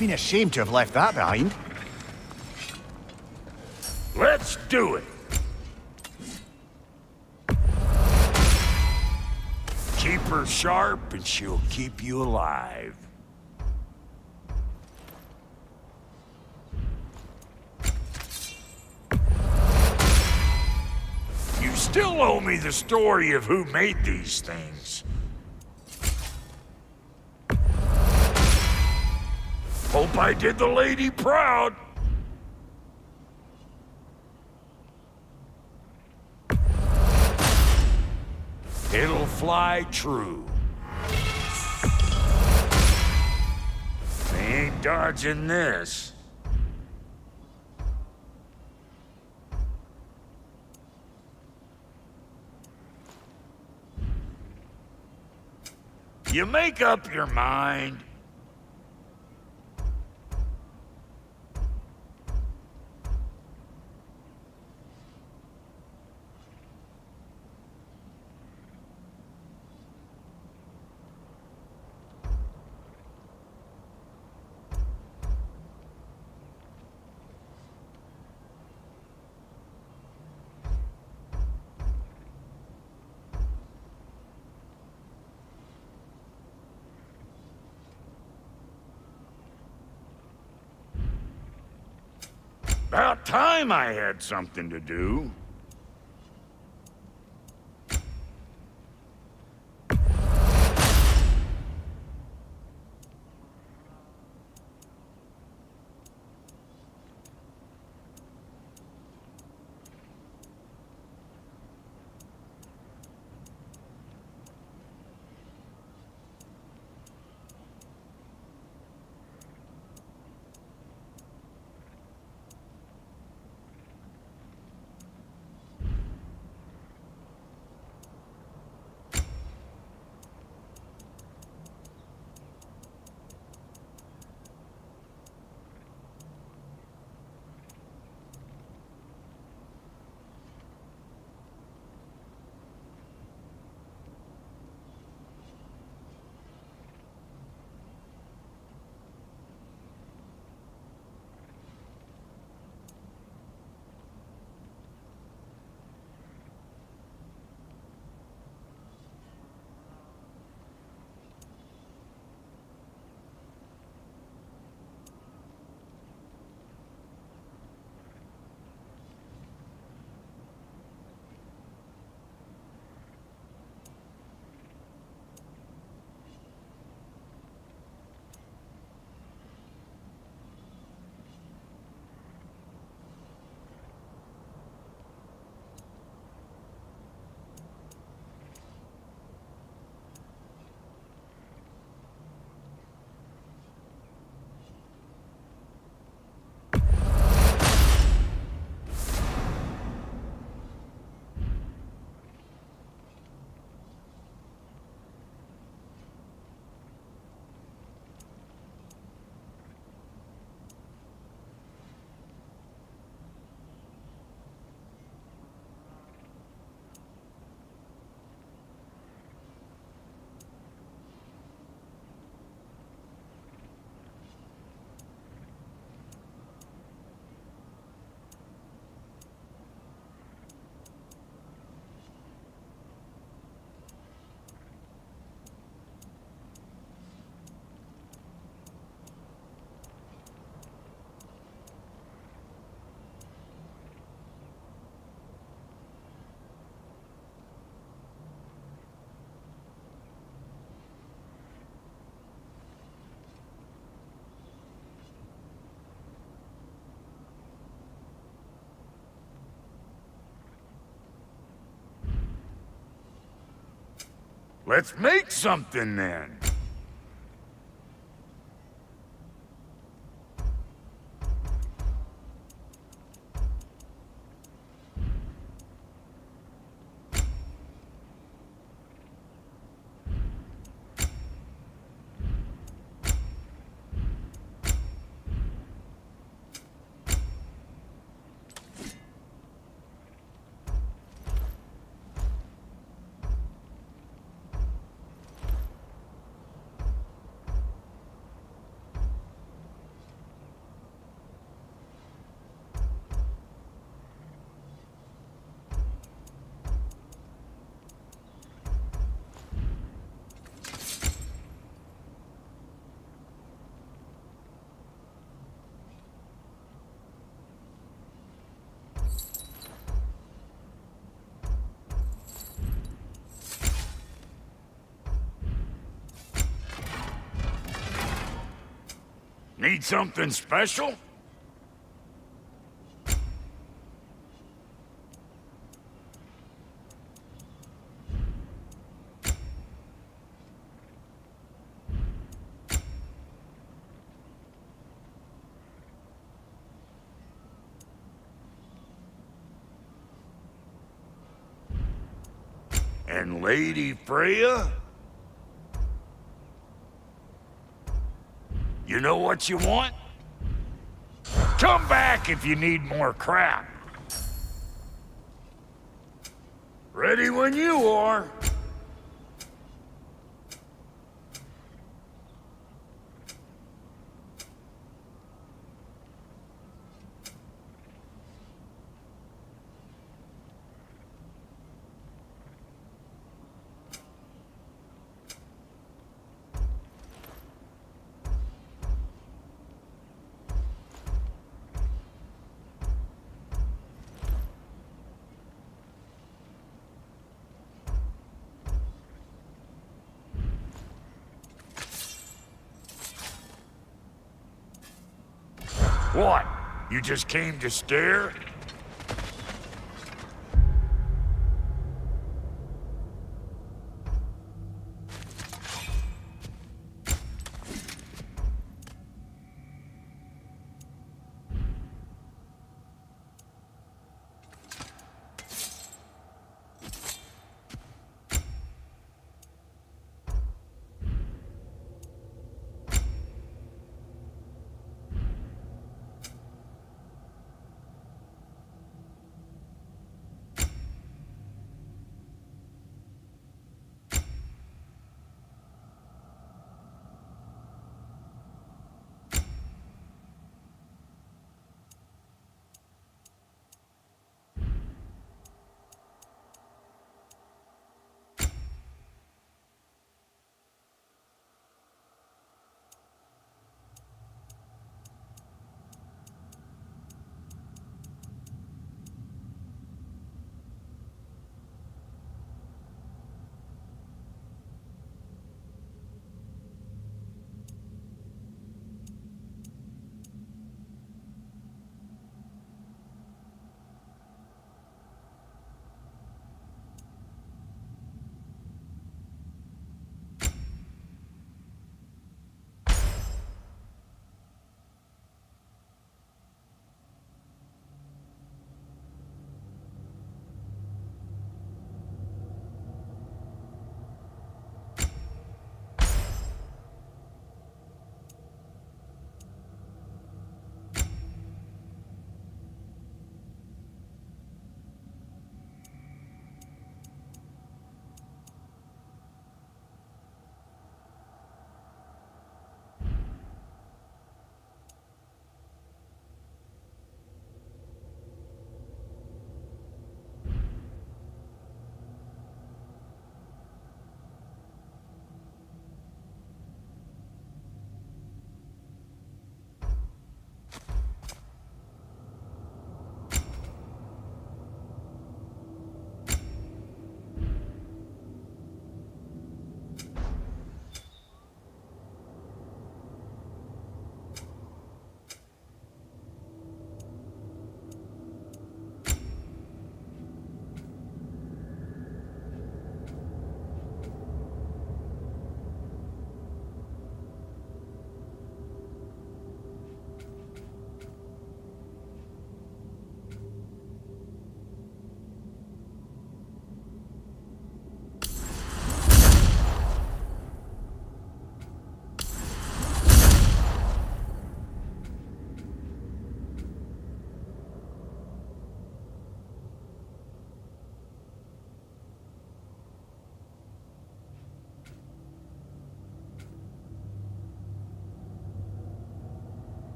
have been a shame to have left that behind. Let's do it! Keep her sharp and she'll keep you alive. You still owe me the story of who made these things. Hope I did the lady proud. It'll fly true. They ain't dodging this. You make up your mind. About time I had something to do. Let's make something then. Need something special? And Lady Freya? You know what you want? Come back if you need more crap. Ready when you are. What? You just came to stare?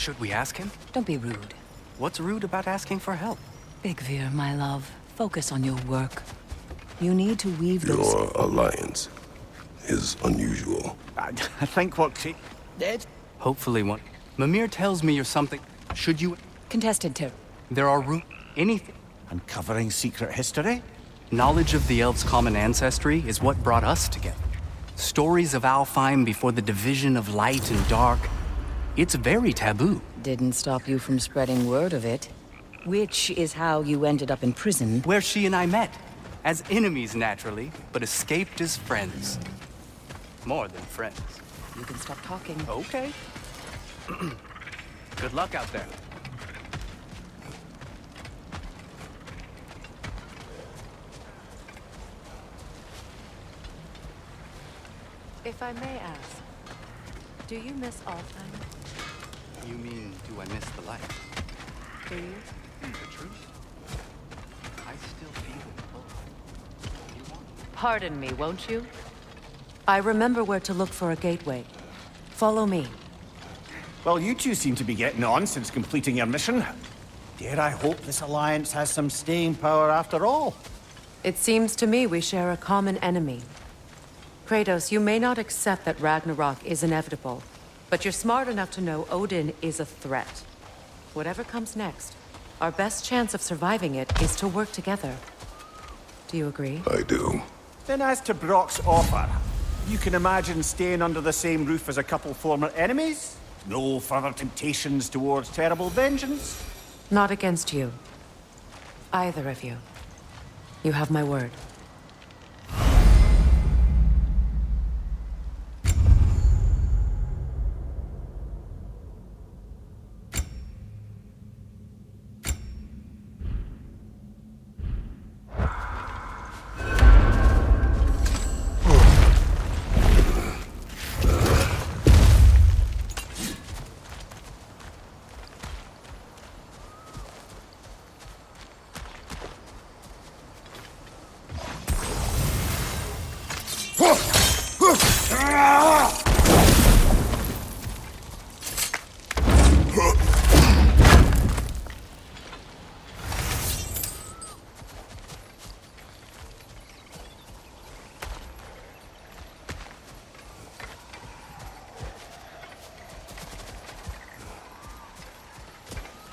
Should we ask him? Don't be rude. What's rude about asking for help? Big Veer, my love. Focus on your work. You need to weave those... Your alliance is unusual. I think what did. Hopefully one. Mimir tells me you're something. Should you... Contested to. There are anything. Uncovering secret history? Knowledge of the elves' common ancestry is what brought us together. Stories of Alfheim before the division of light and dark. It's very taboo. Didn't stop you from spreading word of it. Which is how you ended up in prison. Where she and I met. As enemies, naturally, but escaped as friends. More than friends. You can stop talking. Okay. Good luck out there. If I may ask, do you miss Alfheim? You mean, do I miss the light? Do you? The truth? I still feel the pull. You want it? Pardon me, won't you? I remember where to look for a gateway. Follow me. Well, you two seem to be getting on since completing your mission. Dare I hope this alliance has some staying power after all? It seems to me we share a common enemy. Kratos, you may not accept that Ragnarok is inevitable, but you're smart enough to know Odin is a threat. Whatever comes next, our best chance of surviving it is to work together. Do you agree? I do. Then as to Brock's offer, you can imagine staying under the same roof as a couple former enemies? No further temptations towards terrible vengeance? Not against you. Either of you. You have my word.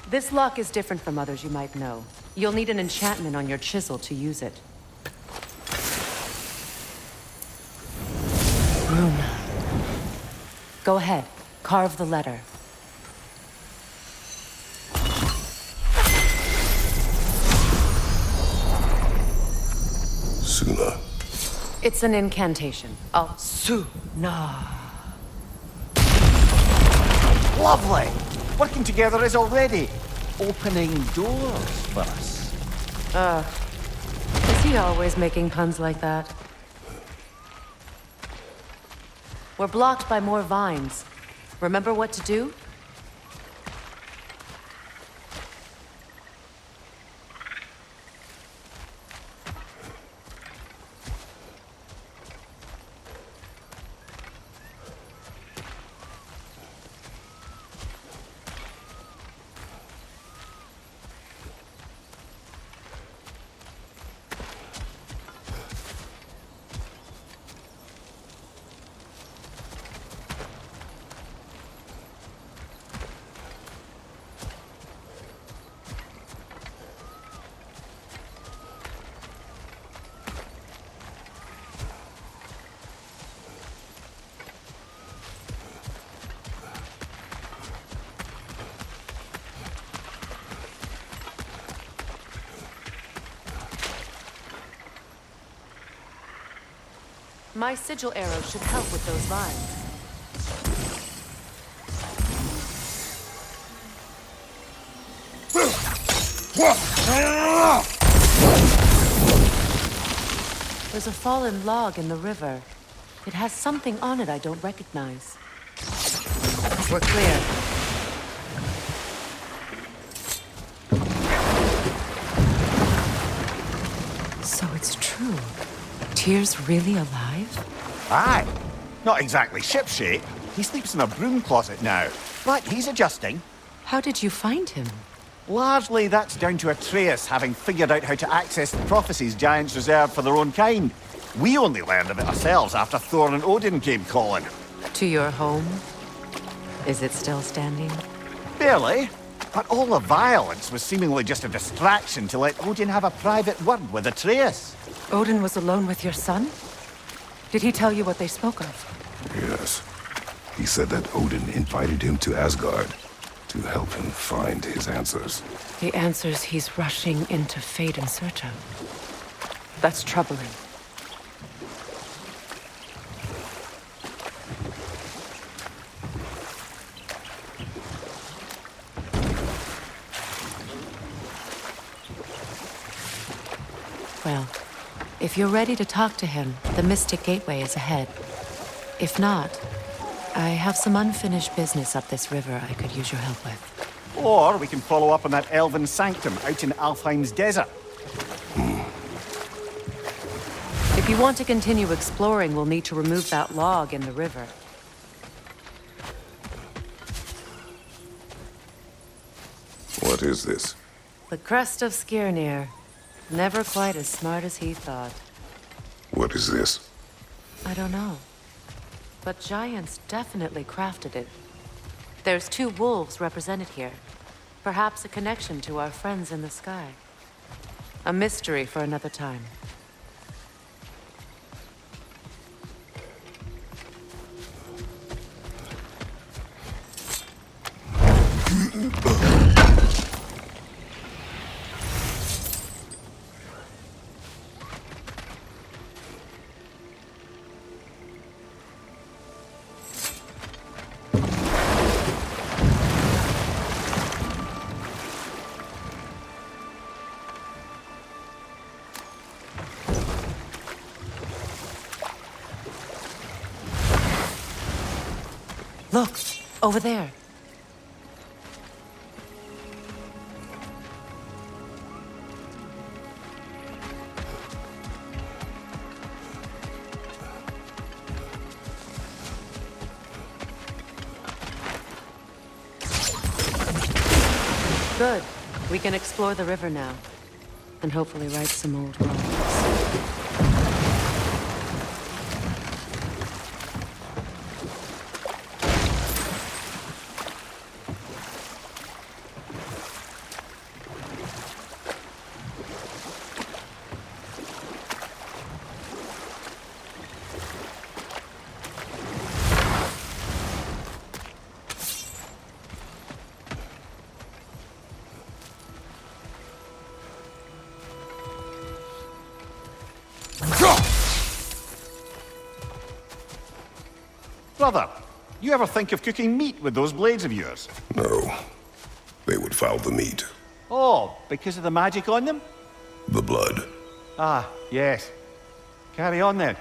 This lock is different from others you might know. You'll need an enchantment on your chisel to use it. Rune. Go ahead. Carve the letter. Suna. It's an incantation. Suna. Lovely! Working together is already opening doors for us. Is he always making puns like that? We're blocked by more vines. Remember what to do? My sigil arrow should help with those vines. There's a fallen log in the river. It has something on it I don't recognize. We're clear. So it's true. Tyr's really alive? Aye. Not exactly shipshape. He sleeps in a broom closet now. But he's adjusting. How did you find him? Largely, that's down to Atreus having figured out how to access the prophecies giants reserved for their own kind. We only learned of it ourselves after Thor and Odin came calling. To your home? Is it still standing? Barely. But all the violence was seemingly just a distraction to let Odin have a private word with Atreus. Odin was alone with your son? Did he tell you what they spoke of? Yes. He said that Odin invited him to Asgard to help him find his answers. The answers he's rushing into fate in search of. That's troubling. Well, if you're ready to talk to him, the Mystic Gateway is ahead. If not, I have some unfinished business up this river I could use your help with. Or we can follow up on that elven sanctum out in Alfheim's desert. If you want to continue exploring, we'll need to remove that log in the river. What is this? The crest of Skirnir. Never quite as smart as he thought. What is this? I don't know. But giants definitely crafted it. There's 2 wolves represented here. Perhaps a connection to our friends in the sky. A mystery for another time. Look, over there. Good. We can explore the river now. And hopefully right some old wrongs. Brother, you ever think of cooking meat with those blades of yours? No. They would foul the meat. Oh, because of the magic on them? The blood. Ah, yes. Carry on then.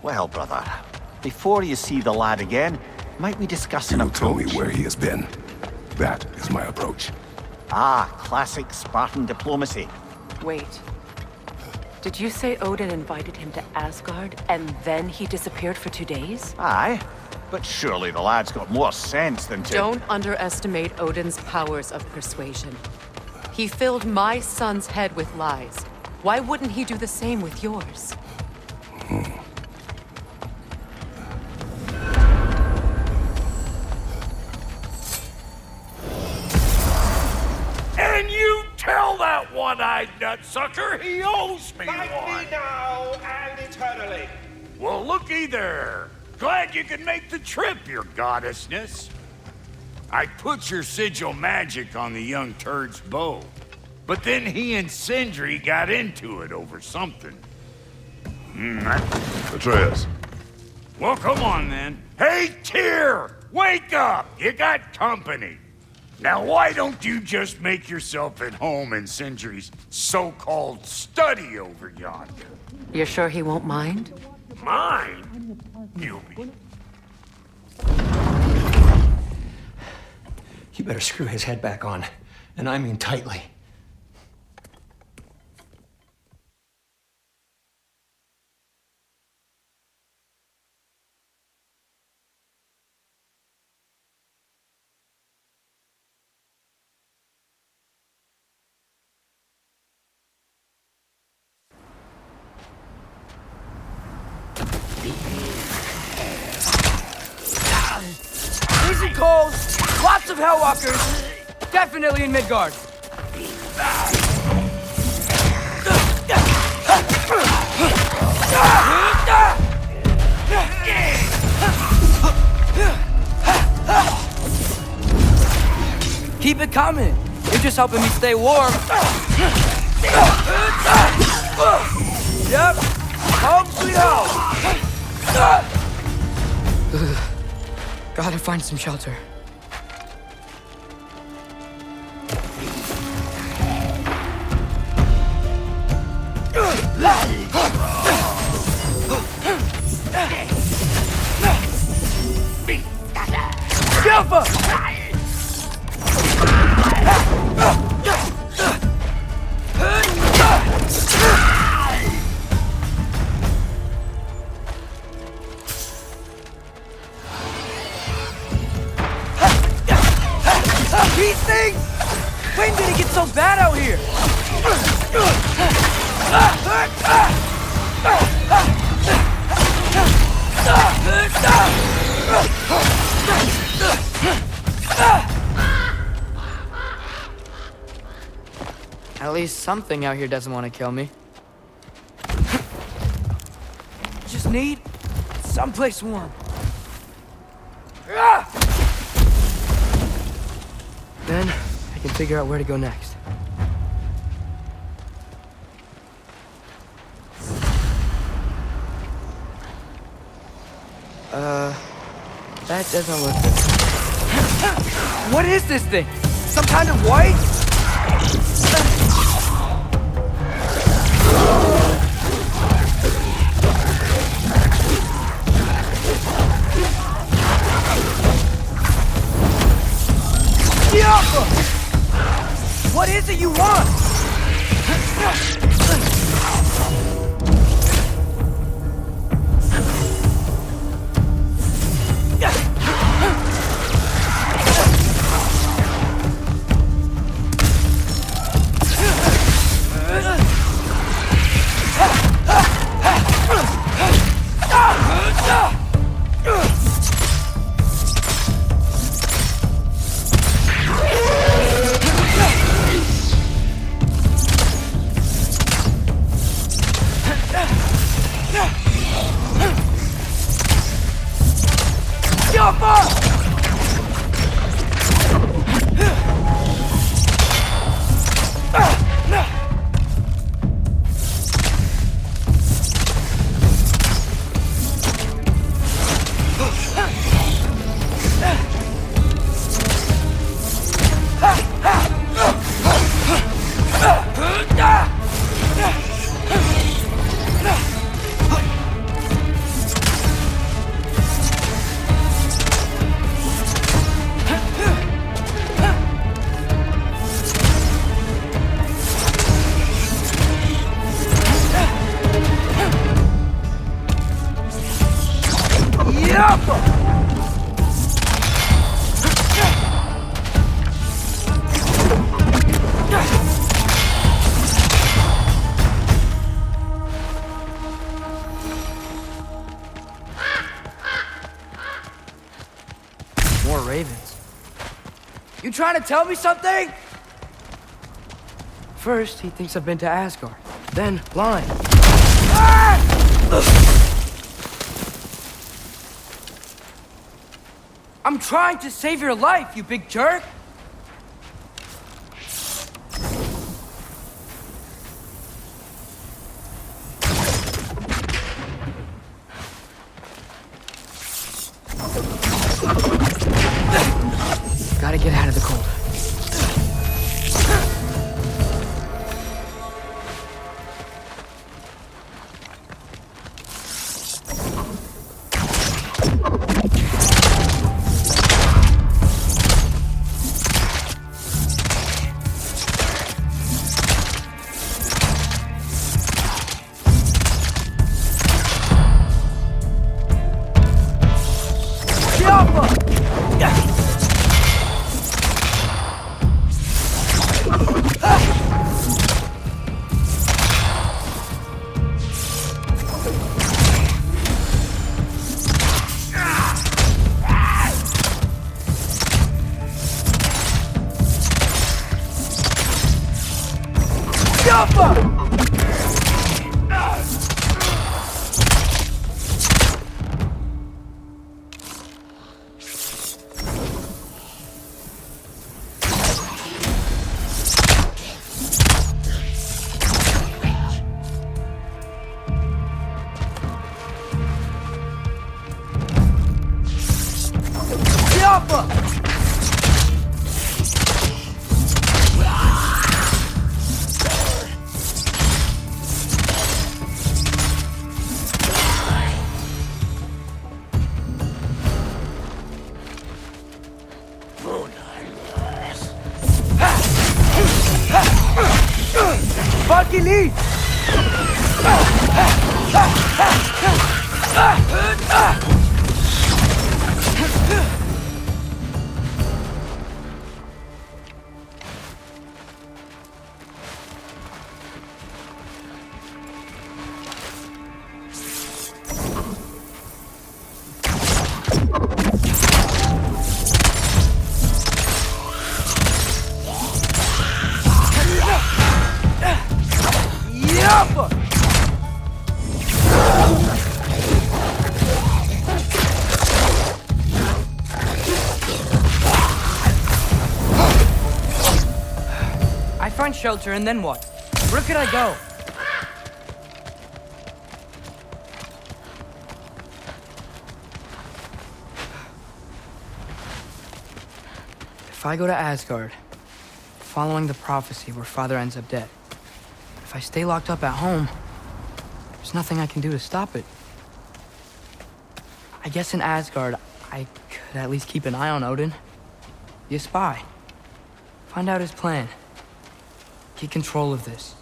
Well, brother, before you see the lad again, might we discuss an You tell me approach? where he has been. That is my approach. Ah, classic Spartan diplomacy. Wait. Did you say Odin invited him to Asgard, and then he disappeared for 2 days? Aye, but surely the lad's got more sense than to... Don't underestimate Odin's powers of persuasion. He filled my son's head with lies. Why wouldn't he do the same with yours? And you tell that one-eyed nutsucker he owes me Fight one. me now and eternally. Well, looky there. Glad you could make the trip, your goddessness. I put your sigil magic on the young turd's bow, but then he and Sindri got into it over something. Atreus. Well, come on then. Hey, Tyr! Wake up! You got company. Now, why don't you just make yourself at home in Sindri's so-called study over yonder? You're sure he won't mind? Mine? You'll be... You better screw his head back on, and I mean tightly. Freezing cold, lots of Hellwalkers, definitely in Midgard. Keep it coming. You're just helping me stay warm. Yep. Home sweet home. Gotta find some shelter. Silver! These things! When did it get so bad out here? At least something out here doesn't want to kill me. Just need someplace warm. Then I can figure out where to go next. That doesn't look good. What is this thing? Some kind of white? What is it you want? Yep! trying to tell me something? First, he thinks I've been to Asgard. Then, lying. Ah! I'm trying to save your life, you big jerk! Gotta get out of the cold. Lead! Find shelter, and then what? Where could I go? If I go to Asgard, following the prophecy where Father ends up dead, if I stay locked up at home, there's nothing I can do to stop it. I guess in Asgard, I could at least keep an eye on Odin. Be a spy. Find out his plan. Get control of this.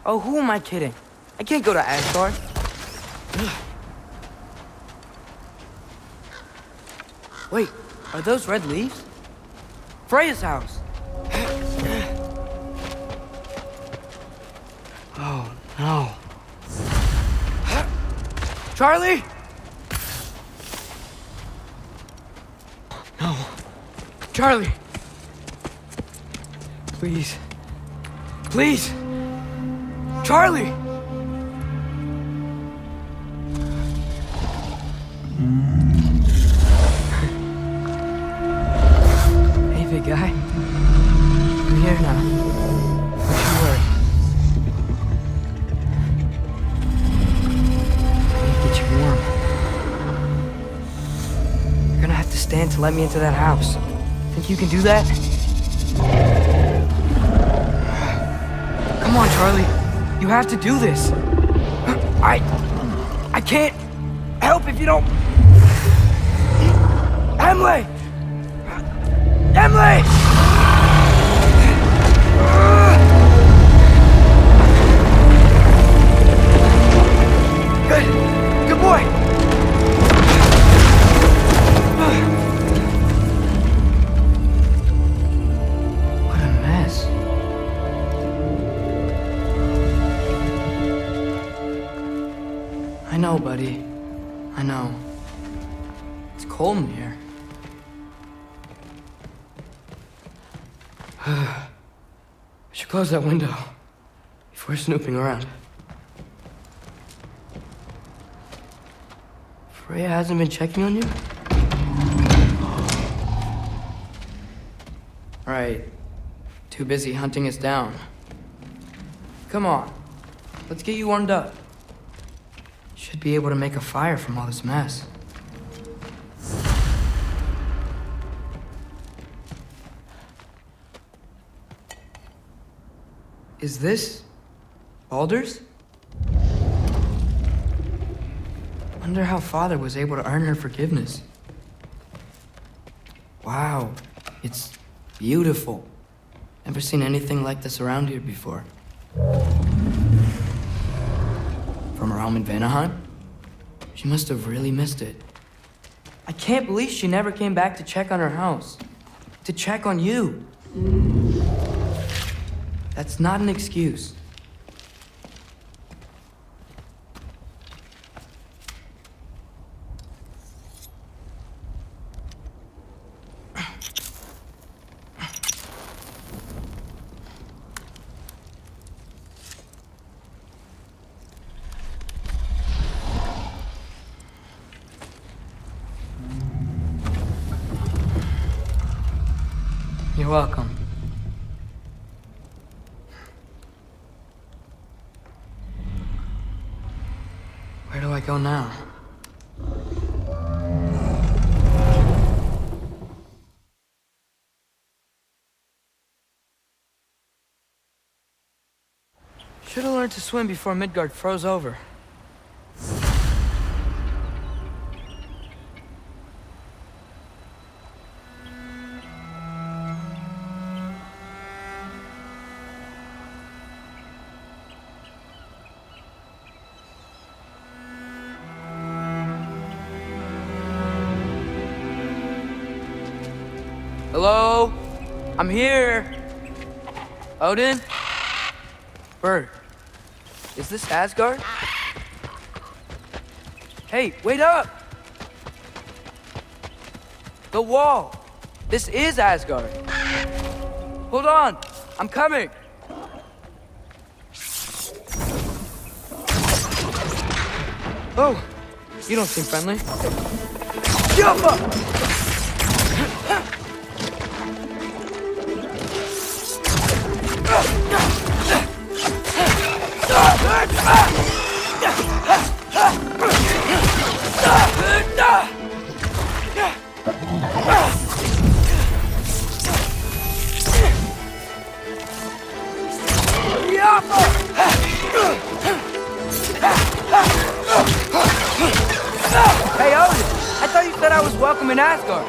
Oh, who am I kidding? I can't go to Asgard. Wait, are those red leaves? Freya's house! Oh, no. Charlie? No. Charlie! Please. Please! Charlie! Hey, big guy. I'm here now. Don't you worry. I need to get you warm. You're gonna have to stand to let me into that house. Think you can do that? Come on, Charlie. You have to do this. I can't help if you don't... Emily! Emily! Good. Good boy. What a mess. buddy. I know. It's cold in here. I should close that window before snooping around. Freya hasn't been checking on you? Right. Too busy hunting us down. Come on. Let's get you warmed up. Should be able to make a fire from all this mess. Is this Baldur's? Wonder how Father was able to earn her forgiveness. Wow, it's beautiful. Never seen anything like this around here before. From her home in Vanaheim? She must have really missed it. I can't believe she never came back to check on her house. To check on you. That's not an excuse. You're welcome. Where do I go now? Should have learned to swim before Midgard froze over. Hello? I'm here. Odin? Bird. Is this Asgard? Hey, wait up! The wall! This is Asgard. Hold on! I'm coming! Oh, you don't seem friendly. Jump up! Hey, Odin! I thought you said I was welcome in Asgard.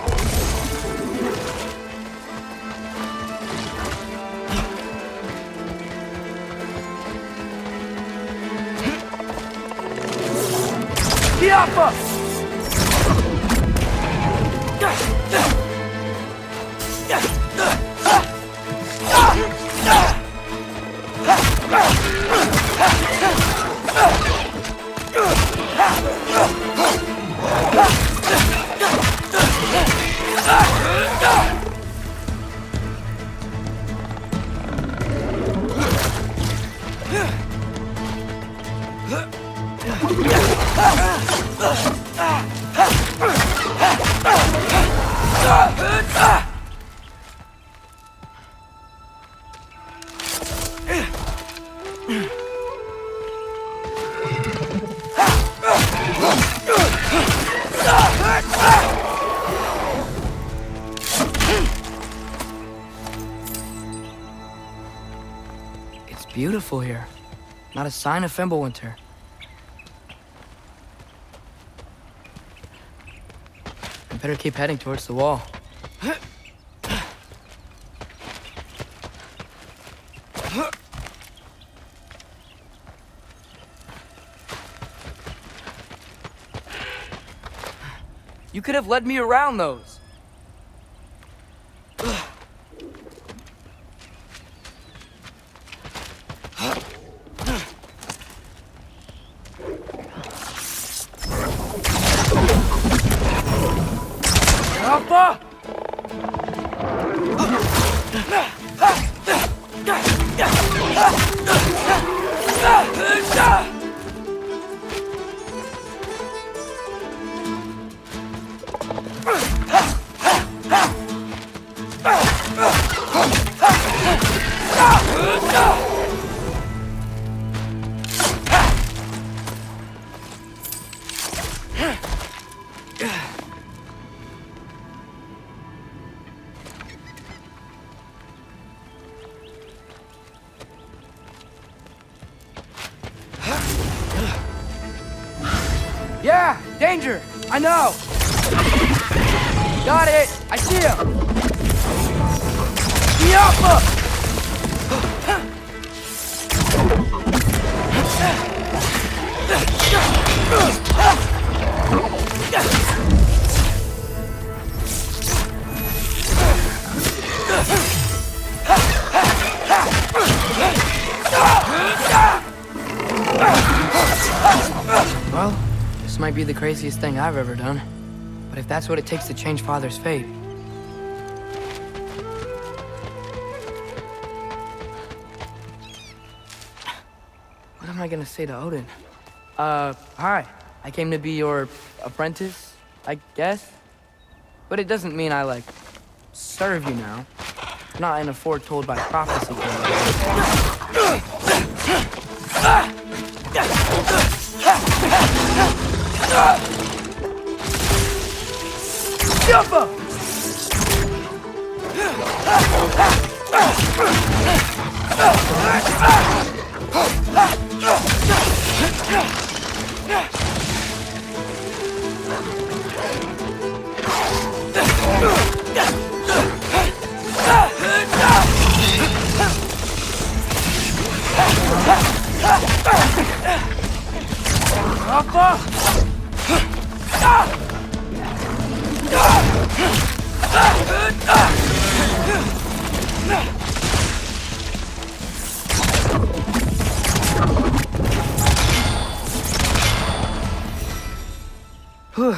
Yappa! It's beautiful here. Not a sign of Fimbulwinter. I better keep heading towards the wall. You could have led me around those. Alpha! Yeah, danger! I know! Got it! I see him! The Alpha! Well, this might be the craziest thing I've ever done. But if that's what it takes to change Father's fate... What am I gonna say to Odin? Hi. I came to be your apprentice, I guess? But it doesn't mean I, like, serve you now. Not in a foretold by prophecy kind of way. Jump up! Whew.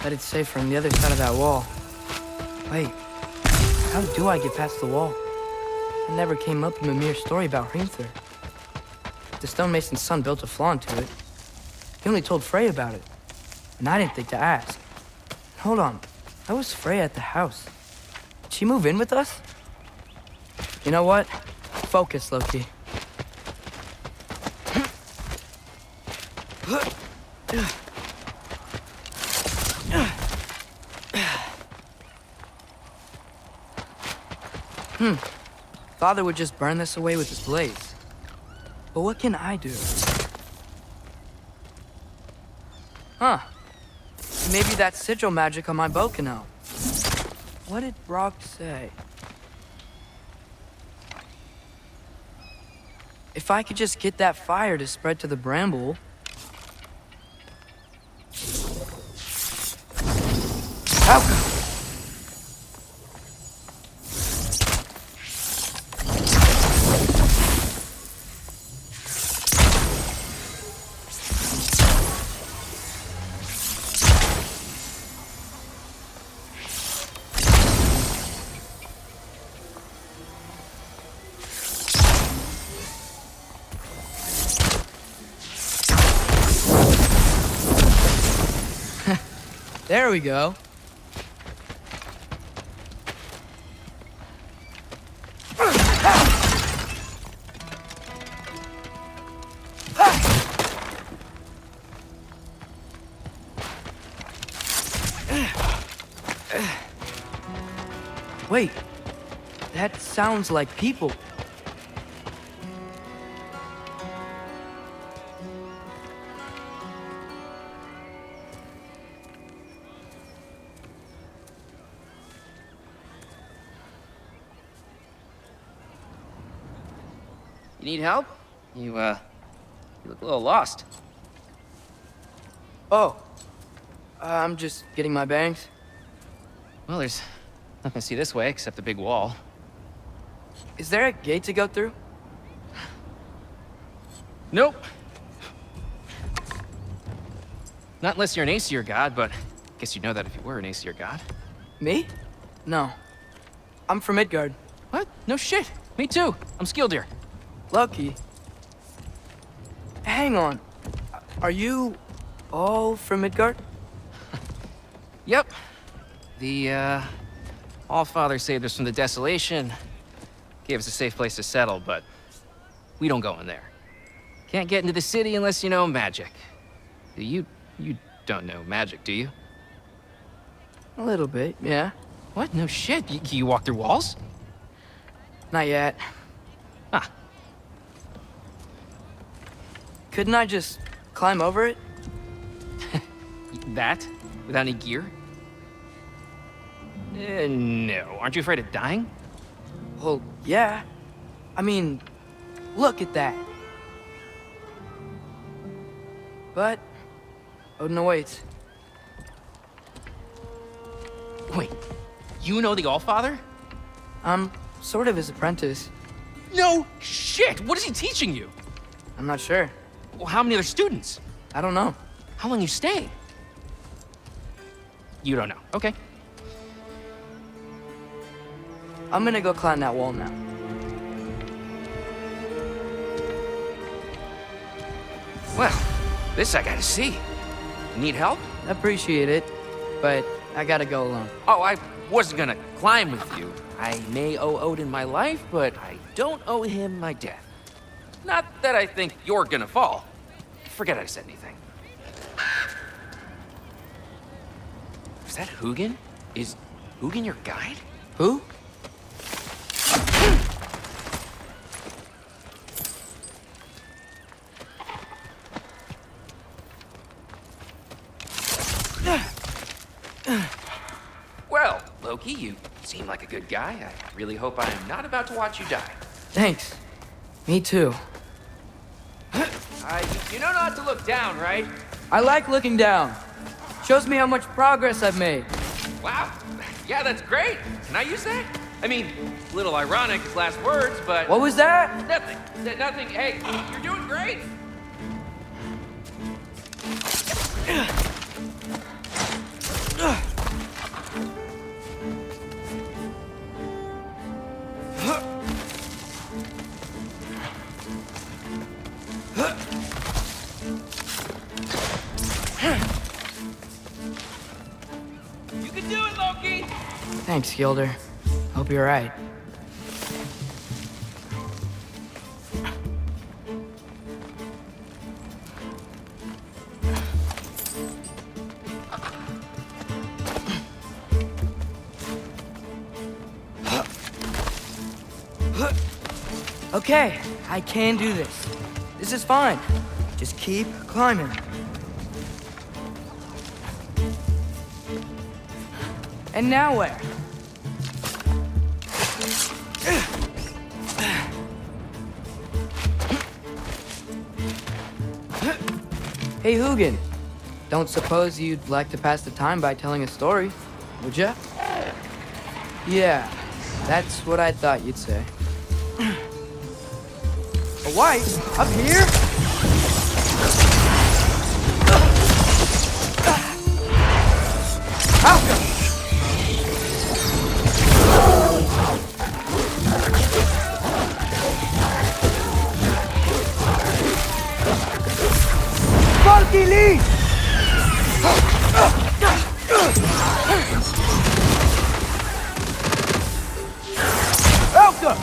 Bet it's safer on the other side of that wall. Wait, how do I get past the wall? It never came up in Mimir's story about Hrimthur. The stonemason's son built a flaw into it. He only told Frey about it, and I didn't think to ask. Hold on, how was Frey at the house? Did she move in with us? You know what? Focus, Loki. Father would just burn this away with his blades. But what can I do? Huh. Maybe that sigil magic on my bow can help. What did Brock say? If I could just get that fire to spread to the bramble... How There we go. Wait, that sounds like people. You need help? You look a little lost. Oh, I'm just getting my bangs. Well, there's nothing to see this way except the big wall. Is there a gate to go through? Nope. Not unless you're an Aesir god, but I guess you'd know that if you were an Aesir god. Me? No. I'm from Midgard. What? No shit. Me too. I'm skilled here. Lucky. Hang on. Are you all from Midgard? Yep. The, Allfather saved us from the desolation. Gave us a safe place to settle, but we don't go in there. Can't get into the city unless you know magic. You don't know magic, do you? A little bit, yeah. What? No shit. You walk through walls? Not yet. Ah. Couldn't I just climb over it? That? Without any gear? No. Aren't you afraid of dying? Well, yeah. I mean, look at that. But Odin awaits. Wait, you know the Allfather? I'm sort of his apprentice. No shit! What is he teaching you? I'm not sure. Well, how many other students? I don't know. How long you stay? You don't know. Okay. I'm gonna go climb that wall now. Well, this I gotta see. Need help? Appreciate it, but I gotta go alone. Oh, I wasn't gonna climb with you. I may owe Odin my life, but I don't owe him my death. Not that I think you're gonna fall. Forget I said anything. Is that Hugin? Is Hugin your guide? Who? Well, Loki, you seem like a good guy. I really hope I am not about to watch you die. Thanks. Me too. You know not to look down, right? I like looking down. Shows me how much progress I've made. Wow. Yeah, that's great. Can I use that? I mean, a little ironic, his last words, but... What was that? Nothing. Nothing. Hey, you're doing great. You can do it, Loki! Thanks, Gilder. Hope you're right. Okay, I can do this. This is fine. Just keep climbing. And now where? Hey, Hugin. Don't suppose you'd like to pass the time by telling a story, would ya? Yeah, that's what I thought you'd say. A wife? Up here? Alka! Valkyrie! Alka!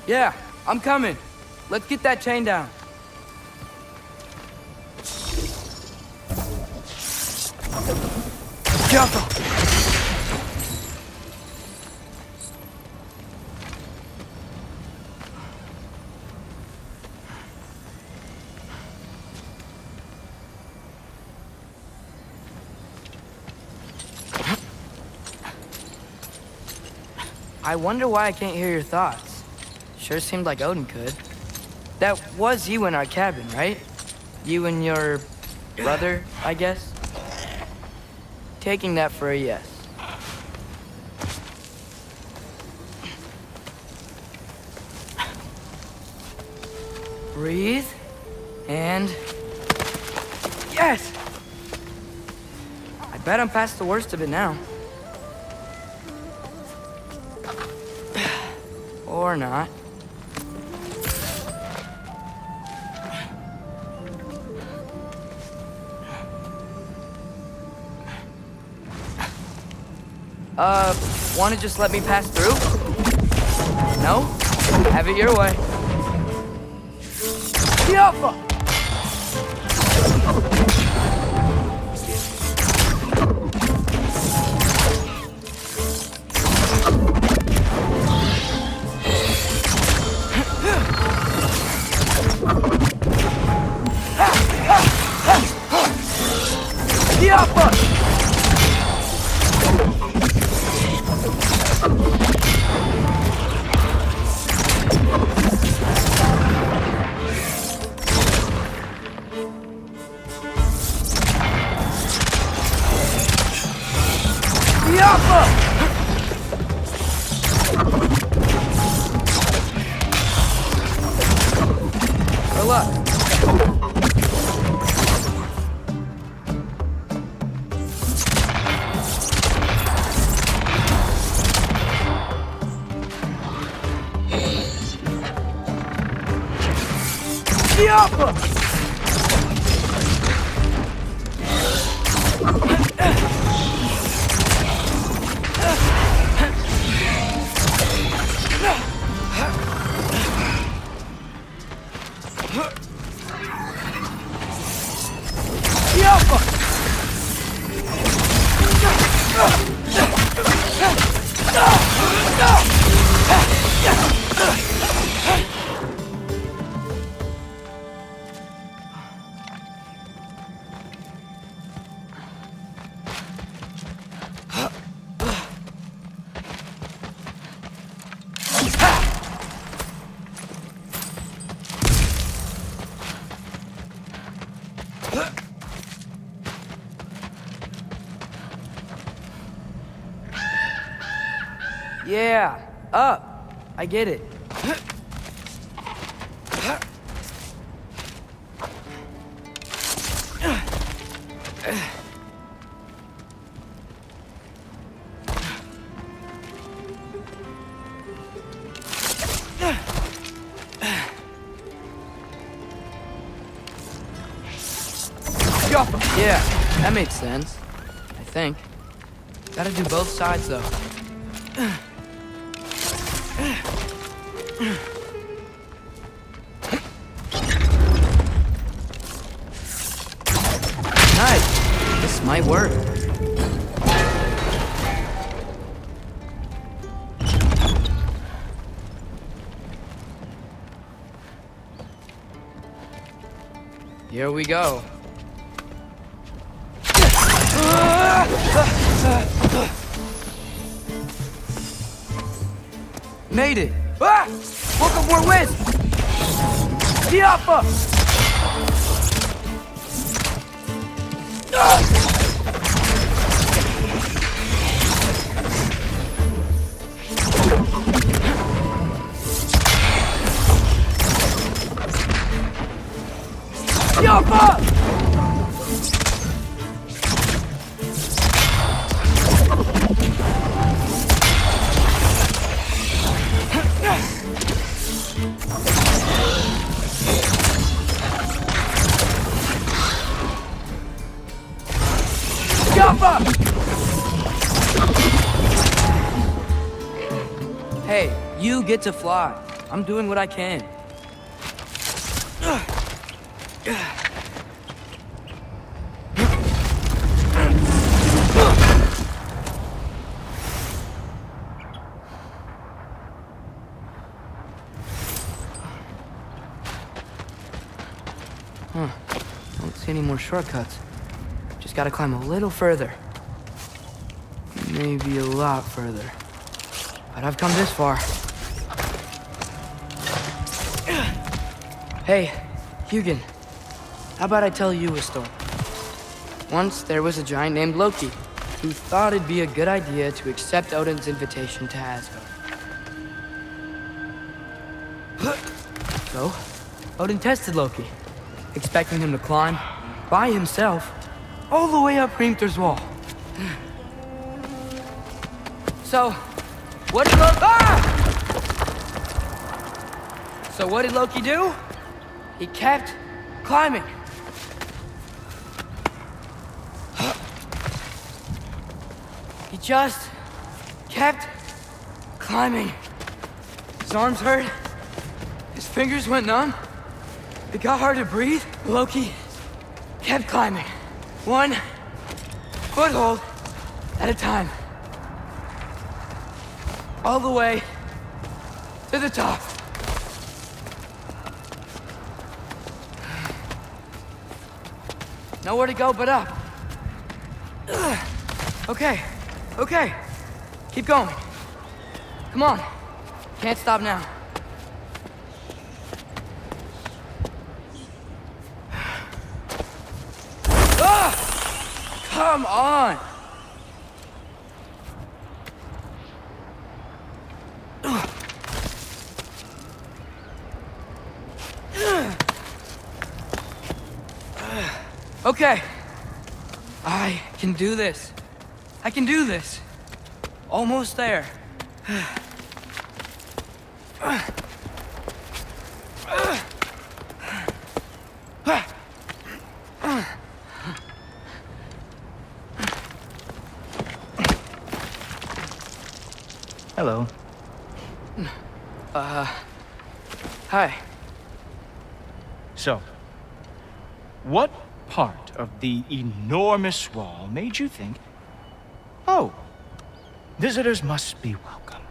Yeah, I'm coming. Let's get that chain down. Jump! I wonder why I can't hear your thoughts. Sure seemed like Odin could. That was you in our cabin, right? You and your brother, I guess? Taking that for a yes. Breathe. And... yes! I bet I'm past the worst of it now. Or not. Wanna just let me pass through? No? Have it your way. Yappa! Good luck. Yeah, up. I get it. Yeah, that makes sense. I think. Gotta do both sides, though. Nice. This might work. Here we go. Made it! Ah! Book of War Wind! Diappa! Diappa! Hey, you get to fly. I'm doing what I can. Huh. Don't see any more shortcuts. Just gotta climb a little further. Maybe a lot further. but I've come this far. Hey, Hugin, how about I tell you a story? Once there was a giant named Loki who thought it'd be a good idea to accept Odin's invitation to Asgard. So, Odin tested Loki, expecting him to climb by himself all the way up Hrimthur's wall. So, what did Loki do? He kept climbing. He just kept climbing. His arms hurt. His fingers went numb. It got hard to breathe. Loki kept climbing. One foothold at a time. All the way to the top. Nowhere to go but up. Okay. Keep going. Come on. Can't stop now. Come on! Okay. I can do this. I can do this. Almost there. Hello. Hi. So, what part of the enormous wall made you think, oh, visitors must be welcome?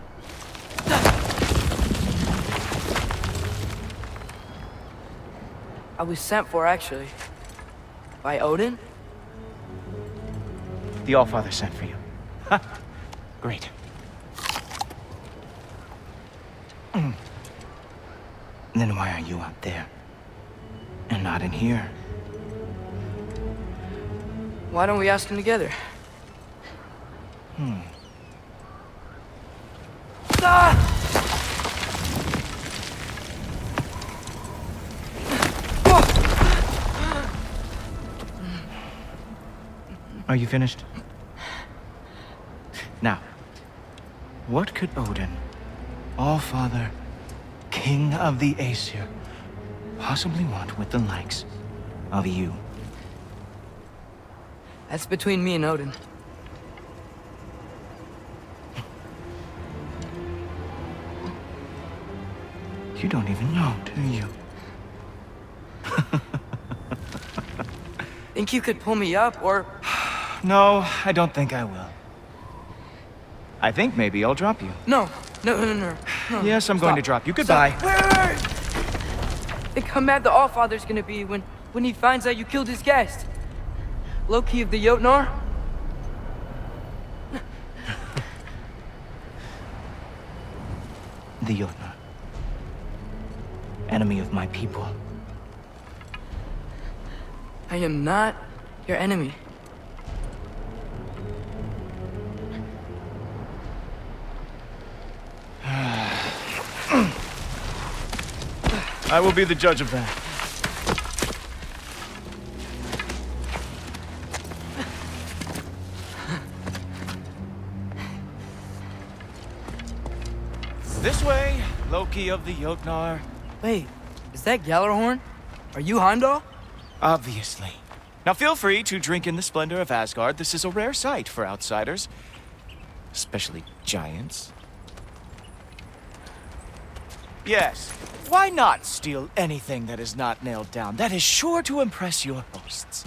I was sent for, actually. By Odin? The Allfather sent for you. Ha! Great. Then why are you out there? And not in here? Why don't we ask him together? Are you finished? Now, what could Odin, Allfather, King of the Aesir, possibly want with the likes of you? That's between me and Odin. You don't even know, do you? Think you could pull me up, or... No, I don't think I will. I think maybe I'll drop you. No. Yes, I'm going to drop you. Goodbye. Wait. Think how mad the Allfather's gonna be when he finds out you killed his guest. Loki of the Jotnar? The Jotnar. Enemy of my people. I am not your enemy. I will be the judge of that. This way, Loki of the Jotnar. Wait, is that Gjallarhorn? Are you Heimdall? Obviously. Now feel free to drink in the splendor of Asgard. This is a rare sight for outsiders. Especially giants. Yes, why not steal anything that is not nailed down? That is sure to impress your hosts.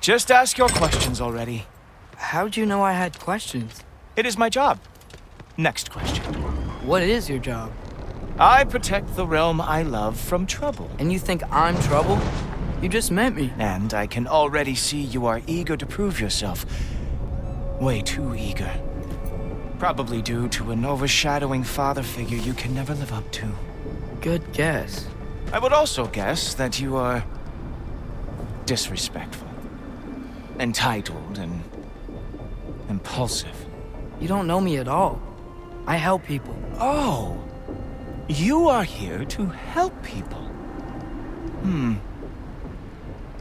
Just ask your questions already. How'd you know I had questions? It is my job. Next question. What is your job? I protect the realm I love from trouble. And you think I'm trouble? You just met me. And I can already see you are eager to prove yourself. Way too eager. Probably due to an overshadowing father figure you can never live up to. Good guess. I would also guess that you are disrespectful, entitled, and impulsive. You don't know me at all. I help people. Oh, you are here to help people.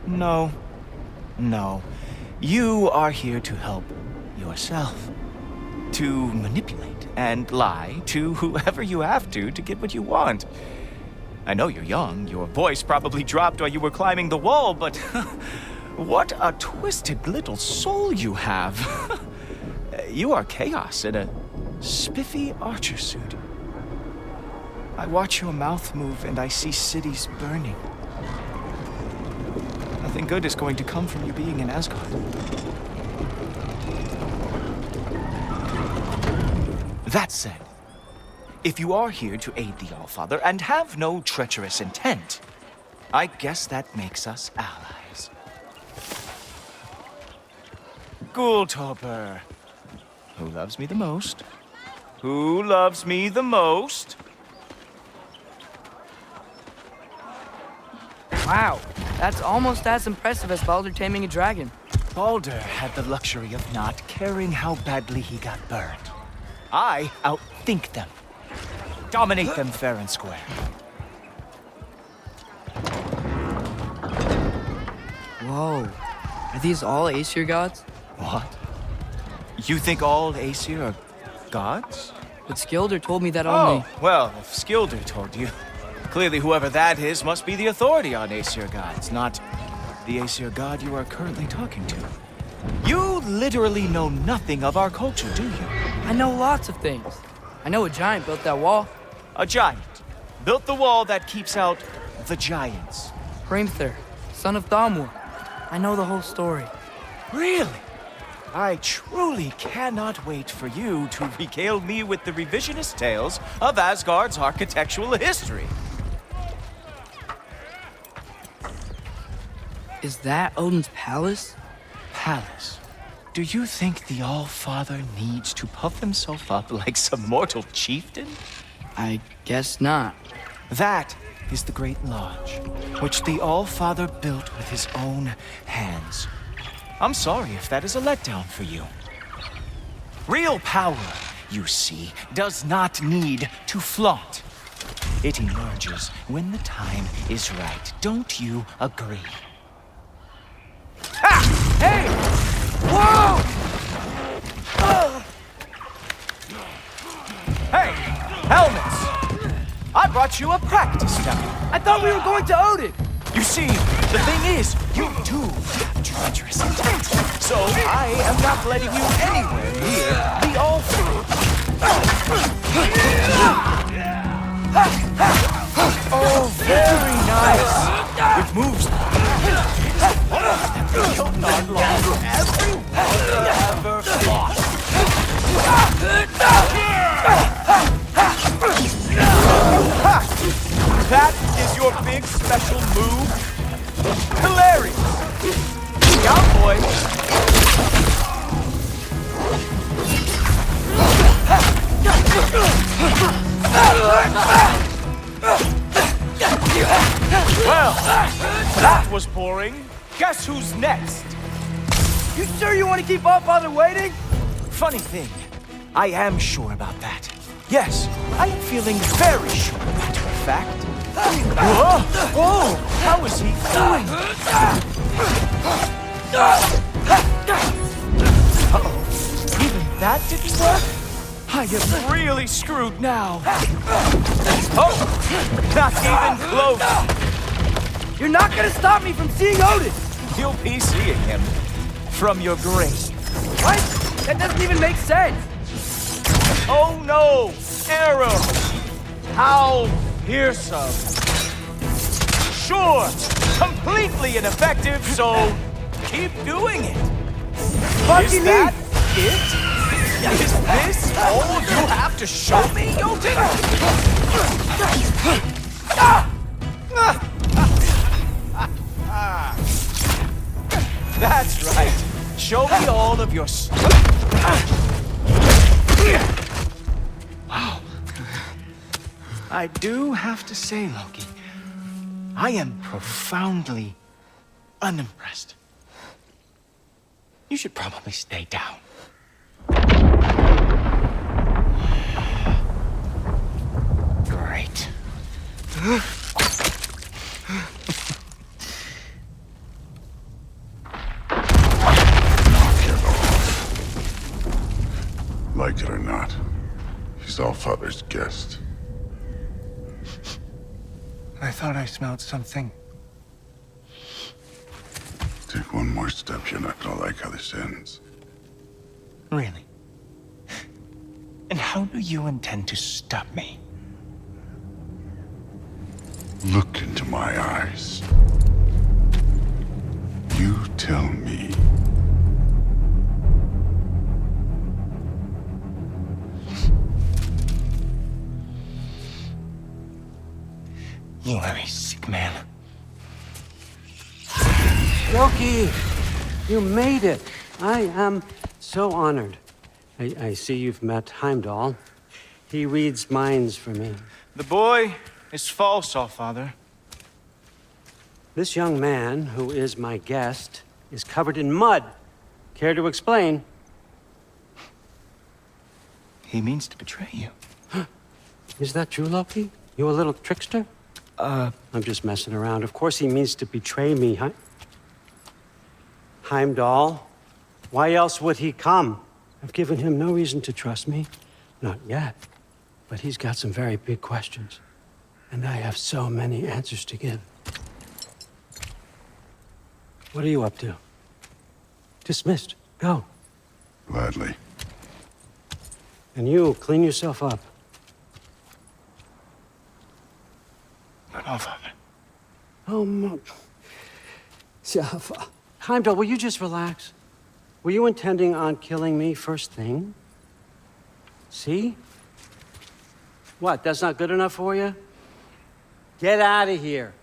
No. You are here to help yourself. To manipulate and lie to whoever you have to get what you want. I know you're young, your voice probably dropped while you were climbing the wall, but what a twisted little soul you have. You are chaos in a spiffy archer suit. I watch your mouth move and I see cities burning. Nothing good is going to come from you being in Asgard. That said, if you are here to aid the Allfather and have no treacherous intent, I guess that makes us allies. Ghoultoper. Who loves me the most? Who loves me the most? Wow, that's almost as impressive as Baldur taming a dragon. Baldur had the luxury of not caring how badly he got burned. I outthink them. Dominate them fair and square. Whoa. Are these all Aesir gods? What? You think all Aesir are gods? But Skilder told me that only... Oh, well, if Skilder told you, clearly whoever that is must be the authority on Aesir gods, not the Aesir god you are currently talking to. You literally know nothing of our culture, do you? I know lots of things. I know a giant built that wall. A giant built the wall that keeps out the giants. Hrimthur, son of Thamur. I know the whole story. Really? I truly cannot wait for you to regale me with the revisionist tales of Asgard's architectural history. Is that Odin's palace? Palace? Do you think the All-Father needs to puff himself up like some mortal chieftain? I guess not. That is the Great Lodge, which the All-Father built with his own hands. I'm sorry if that is a letdown for you. Real power, you see, does not need to flaunt. It emerges when the time is right. Don't you agree? Ha! Hey! Whoa! Hey! Helmets! I brought you a practice dummy. I thought we were going to Odin! You see, the thing is, you do have treacherous intent. So I am not letting you anywhere near the All-Father. Oh, very nice. With moves that the Jotnar lost everyone ever fought. That is your big special move? Hilarious! Down, boy! Well, that was boring. Guess who's next? You sure you want to keep All-Father waiting? Funny thing, I am sure about that. Yes, I am feeling very sure, matter of fact. Whoa! Whoa! How is he doing? Uh-oh. Even that didn't work? I am really screwed now. Oh! Not even close! You're not gonna stop me from seeing Odin! You'll be seeing him from your grave. What? That doesn't even make sense! Oh no! Arrow! How fearsome! Sure, completely ineffective, so keep doing it. Fucking Is that it? Is this all you have to show me, Jotun? That's right. Show me all of your Wow. I do have to say, Loki, I am profoundly unimpressed. You should probably stay down. Great. Like it or not, he's Allfather's guest. I thought I smelled something. Take one more step, you're not gonna like how this ends. Really? And how do you intend to stop me? Look into my eyes. You tell me. You are a sick man. Loki, you made it. I am so honored. I see you've met Heimdall. He reads minds for me. The boy is false, Allfather. This young man, who is my guest, is covered in mud. Care to explain? He means to betray you. Is that true, Loki? You a little trickster? I'm just messing around. Of course he means to betray me, huh? Heimdall? Why else would he come? I've given him no reason to trust me. Not yet. But he's got some very big questions. And I have so many answers to give. What are you up to? Dismissed. Go. Gladly. And you, clean yourself up. But Allfather. Oh, no. Heimdall, will you just relax? Were you intending on killing me first thing? See? What, that's not good enough for you? Get out of here.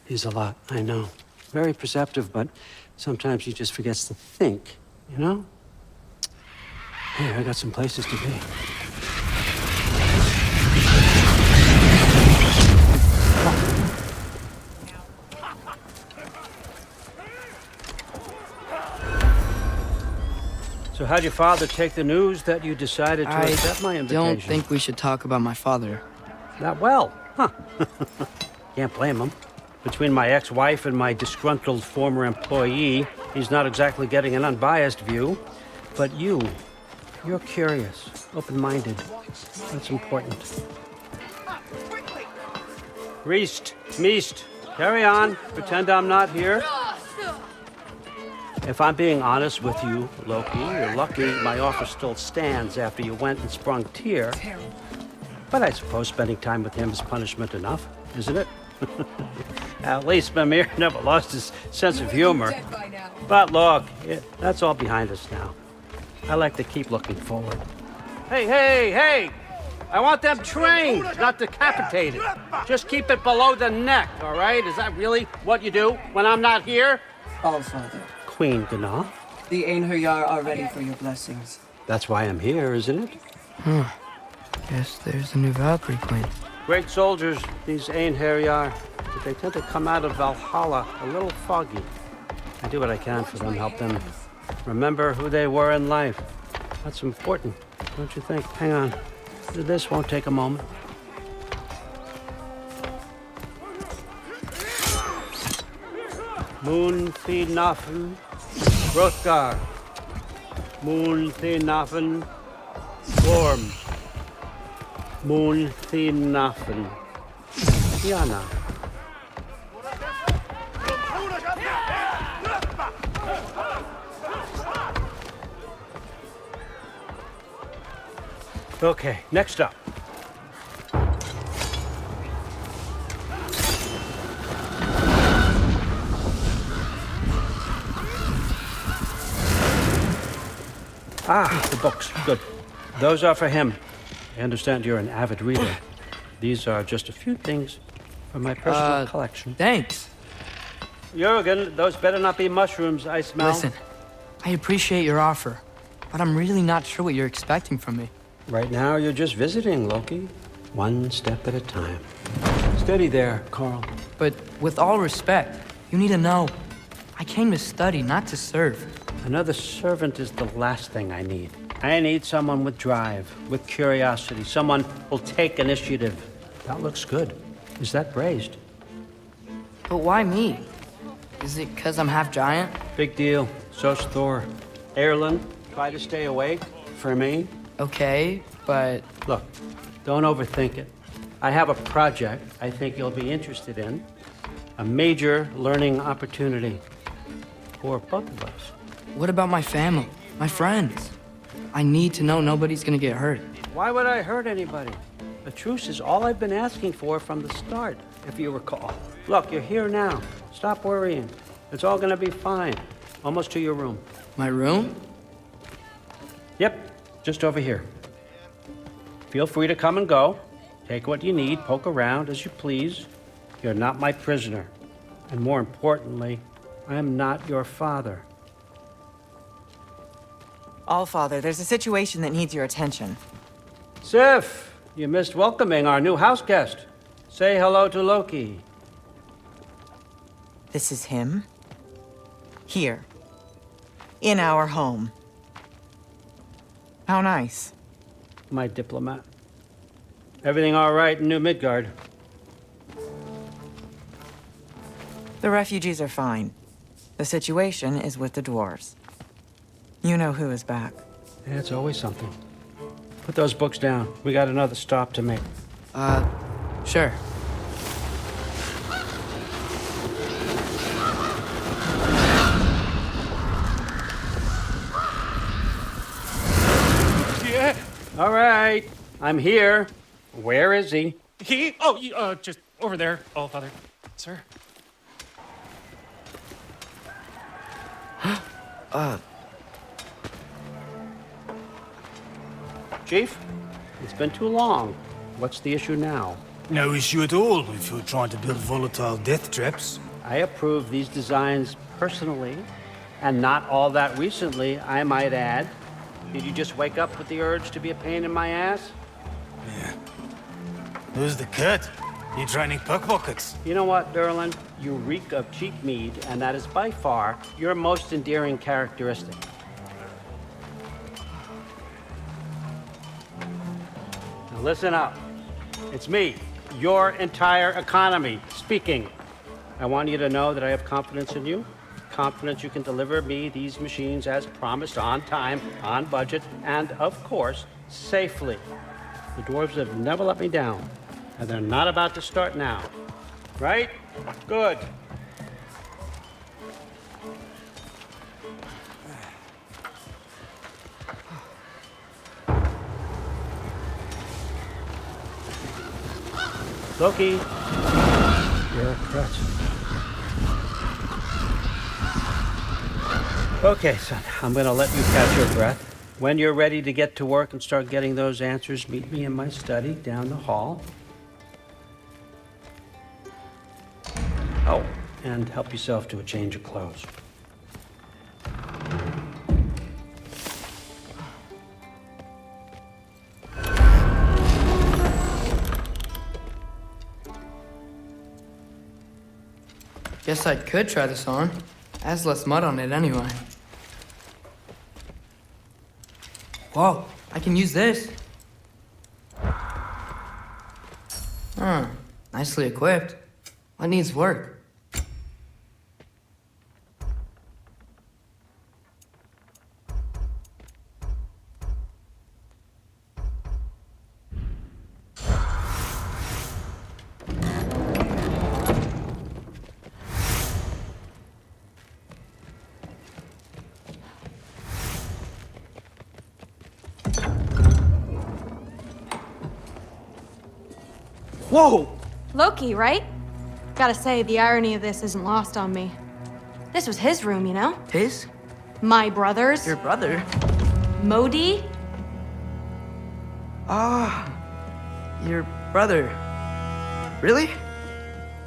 He's a lot, I know. Very perceptive, but sometimes he just forgets to think, you know? Hey, I got some places to be. So how'd your father take the news that you decided to accept my invitation? I don't think we should talk about my father. Not well, huh? Can't blame him. Between my ex-wife and my disgruntled former employee, he's not exactly getting an unbiased view. But you're curious, open-minded. That's important. Reist, Meest, carry on. Pretend I'm not here. If I'm being honest with you, Loki, you're lucky my offer still stands after you went and sprung Tyr. But I suppose spending time with him is punishment enough, isn't it? At least Mimir never lost his sense of humor. But look, that's all behind us now. I like to keep looking forward. Hey! I want them trained, not decapitated. Just keep it below the neck, all right? Is that really what you do when I'm not here? Allfather. Queen Gná. The Einherjar are ready for your blessings. That's why I'm here, isn't it? Guess there's a new Valkyrie queen. Great soldiers, these Einherjar, but they tend to come out of Valhalla a little foggy. I do what I can for them, help them remember who they were in life. That's important, don't you think? Hang on. This won't take a moment. Moon Thinafen, Hrothgar. Moon Thinafen, Gorm. Moon Thinafen, Yana. Okay, next up. Ah, the books. Good. Those are for him. I understand you're an avid reader. These are just a few things from my personal collection. Thanks. Jurgen, those better not be mushrooms I smell. Listen, I appreciate your offer, but I'm really not sure what you're expecting from me. Right now, you're just visiting, Loki. One step at a time. Steady there, Carl. But with all respect, you need to know, I came to study, not to serve. Another servant is the last thing I need. I need someone with drive, with curiosity, someone who'll take initiative. That looks good. Is that braised? But why me? Is it because I'm half giant? Big deal. So's Thor. Erlen, try to stay awake. For me. Okay, but... Look, don't overthink it. I have a project I think you'll be interested in. A major learning opportunity. For both of us. What about my family? My friends? I need to know nobody's gonna get hurt. Why would I hurt anybody? The truce is all I've been asking for from the start, if you recall. Look, you're here now. Stop worrying. It's all gonna be fine. Almost to your room. My room? Yep, just over here. Feel free to come and go. Take what you need, poke around as you please. You're not my prisoner. And more importantly, I am not your father. Allfather, there's a situation that needs your attention. Sif, you missed welcoming our new house guest. Say hello to Loki. This is him? Here. In our home. How nice. My diplomat. Everything all right in New Midgard? The refugees are fine. The situation is with the dwarves. You know who is back. Yeah, it's always something. Put those books down. We got another stop to make. Sure. Yeah. All right. I'm here. Where is he? He? Oh, just over there, Allfather. Sir. Chief, it's been too long. What's the issue now? No issue at all if you're trying to build volatile death traps. I approve these designs personally, and not all that recently, I might add. Did you just wake up with the urge to be a pain in my ass? Yeah. Who's the cut? You training pickpockets? You know what, Derlin? You reek of cheap mead, and that is by far your most endearing characteristic. Now listen up. It's me, your entire economy, speaking. I want you to know that I have confidence in you. Confidence you can deliver me these machines as promised, on time, on budget, and, of course, safely. The dwarves have never let me down, and they're not about to start now. Right? Good. Loki, you're a threat. Okay, son, I'm gonna let you catch your breath. When you're ready to get to work and start getting those answers, meet me in my study down the hall. Oh, and help yourself to a change of clothes. Guess I could try this on. Has less mud on it anyway. Whoa, I can use this. Nicely equipped. What needs work? Whoa! Loki, right? Gotta say, the irony of this isn't lost on me. This was his room, you know? His? My brother's. Your brother? Modi? Ah, your brother. Really?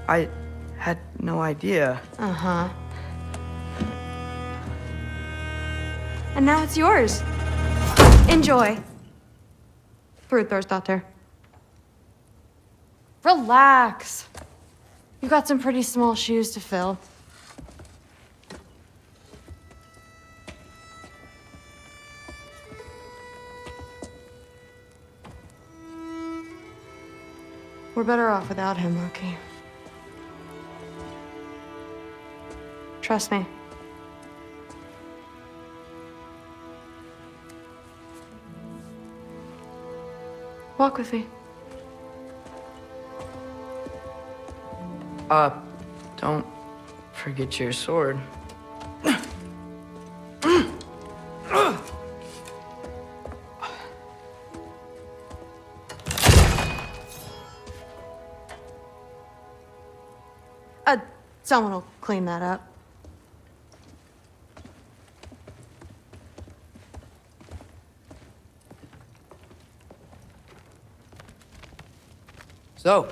I had no idea. Uh-huh. And now it's yours. Enjoy. Daughter. Relax. You've got some pretty small shoes to fill. We're better off without him, Loki. Trust me. Walk with me. Don't forget your sword. Someone will clean that up. So,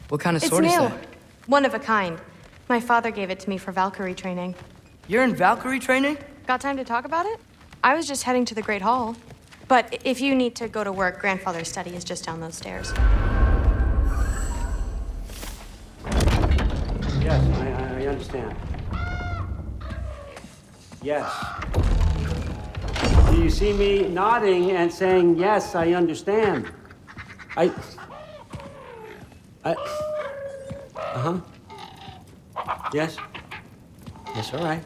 what kind of sword is It's new. that? One of a kind. My father gave it to me for Valkyrie training. You're in Valkyrie training? Got time to talk about it? I was just heading to the Great Hall. But if you need to go to work, Grandfather's study is just down those stairs. Yes, I understand. Yes. Do you see me nodding and saying, yes, I understand? Uh-huh. Yes? Yes, all right.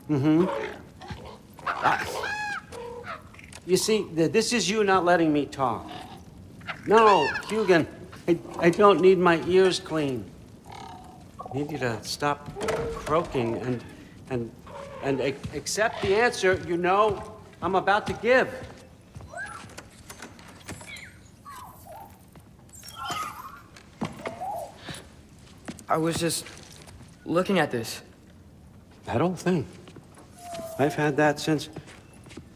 Mm-hmm. You see, this is you not letting me talk. No, Hugin, I don't need my ears cleaned. I need you to stop croaking and accept the answer you know I'm about to give. I was just looking at this. That old thing. I've had that since...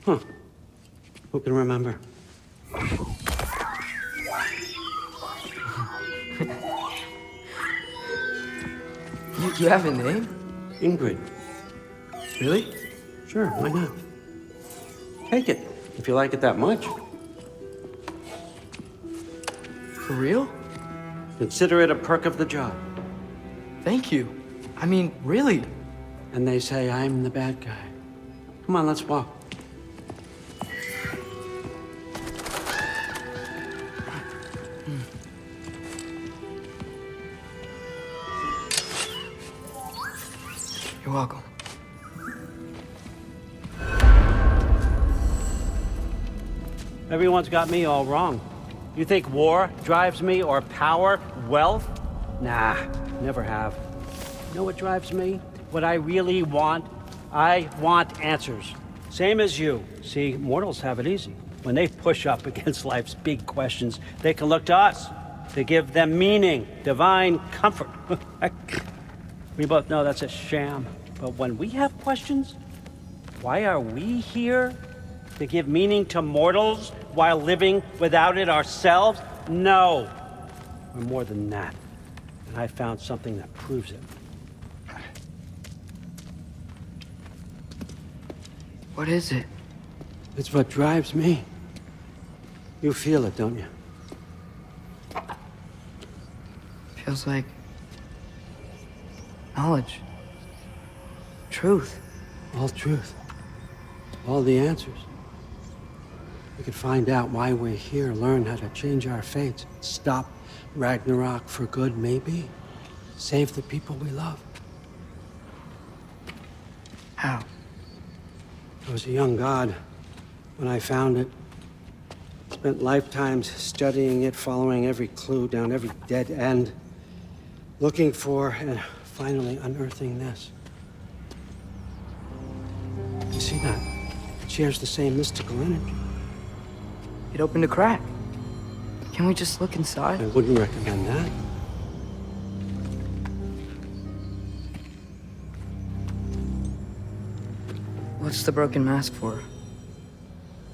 Huh. Who can remember? You have a name? Ingrid. Really? Sure, why not? Take it, if you like it that much. For real? Consider it a perk of the job. Thank you. I mean, really. And they say I'm the bad guy. Come on, let's walk. You're welcome. Everyone's got me all wrong. You think war drives me, or power, wealth? Nah, never have. You know what drives me? What I really want? I want answers. Same as you. See, mortals have it easy. When they push up against life's big questions, they can look to us to give them meaning, divine comfort. We both know that's a sham. But when we have questions, why are we here? To give meaning to mortals while living without it ourselves? No. We're more than that. And I found something that proves it. What is it? It's what drives me. You feel it, don't you? Feels like knowledge. Truth. All truth. All the answers. We could find out why we're here, learn how to change our fates, stop Ragnarok for good, maybe. Save the people we love. How? I was a young god when I found it. Spent lifetimes studying it, following every clue down every dead end, looking for and finally unearthing this. You see that? It shares the same mystical energy. It opened a crack. Can we just look inside? I wouldn't recommend that. What's the broken mask for?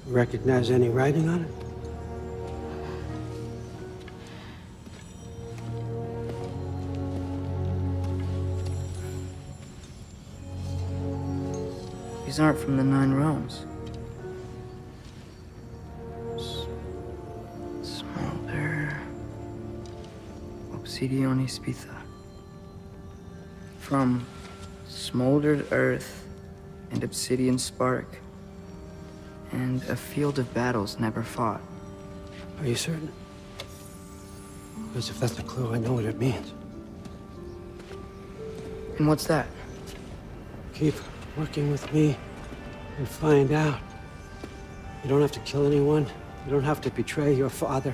Recognize any writing on it? These aren't from the Nine Realms. Smolder... Obsidione Spitha. From smoldered earth and obsidian spark, and a field of battles never fought. Are you certain? Because if that's a clue, I know what it means. And what's that? Keep working with me and find out. You don't have to kill anyone. You don't have to betray your father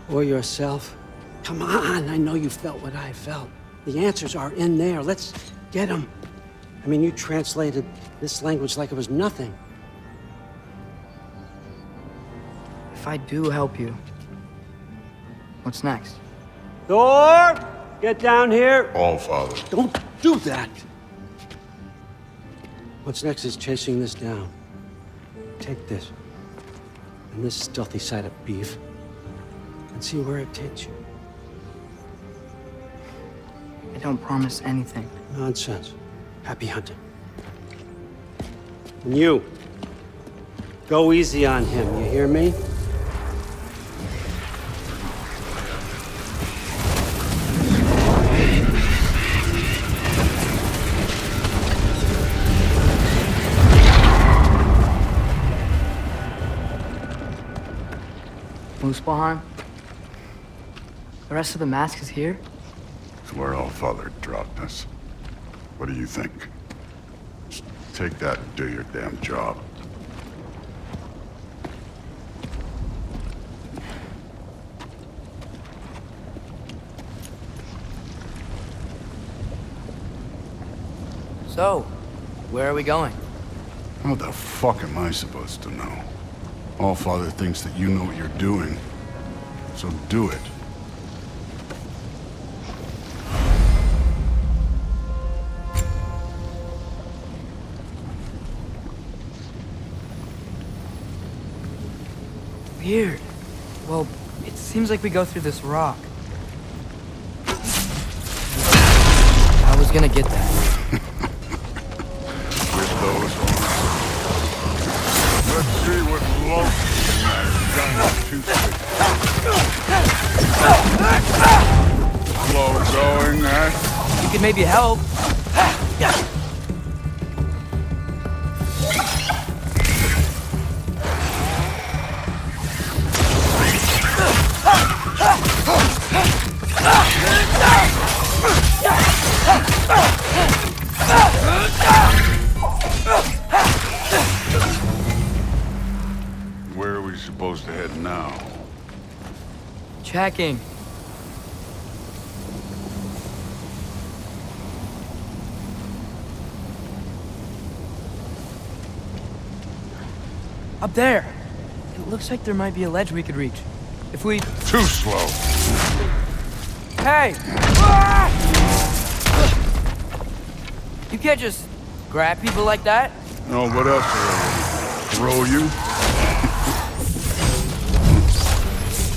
or yourself. Come on, I know you felt what I felt. The answers are in there. Let's get them. I mean, you translated this language like it was nothing. If I do help you, what's next? Thor! Get down here! All Father. Don't do that! What's next is chasing this down. Take this, and this stealthy side of beef, and see where it takes you. I don't promise anything. Nonsense. Happy hunting. And you, go easy on him, you hear me? Muspelheim? The rest of the mask is here? It's where All Father dropped us. What do you think? Just take that and do your damn job. So, where are we going? What the fuck am I supposed to know? All Father thinks that you know what you're doing, so do it. Weird. Well, it seems like we go through this rock. I was gonna get that. With those arms. Let's see what Loki has done to slow going, eh? You could maybe help. Where are we supposed to head now? Checking. Up there. It looks like there might be a ledge we could reach. If we... Too slow. Hey! You can't just grab people like that. No, what else? Throw you?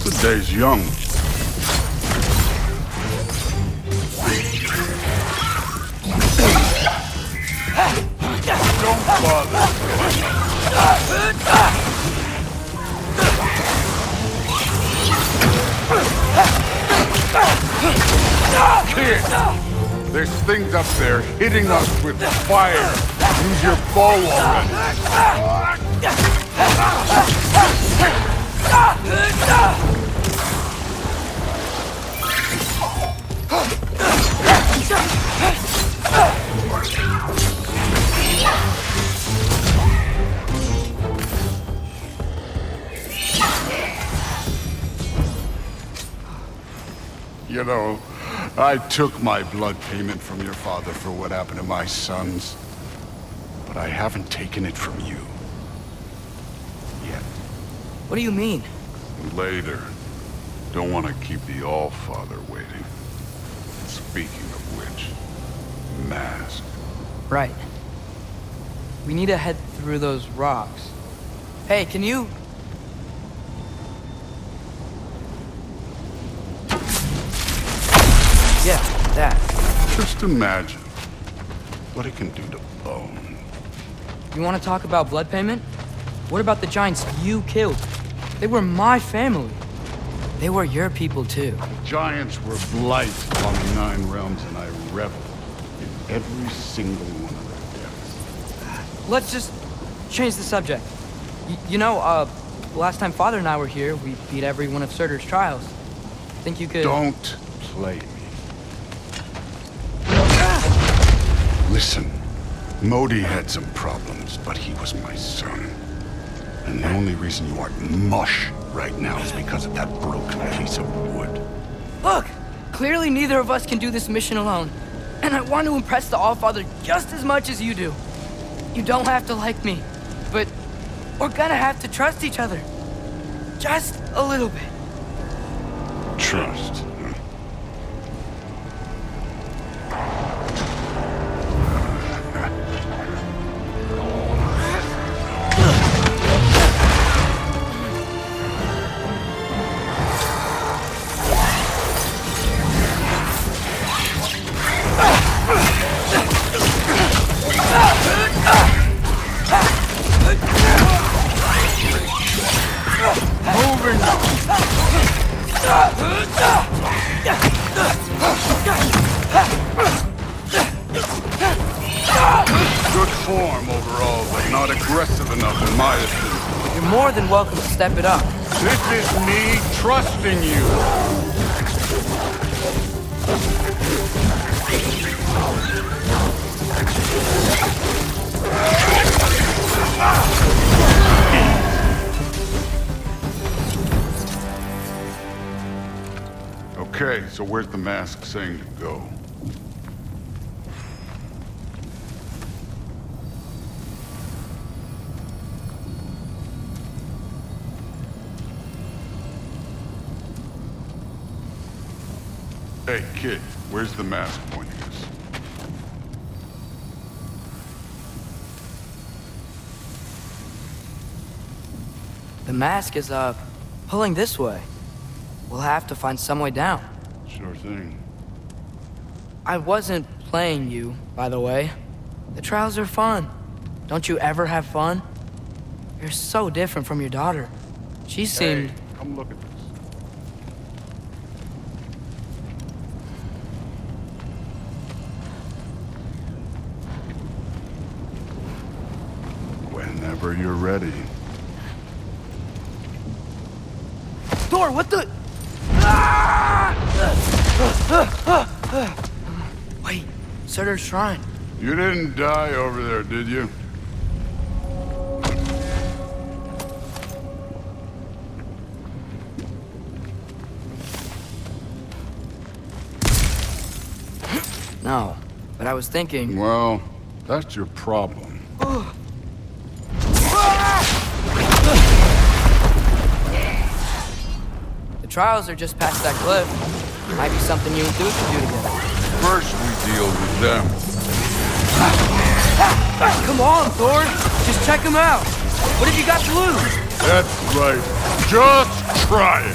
The day's young. Don't bother. Kid, there's things up there hitting us with fire. Use your bow already. You know, I took my blood payment from your father for what happened to my sons. But I haven't taken it from you. Yet. What do you mean? Later. Don't want to keep the All-Father waiting. Speaking of which, mask. Right. We need to head through those rocks. Hey, can you... Yeah, that. Just imagine what it can do to bone. You want to talk about blood payment? What about the giants you killed? They were my family. They were your people, too. The giants were blight on the 9 realms, and I reveled in every single one of their deaths. Let's just change the subject. Last time Father and I were here, we beat every one of Surtur's trials. Think you could... Don't play me. Listen, Modi had some problems, but he was my son. And the only reason you aren't mush right now is because of that broken piece of wood. Look! Clearly neither of us can do this mission alone. And I want to impress the Allfather just as much as you do. You don't have to like me, but we're gonna have to trust each other. Just a little bit. Trust. Good form overall, but not aggressive enough in my opinion. You're more than welcome to step it up. This is me trusting you. Okay, so where's the mask saying to go? Hey, kid, where's the mask pointing us? The mask is, pulling this way. We'll have to find some way down. Sure thing. I wasn't playing you, by the way. The trials are fun. Don't you ever have fun? You're so different from your daughter. She seemed... Hey, come look at this. Whenever you're ready. Thor, what the... Wait, Surtur's shrine. You didn't die over there, did you? No, but I was thinking... Well, that's your problem. The trials are just past that cliff. Might be something you and Duke could do together. First, we deal with them. Come on, Thor! Just check them out! What have you got to lose? That's right. Just try it.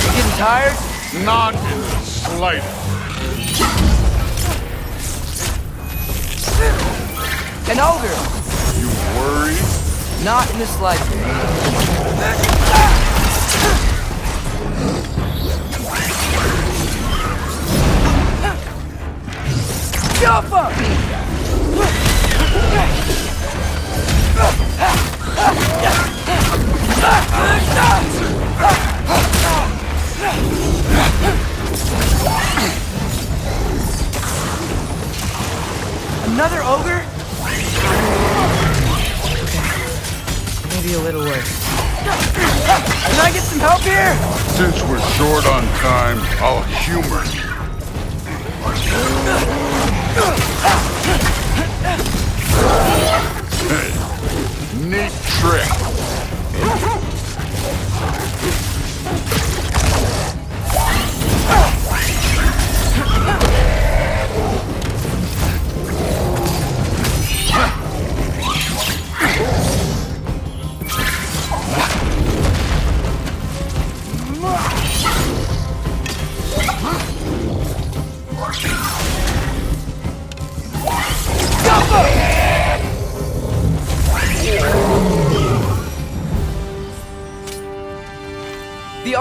You getting tired? Not in the slightest. An ogre! You worried? Not in the slightest. Jump up! Another ogre? Maybe a little worse. Can I get some help here? Since we're short on time, I'll humor you. Hey, neat trick.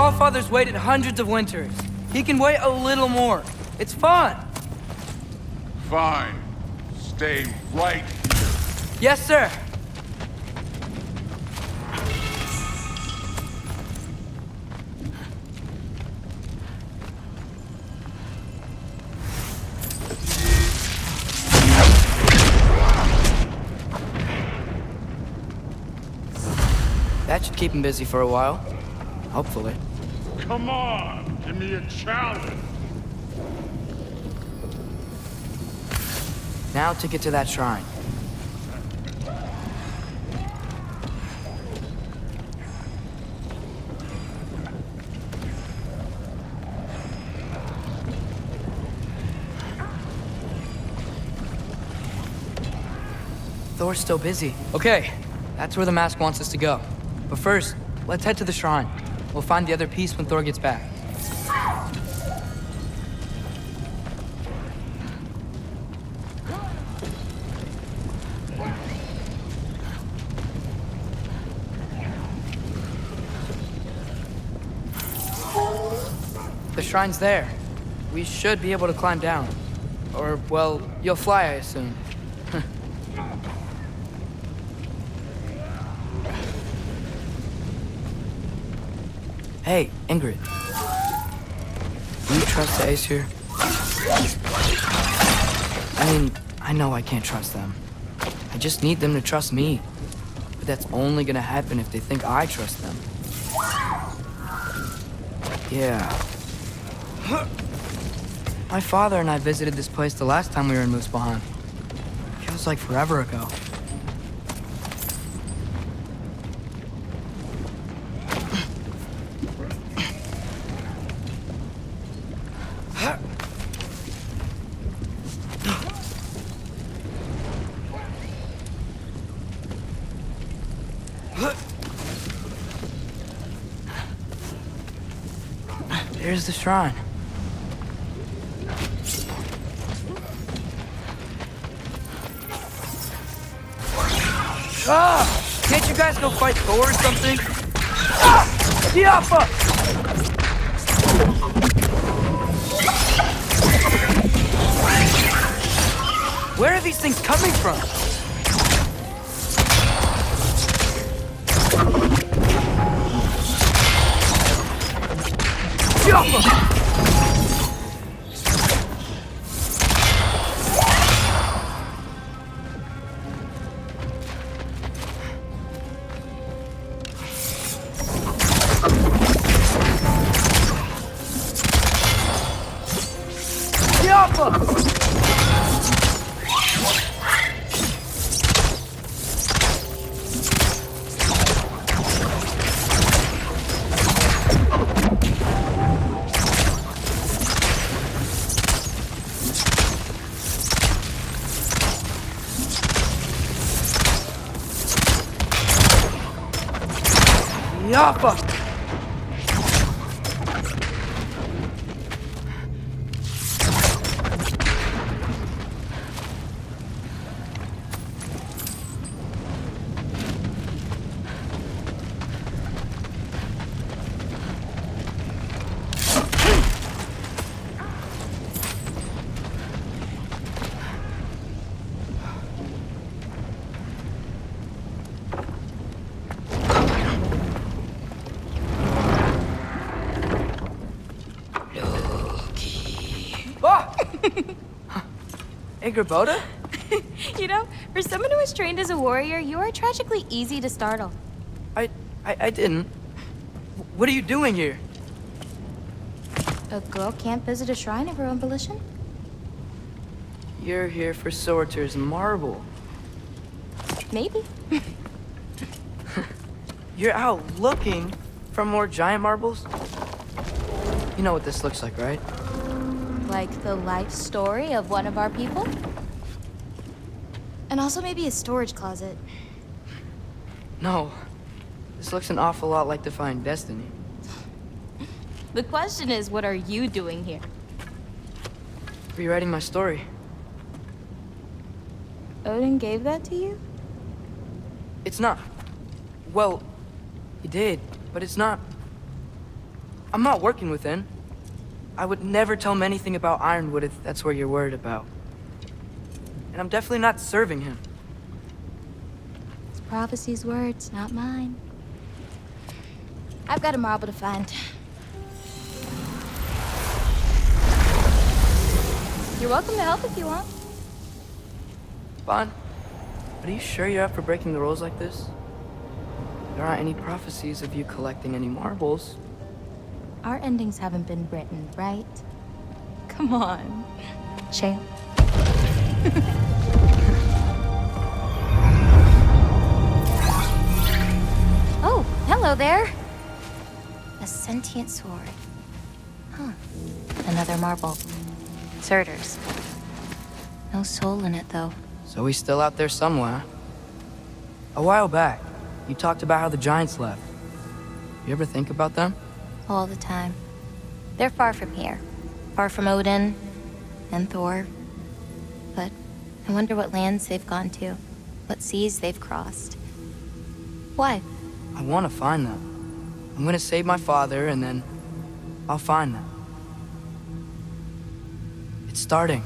Allfather's waited hundreds of winters. He can wait a little more. It's fun. Fine. Stay right here. Yes, sir. That should keep him busy for a while. Hopefully. Come on, give me a challenge. Now to get to that shrine. Thor's still busy. Okay, that's where the mask wants us to go. But first, let's head to the shrine. We'll find the other piece when Thor gets back. The shrine's there. We should be able to climb down. Or, well, you'll fly, I assume. Hey, Ingrid. Do you trust the Ace here? I mean, I know I can't trust them. I just need them to trust me. But that's only gonna happen if they think I trust them. Yeah. My father and I visited this place the last time we were in Muspelheim. Feels like forever ago. There's the shrine. Ah! Can't you guys go fight Thor or something? Ah! Diapha! Where are these things coming from? Diapha! Diapha! Boda? You know, for someone who was trained as a warrior, you are tragically easy to startle. I didn't. What are you doing here? A girl can't visit a shrine of her own volition? You're here for Sorter's marble. Maybe. You're out looking for more giant marbles? You know what this looks like, right? Like the life story of one of our people? And also maybe a storage closet. No. This looks an awful lot like Defying Destiny. The question is, what are you doing here? Rewriting my story. Odin gave that to you? It's not. Well, he did, but it's not I'm not working within. I would never tell him anything about Ironwood if that's what you're worried about. And I'm definitely not serving him. It's Prophecy's words, not mine. I've got a marble to find. You're welcome to help if you want. Bon, are you sure you're up for breaking the rules like this? There aren't any prophecies of you collecting any marbles. Our endings haven't been written, right? Come on. Shale. Oh, hello there. A sentient sword. Huh. Another marble. Surtur's. No soul in it, though. So he's still out there somewhere. A while back, you talked about how the giants left. You ever think about them? All the time. They're far from here. Far from Odin and Thor. But I wonder what lands they've gone to. What seas they've crossed. Why? I want to find them. I'm gonna save my father, and then I'll find them. It's starting.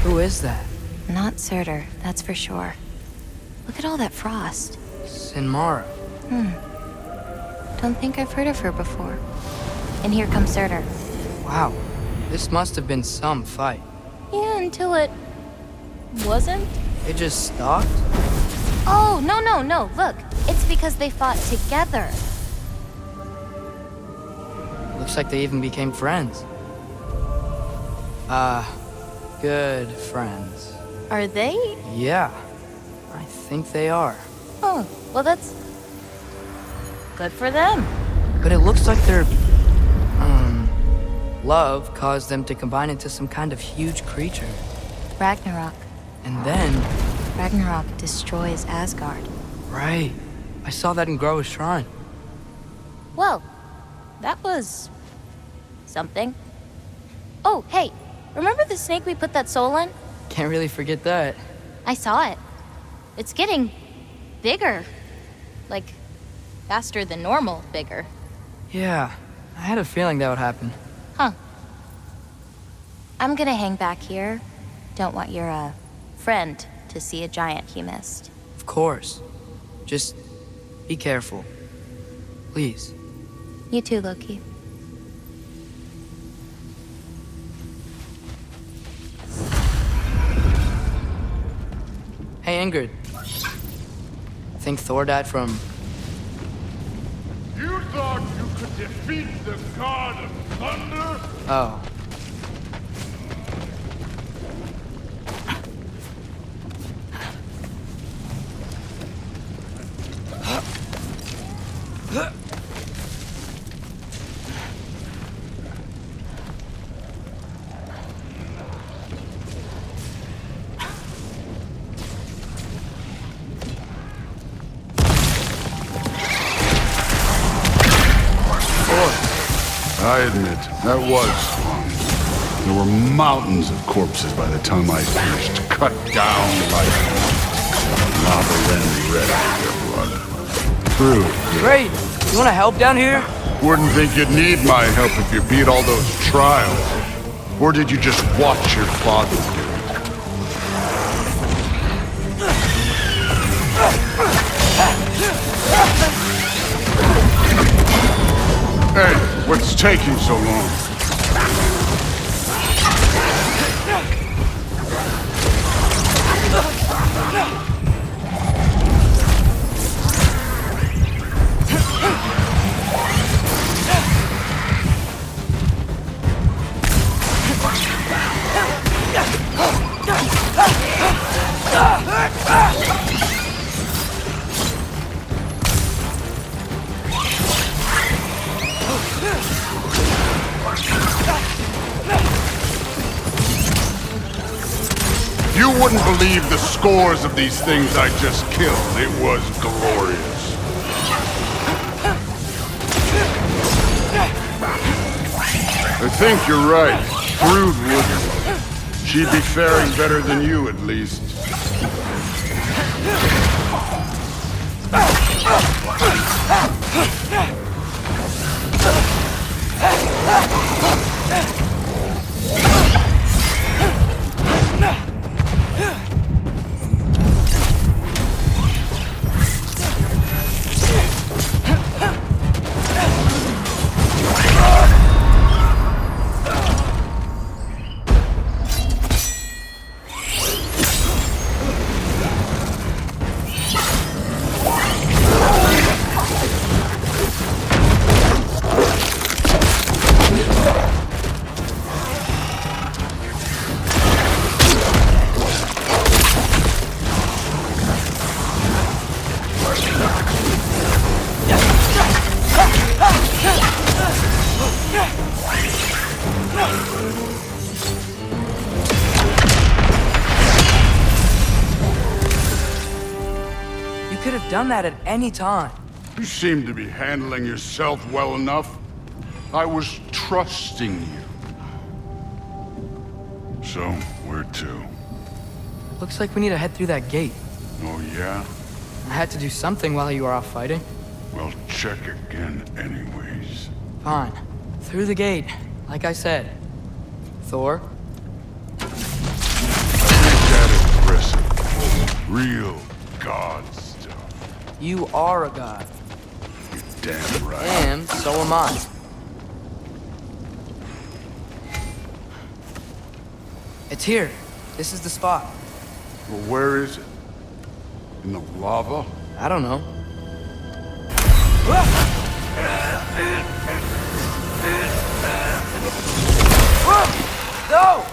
Who is that? Not Surtur, that's for sure. Look at all that frost. Sinmara. Don't think I've heard of her before. And here comes Surtur. Wow. This must have been some fight. Yeah, until it... wasn't? It just stopped? Oh, no. Look, it's because they fought together. Looks like they even became friends. Good friends. Are they? Yeah, I think they are. Oh, well that's... good for them. But it looks like their, love caused them to combine into some kind of huge creature. Ragnarok. And then... Ragnarok destroys Asgard. Right. I saw that in Groa's shrine. Well, that was... something. Oh, hey, remember the snake we put that soul in? Can't really forget that. I saw it. It's getting... bigger. Like, faster than normal bigger. Yeah, I had a feeling that would happen. Huh. I'm gonna hang back here. Don't want your, friend to see a giant he missed. Of course. Just be careful. Please. You too, Loki. Hey, Ingrid. Think Thor died from... You thought you could defeat the god of thunder? Oh. I admit, that was fun. There were mountains of corpses by the time I finished, cut down like lava ran red with their blood. True. Great! You wanna help down here? Wouldn't think you'd need my help if you beat all those trials. Or did you just watch your father do it? Hey, what's taking so long? You wouldn't believe the scores of these things I just killed. It was glorious. I think you're right. Brood wouldn't. She'd be faring better than you, at least. could have done that at any time. You seem to be handling yourself well enough. I was trusting you. So, where to? Looks like we need to head through that gate. Oh, yeah? I had to do something while you were off fighting. Well, check again anyways. Fine. Through the gate, like I said. Thor? Ain't that impressive? Real god stuff. You are a god. You're damn right. And so am I. It's here. This is the spot. Well, where is it? In the lava? I don't know. No!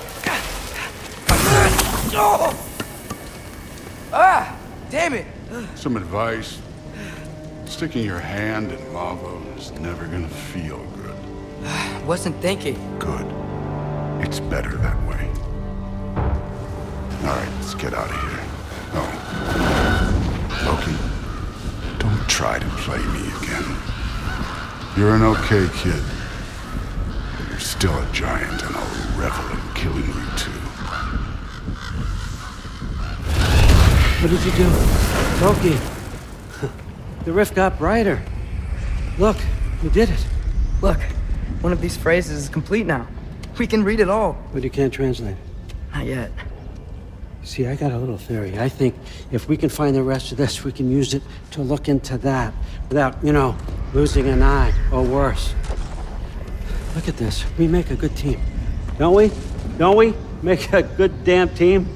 Ah! Damn it! Some advice. Sticking your hand in lava is never gonna feel good. Wasn't thinking. Good. It's better that way. All right, let's get out of here. Oh. Loki, don't try to play me again. You're an okay kid. But you're still a giant, and I'll revel in killing you too. What did you do? Loki! The rift got brighter. Look, you did it. Look, one of these phrases is complete now. We can read it all. But you can't translate it. Not yet. See, I got a little theory. I think if we can find the rest of this, we can use it to look into that without, losing an eye or worse. Look at this. We make a good team. Don't we? Don't we? Make a good damn team?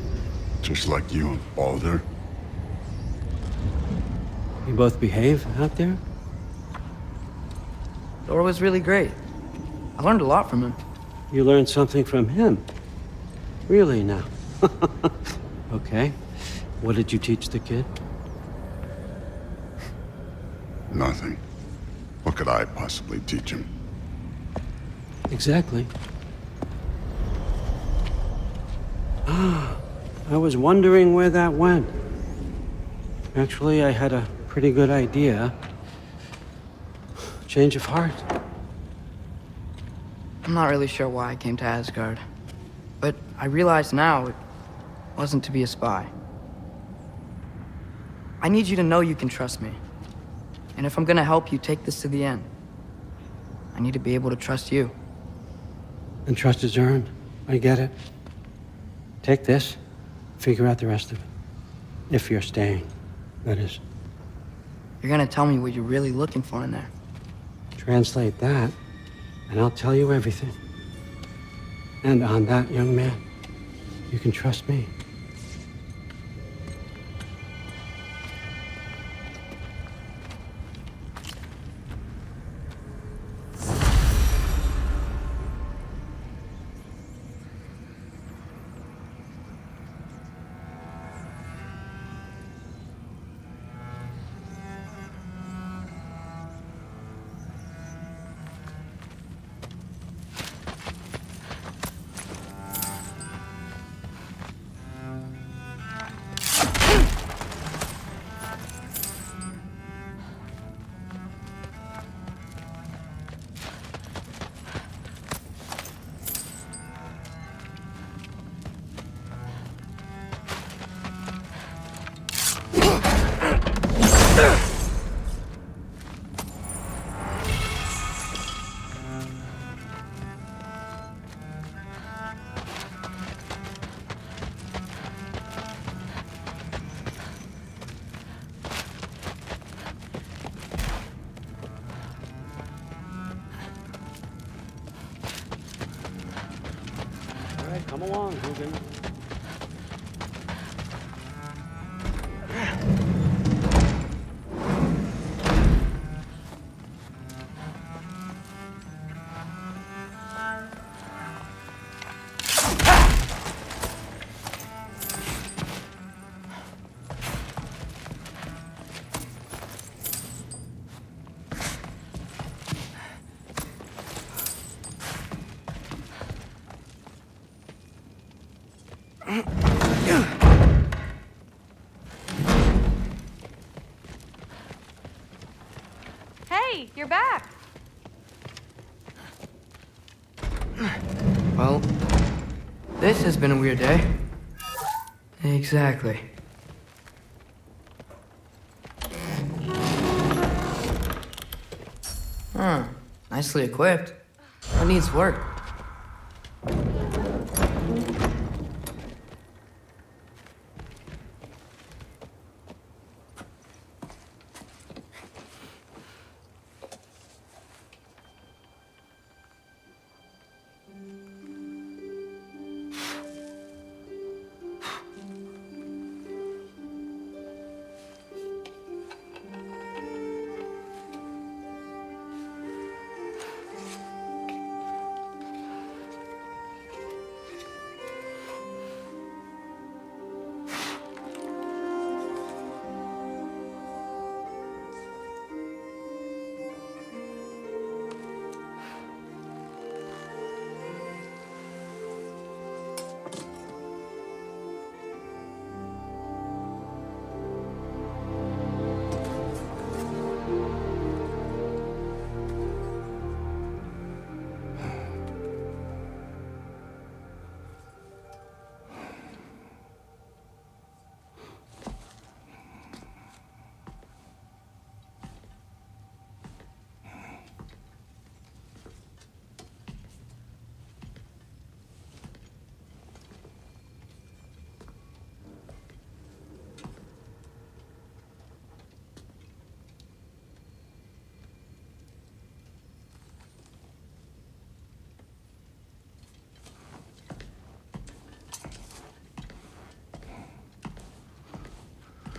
Just like you and Baldur. You both behave out there? Thor was really great. I learned a lot from him. You learned something from him? Really now? Okay. What did you teach the kid? Nothing. What could I possibly teach him? Exactly. I was wondering where that went. Actually, I had a pretty good idea. Change of heart. I'm not really sure why I came to Asgard. But I realize now it wasn't to be a spy. I need you to know you can trust me. And if I'm gonna help you take this to the end, I need to be able to trust you. And trust is earned. I get it. Take this, figure out the rest of it. If you're staying, that is. You're gonna tell me what you're really looking for in there. Translate that, and I'll tell you everything. And on that, young man, you can trust me. Come along, Hogan. Hey, you're back. Well, this has been a weird day. Exactly. Nicely equipped. What needs work?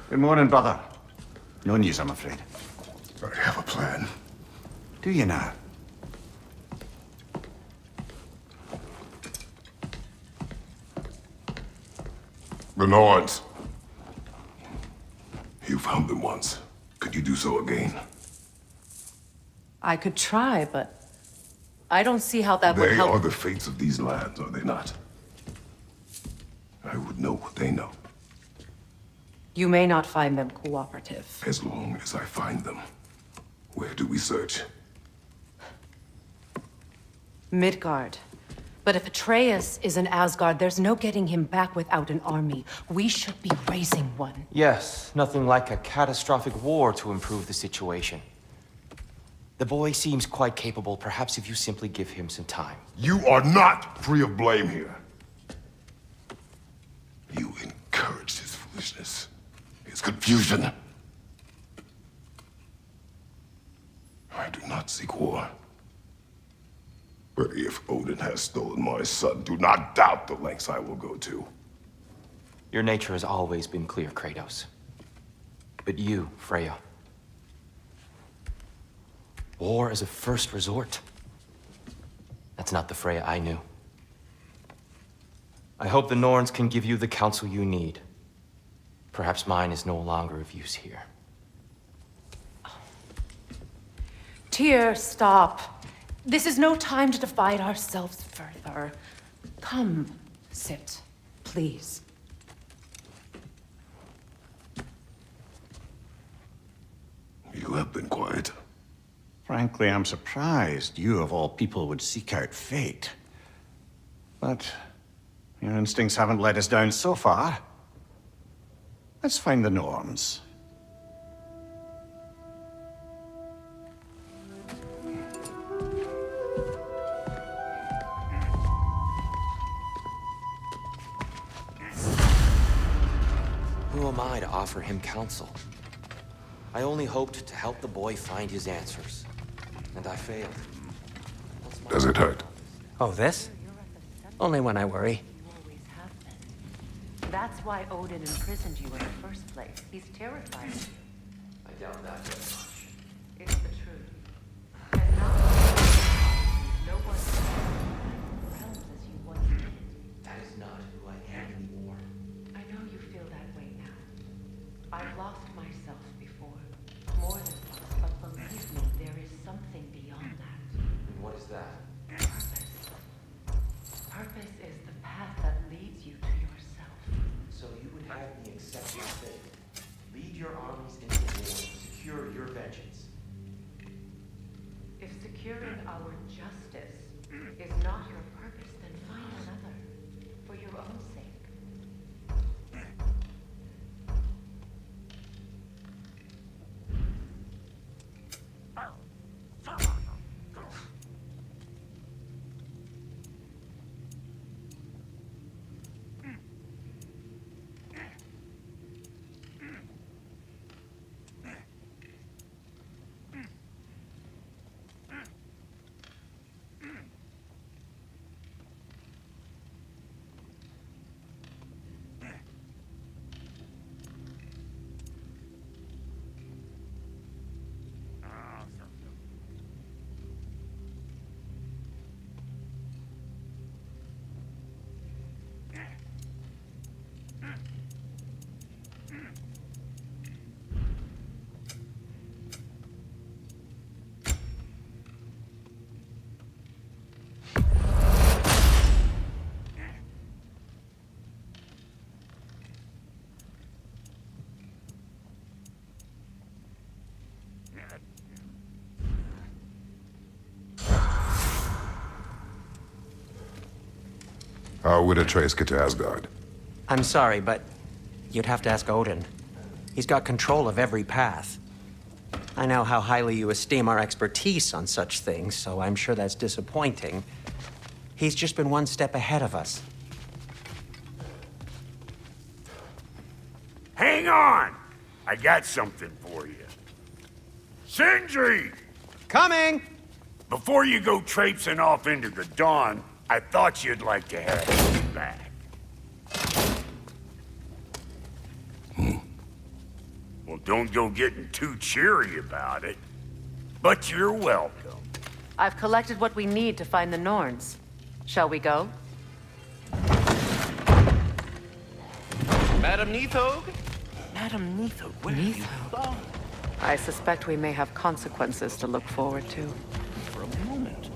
Good morning, brother. No news, I'm afraid. I have a plan. Do you now? The Norns. You found them once. Could you do so again? I could try, but I don't see how that would They help. are the fates of these lands, are they not? I would know what they know, You may not find them cooperative. as long as I find them. Where do we search? Midgard. But if Atreus is in Asgard, there's no getting him back without an army. We should be raising one. Yes, nothing like a catastrophic war to improve the situation. The boy seems quite capable. Perhaps if you simply give him some time. You are not free of blame here. You encouraged his foolishness, his confusion. I do not seek war. But if Odin has stolen my son, do not doubt the lengths I will go to. Your nature has always been clear, Kratos. But you, Freya. War is a first resort. That's not the Freya I knew. I hope the Norns can give you the counsel you need. Perhaps mine is no longer of use here. Tyr, stop. This is no time to divide ourselves further. Come, sit, please. You have been quiet. Frankly, I'm surprised you, of all people, would seek out fate. But your instincts haven't let us down so far. Let's find the Norns. Who am I to offer him counsel? I only hoped to help the boy find his answers. And I failed. Does it hurt? Oh, this? Only when I worry. That's why Odin imprisoned you in the first place. He's terrified. I doubt that very much. It's the truth. And now, no one realms as you once did. That is not who I am anymore. I know you feel that way now. I've lost myself before. More than once, but believe me, there is something beyond that. And what is that? Purpose. Purpose is the path that leads you to yourself. So you would have me accept your fate, lead your armies into war, secure your vengeance. securing our justice is not your purpose, then find another. For your own sake. How would Atreus get to Asgard? I'm sorry, but you'd have to ask Odin. He's got control of every path. I know how highly you esteem our expertise on such things, so I'm sure that's disappointing. He's just been one step ahead of us. Hang on! I got something for you. Sindri! Coming! Before you go traipsing off into the dawn, I thought you'd like to have it back. Well, don't go getting too cheery about it. But you're welcome. I've collected what we need to find the Norns. Shall we go? Madam Neathog? Madam Neathog, where have you gone? I suspect we may have consequences to look forward to. For a moment.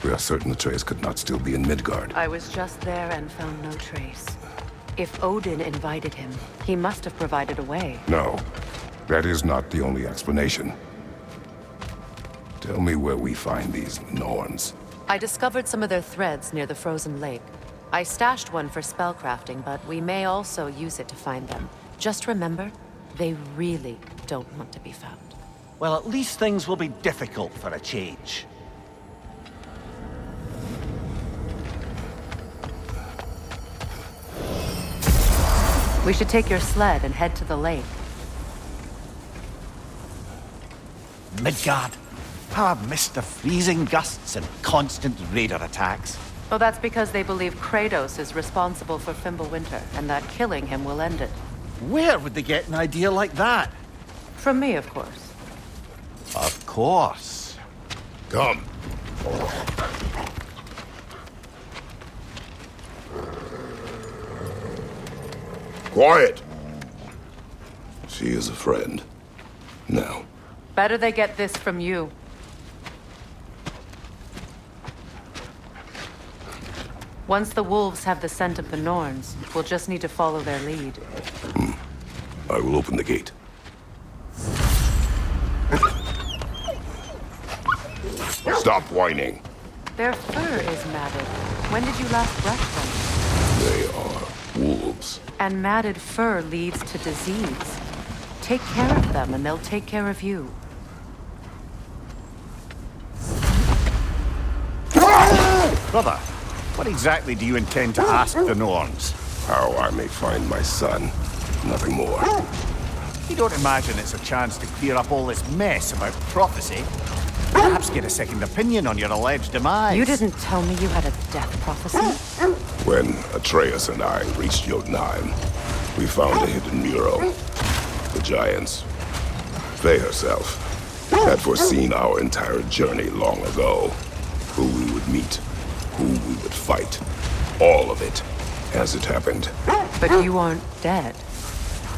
We are certain Atreus could not still be in Midgard. I was just there and found no trace. If Odin invited him, he must have provided a way. No, that is not the only explanation. Tell me where we find these Norns. I discovered some of their threads near the frozen lake. I stashed one for spellcrafting, but we may also use it to find them. Just remember, they really don't want to be found. Well, at least things will be difficult for a change. We should take your sled and head to the lake. Midgard. How I've missed the freezing gusts and constant raider attacks. Well, that's because they believe Kratos is responsible for Fimbulwinter, and that killing him will end it. Where would they get an idea like that? From me, of course. Of course. Come. Quiet! She is a friend. Now. Better they get this from you. Once the wolves have the scent of the Norns, we'll just need to follow their lead. I will open the gate. Stop whining. Their fur is matted. When did you last brush them? They are wolves. And matted fur leads to disease. Take care of them, and they'll take care of you. Brother, what exactly do you intend to ask the Norns? How I may find my son. Nothing more. You don't imagine it's a chance to clear up all this mess about prophecy? Perhaps get a second opinion on your alleged demise. You didn't tell me you had a death prophecy? When Atreus and I reached Jotunheim, we found a hidden mural. The giants, Faye herself, had foreseen our entire journey long ago. Who we would meet, who we would fight. All of it, as it happened. But you aren't dead.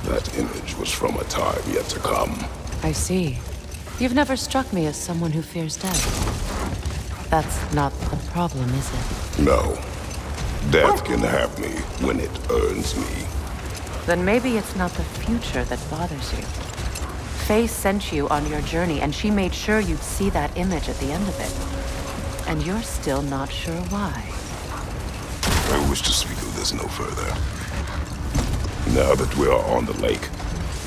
That image was from a time yet to come. I see. You've never struck me as someone who fears death. That's not the problem, is it? No. Death can have me when it earns me. Then maybe it's not the future that bothers you. Faye sent you on your journey, and she made sure you'd see that image at the end of it. And you're still not sure why. I wish to speak of this no further. Now that we are on the lake,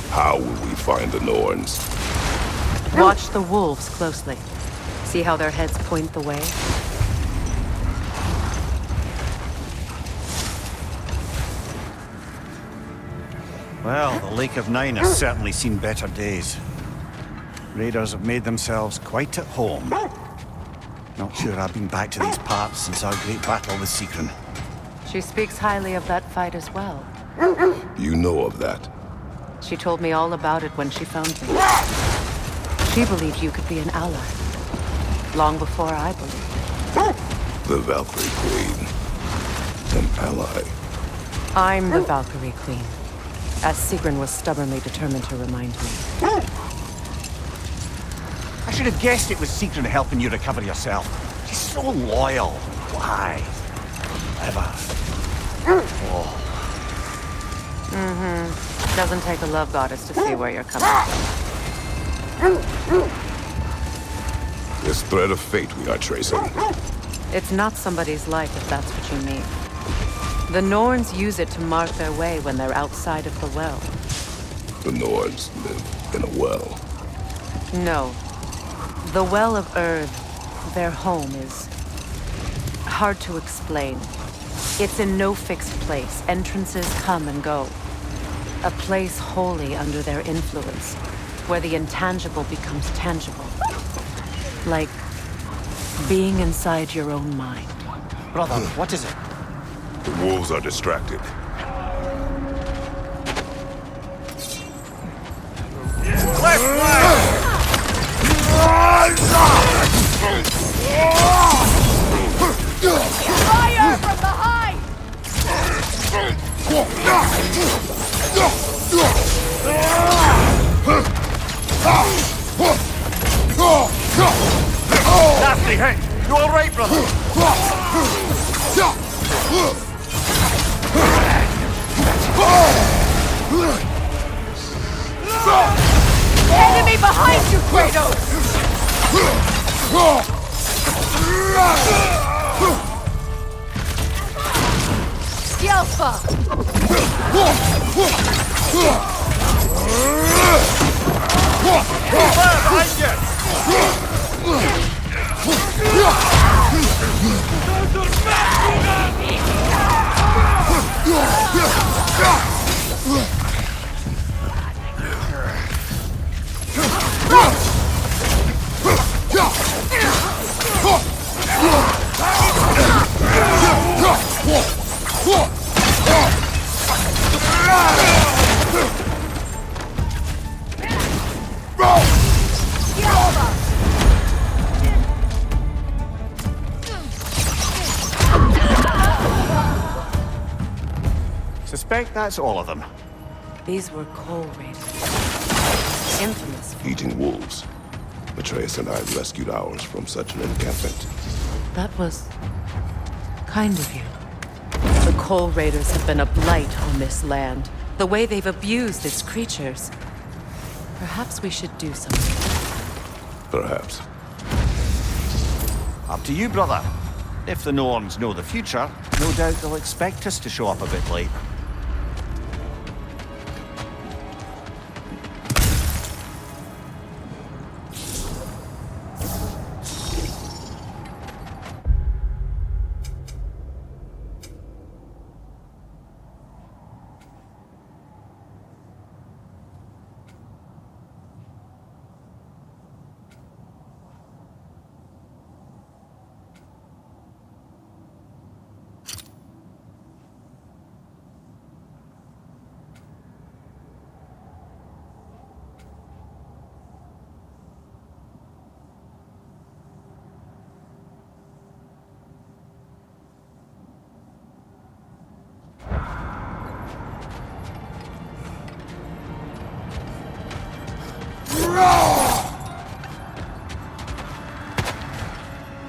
how will we find the Norns? Watch the wolves closely. See how their heads point the way? Well, the Lake of Nine has certainly seen better days. Raiders have made themselves quite at home. Not sure I've been back to these parts since our great battle with Secron. She speaks highly of that fight as well. You know of that? She told me all about it when she found me. She believed you could be an ally. Long before I believed. The Valkyrie Queen. An ally. I'm the Valkyrie Queen, as Secron was stubbornly determined to remind me. I should have guessed it was Secron helping you recover yourself. She's so loyal. Why? Ever. Oh. Mm-hmm. Doesn't take a love goddess to see where you're coming from. This thread of fate we are tracing. It's not somebody's life, if that's what you mean. The Norns use it to mark their way when they're outside of the well. The Norns live in a well. No. The Well of Earth, their home, is hard to explain. It's in no fixed place. Entrances come and go. A place wholly under their influence, where the intangible becomes tangible. Like being inside your own mind. Brother, what is it? The wolves are distracted. Fire from behind! Nasty hit! You all right, brother? Enemy behind you, Kratos! Yelfa! Suspect that's all of them. These were coal raiders. Infamous. Eating wolves. Atreus and I rescued ours from such an encampment. That was kind of you. The coal raiders have been a blight on this land. The way they've abused its creatures. Perhaps we should do something. Perhaps. Up to you, brother. If the Norns know the future, no doubt they'll expect us to show up a bit late.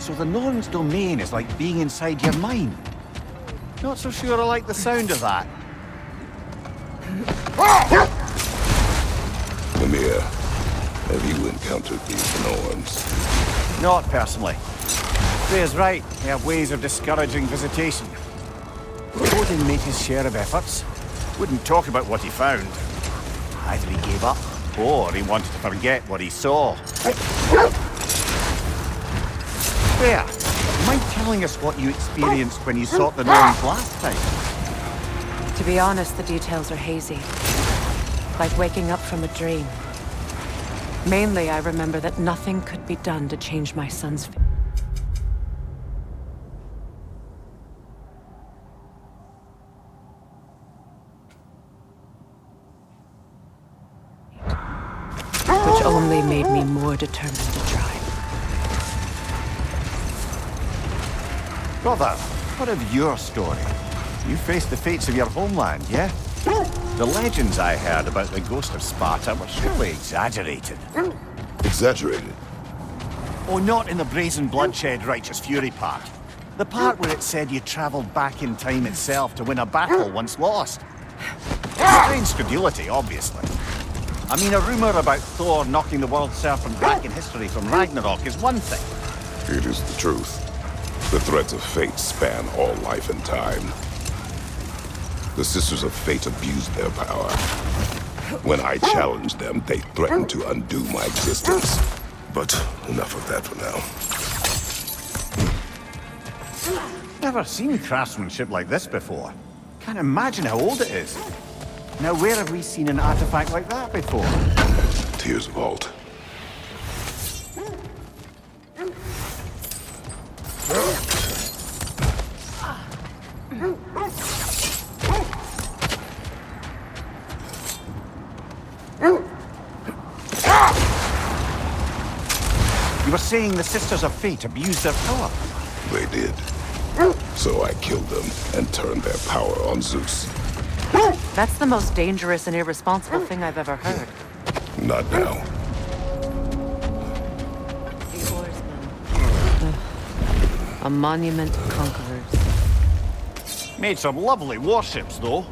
So the Norn's domain is like being inside your mind. Not so sure I like the sound of that. Mimir, have you encountered these Norns? Not personally. Freya's right. They have ways of discouraging visitation. Odin made his share of efforts. Wouldn't talk about what he found. Either he gave up, or he wanted to forget what he saw. Freya, mind telling us what you experienced when you sought the Norns last time? To be honest, the details are hazy. Like waking up from a dream. Mainly, I remember that nothing could be done to change my son's fate. Which only made me more determined to try. Brother, what of your story? You faced the fates of your homeland, yeah? The legends I heard about the ghost of Sparta were surely exaggerated. Exaggerated? Oh, not in the brazen bloodshed righteous fury part. The part where it said you traveled back in time itself to win a battle once lost. Strange credulity, obviously. I mean, a rumor about Thor knocking the world serpent back in history from Ragnarok is one thing. It is the truth. The threads of fate span all life and time. The Sisters of Fate abused their power. When I challenged them, they threatened to undo my existence. But enough of that for now. Never seen craftsmanship like this before. Can't imagine how old it is. Now, where have we seen an artifact like that before? Tyr's vault. You were saying the Sisters of Fate abused their power? They did. So I killed them and turned their power on Zeus. That's the most dangerous and irresponsible thing I've ever heard. Not now. The Oarsmen. A monument to conquerors. Made some lovely warships, though.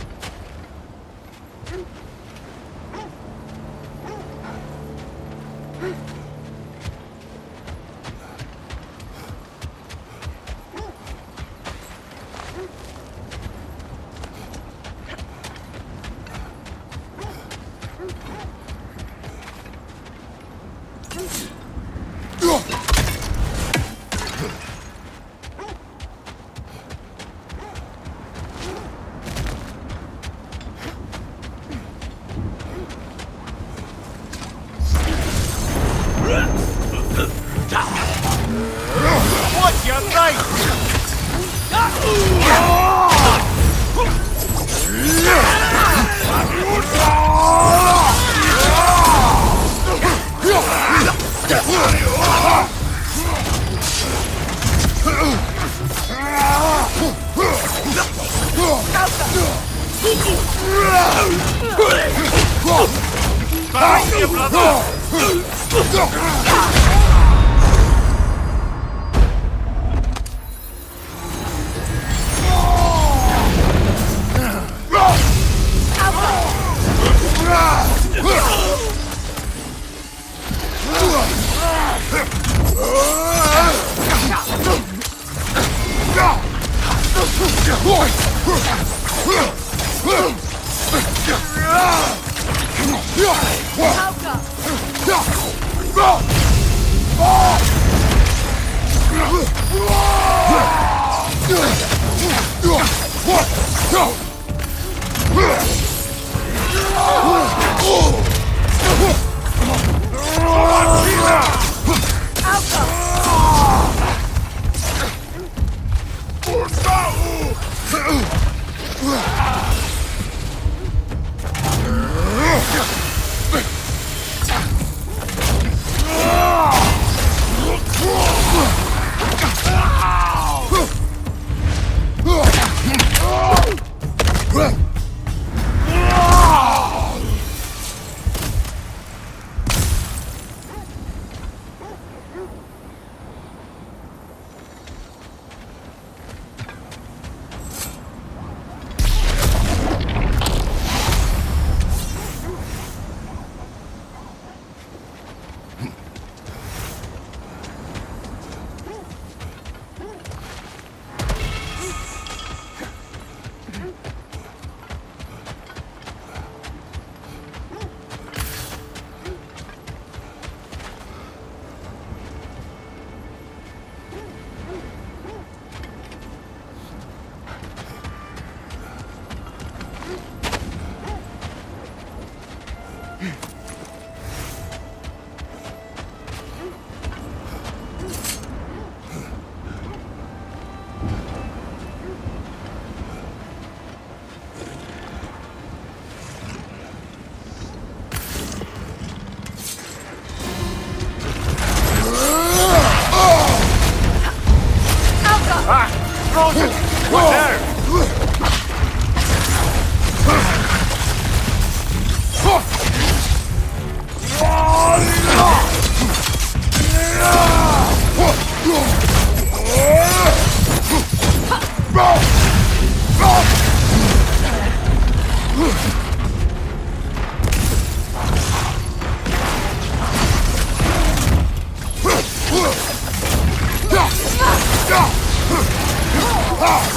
What's your right?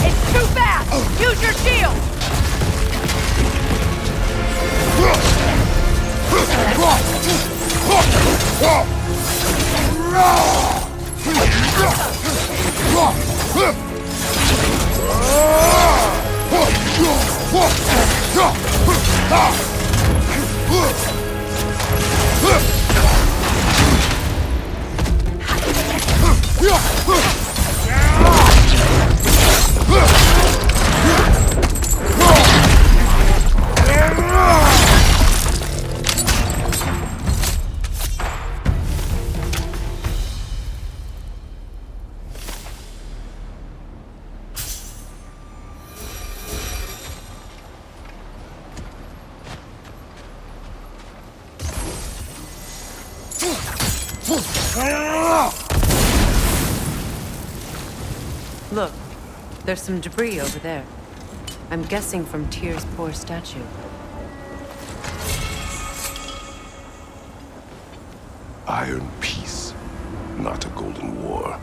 It's too fast! Use your shield! Look, there's some debris over there. I'm guessing from Tyr's poor statue. Iron peace, not a golden war.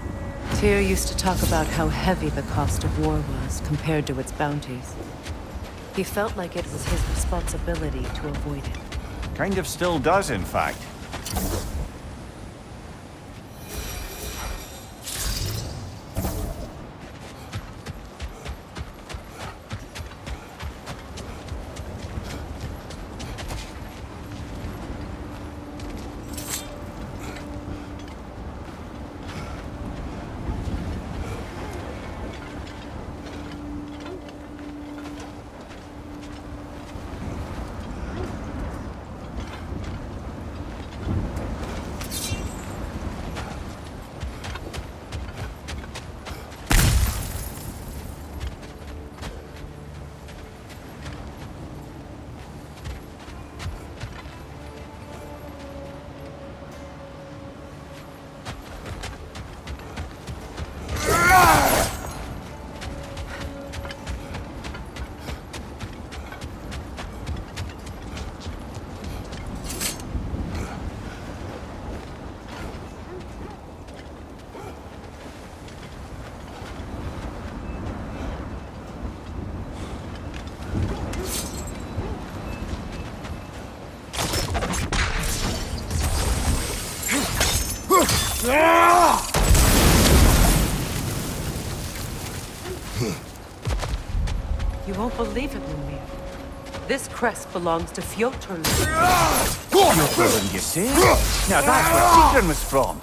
Tyr used to talk about how heavy the cost of war was compared to its bounties. He felt like it was his responsibility to avoid it. Kind of still does, in fact. You won't believe it, Mimir. This crest belongs to Fjotr. Fjotr, you say? Now that's where Sigrun was from.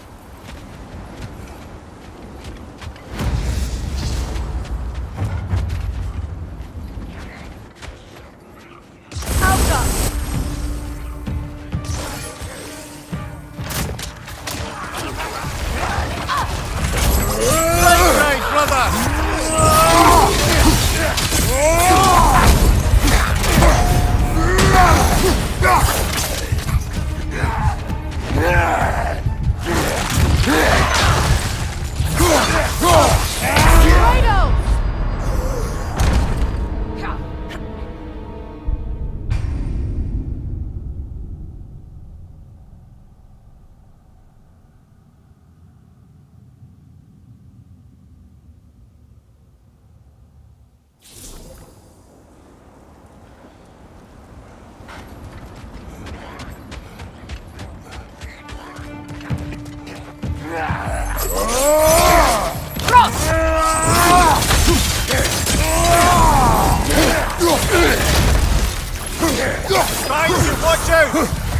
Watch out!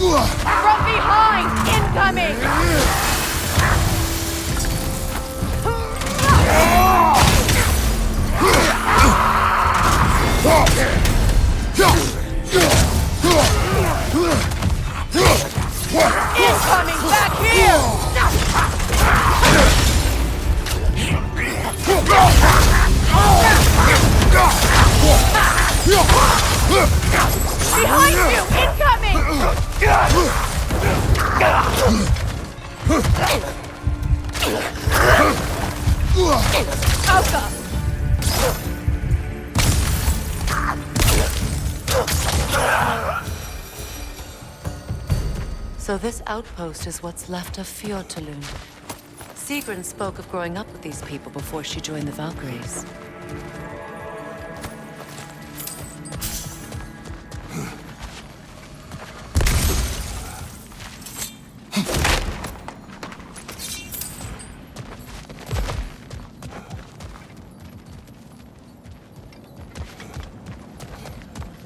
From behind! Incoming! Incoming back here! Behind you! Incoming! Alka! So this outpost is what's left of Fjordtalund. Sigrun spoke of growing up with these people before she joined the Valkyries.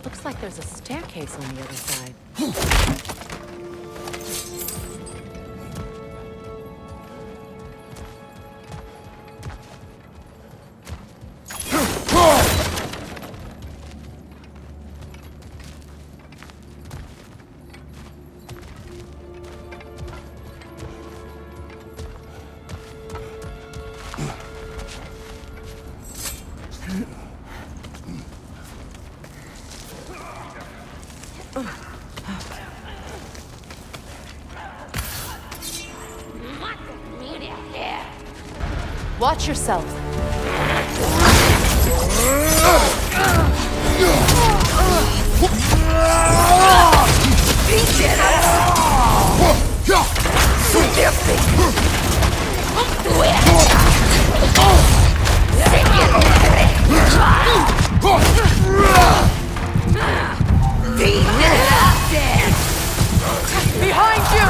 Looks like there's a staircase on the other side. Watch yourself. Behind you!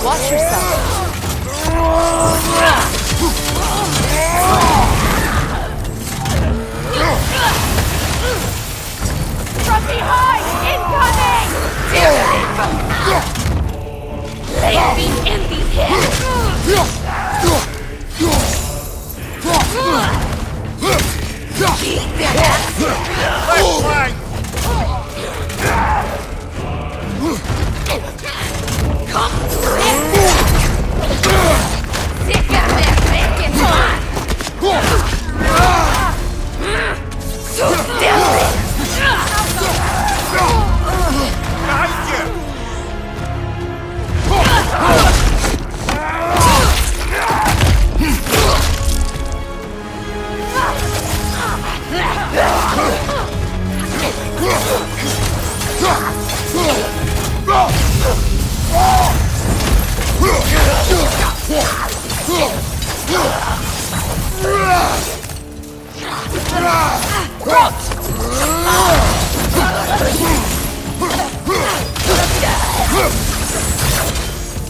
Watch yourself. From behind! Incoming! Landing empty head! Keep that Come Sick of that making one! So deadly!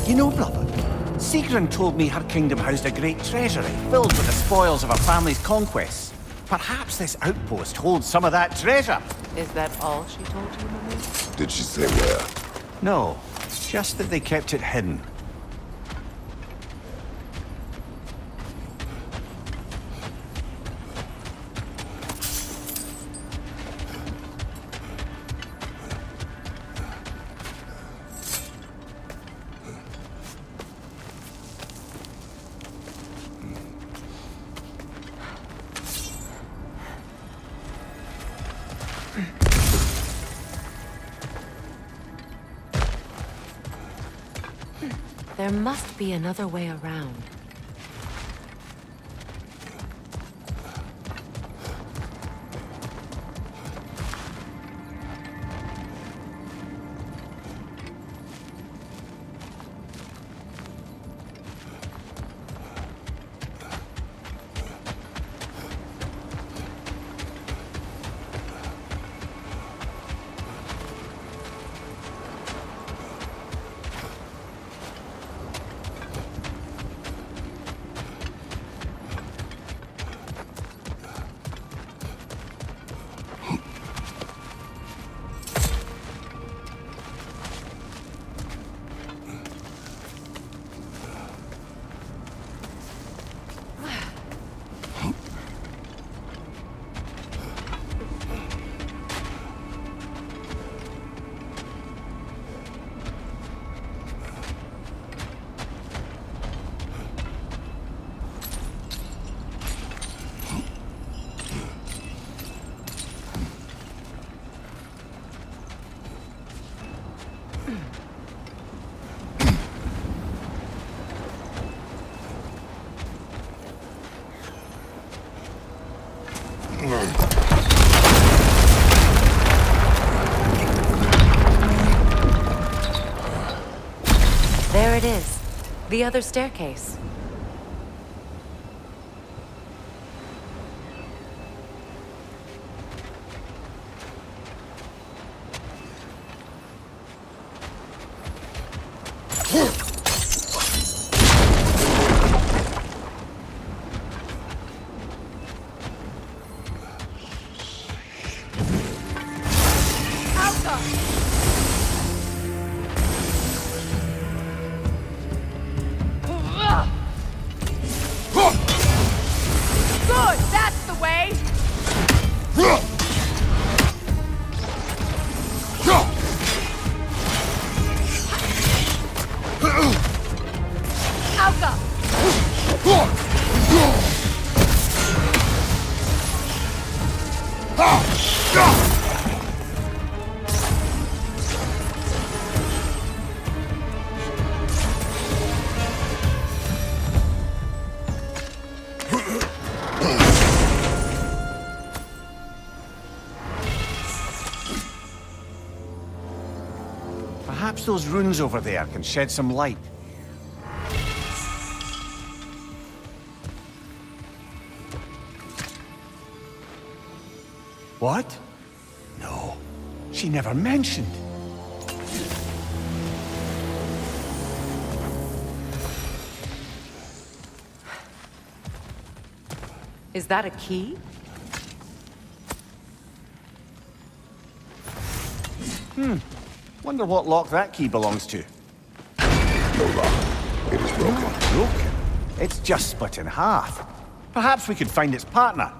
You know, brother, Sigrun told me her kingdom housed a great treasury filled with the spoils of her family's conquests. Perhaps this outpost holds some of that treasure. Is that all she told you, Mummy? Did she say where? No, just that they kept it hidden. There must be another way around. There it is. The other staircase. Good, that's the way! Perhaps those runes over there can shed some light. What? No, she never mentioned. Is that a key? Wonder what lock that key belongs to. No lock. It is broken. Broken? It's just split in half. Perhaps we could find its partner.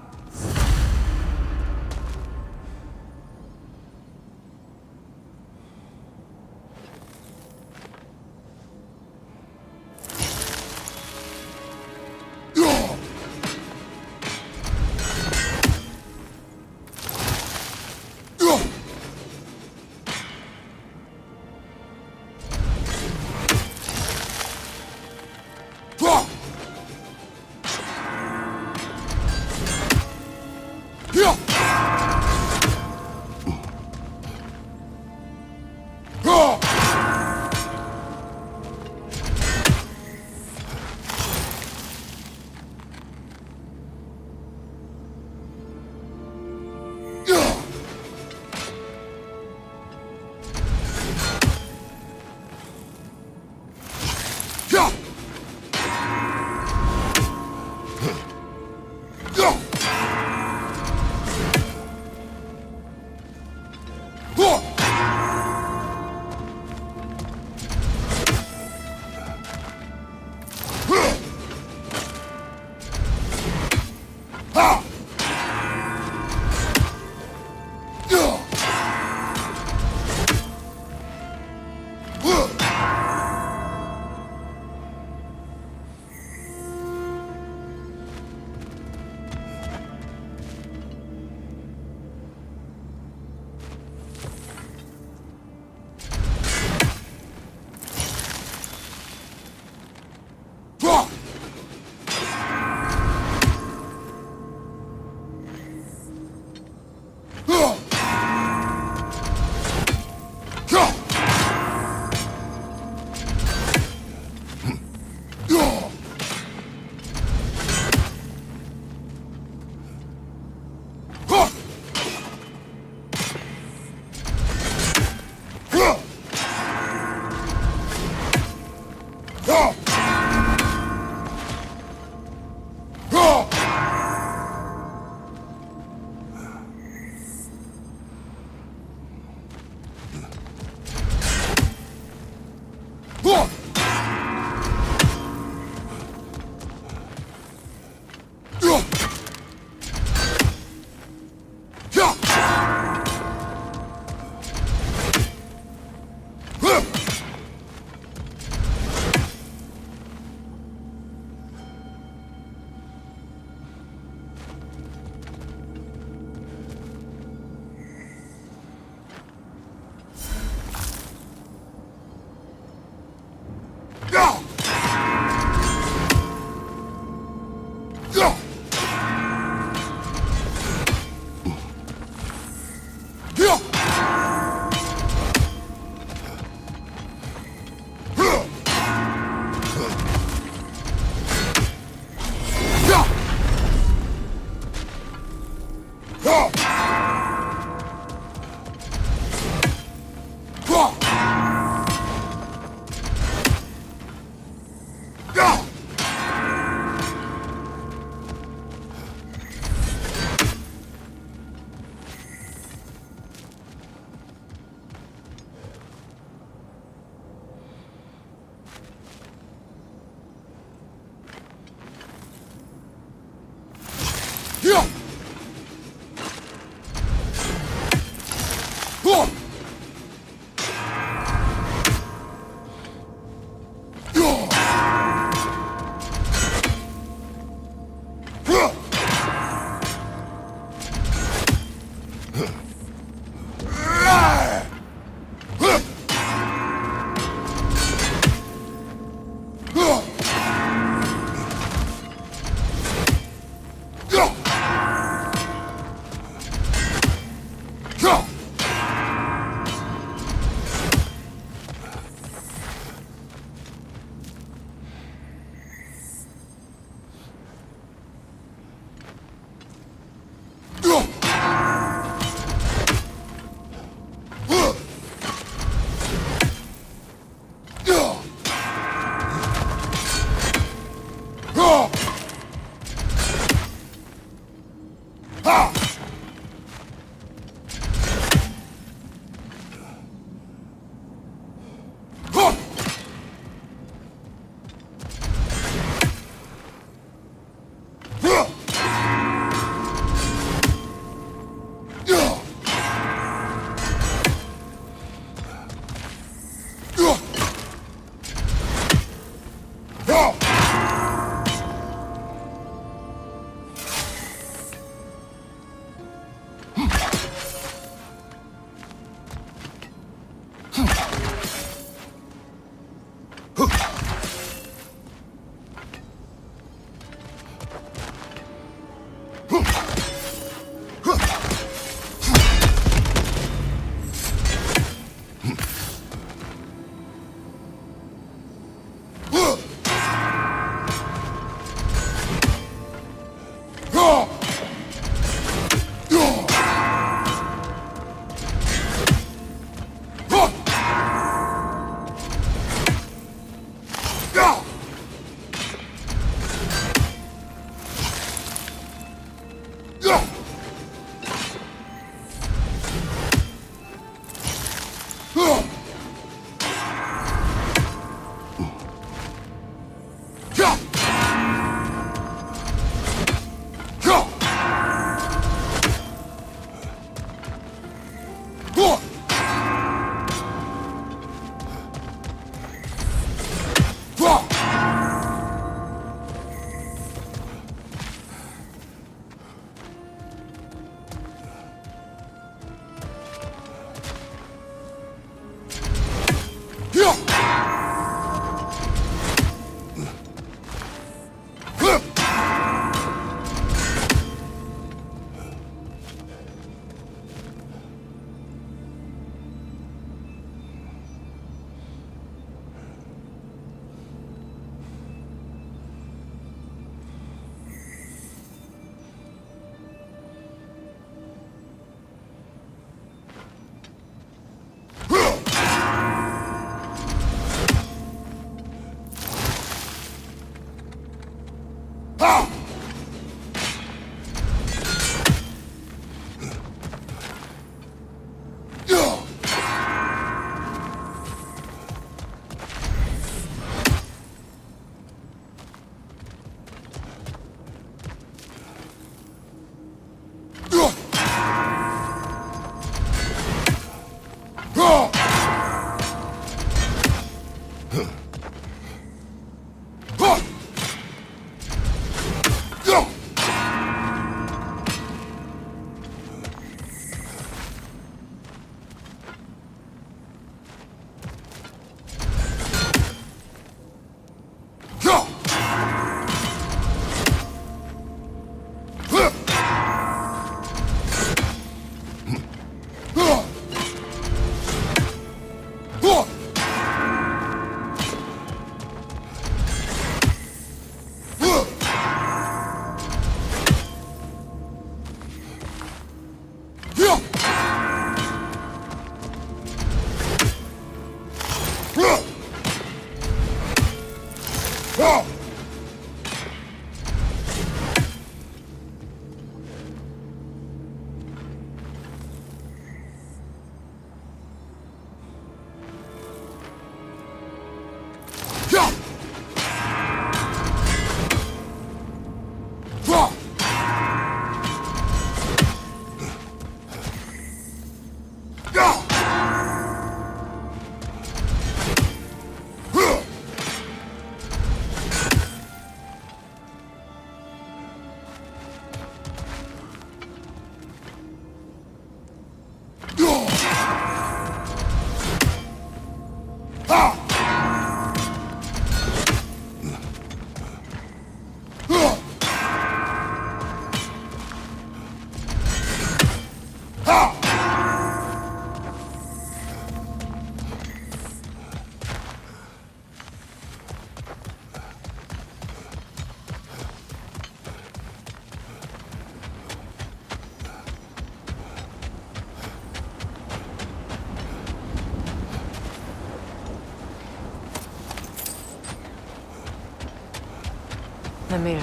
Mimir,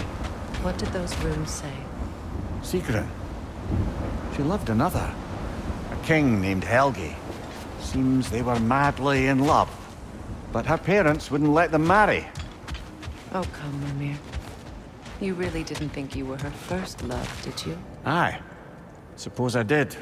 what did those runes say? Secret. She loved another. A king named Helgi. Seems they were madly in love. But her parents wouldn't let them marry. Oh, come, Mimir. You really didn't think you were her first love, did you? Aye. Suppose I did.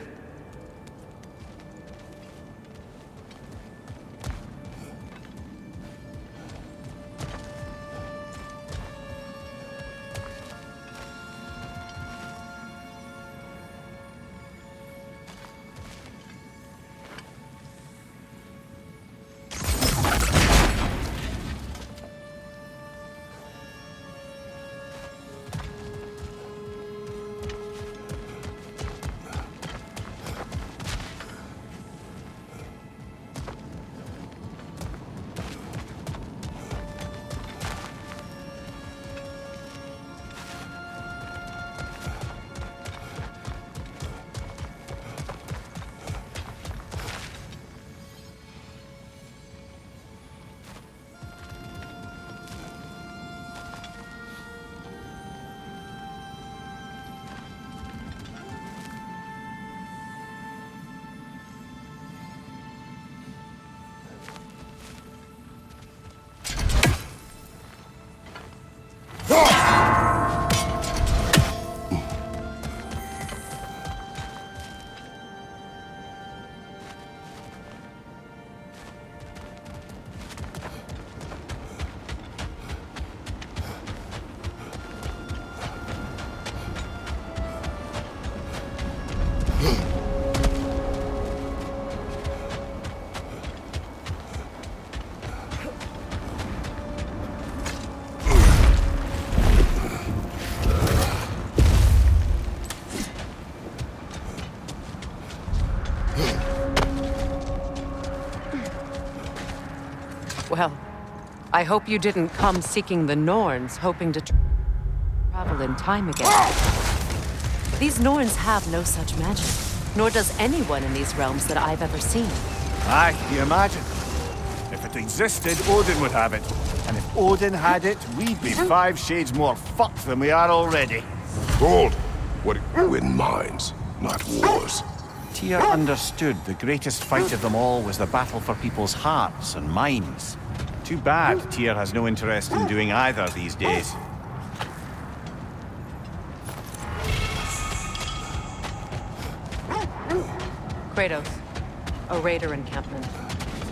Well, I hope you didn't come seeking the Norns, hoping to travel in time again. These Norns have no such magic, nor does anyone in these realms that I've ever seen. Aye, you imagine? If it existed, Odin would have it. And if Odin had it, we'd be 5 shades more fucked than we are already. Hold! What? Win mines, not wars. Tyr understood the greatest fight of them all was the battle for people's hearts and minds. Too bad Tyr has no interest in doing either these days. Kratos, a raider encampment.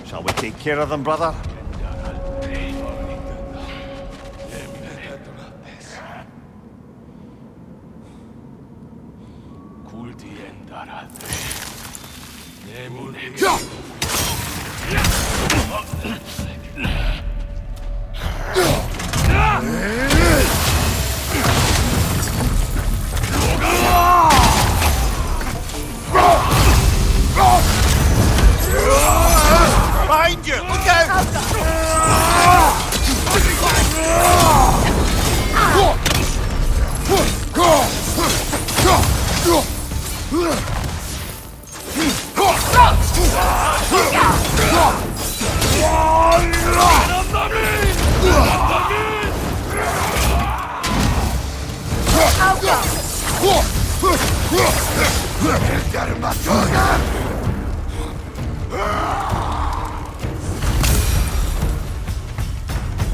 Shall we take care of them, brother? Behind you! Look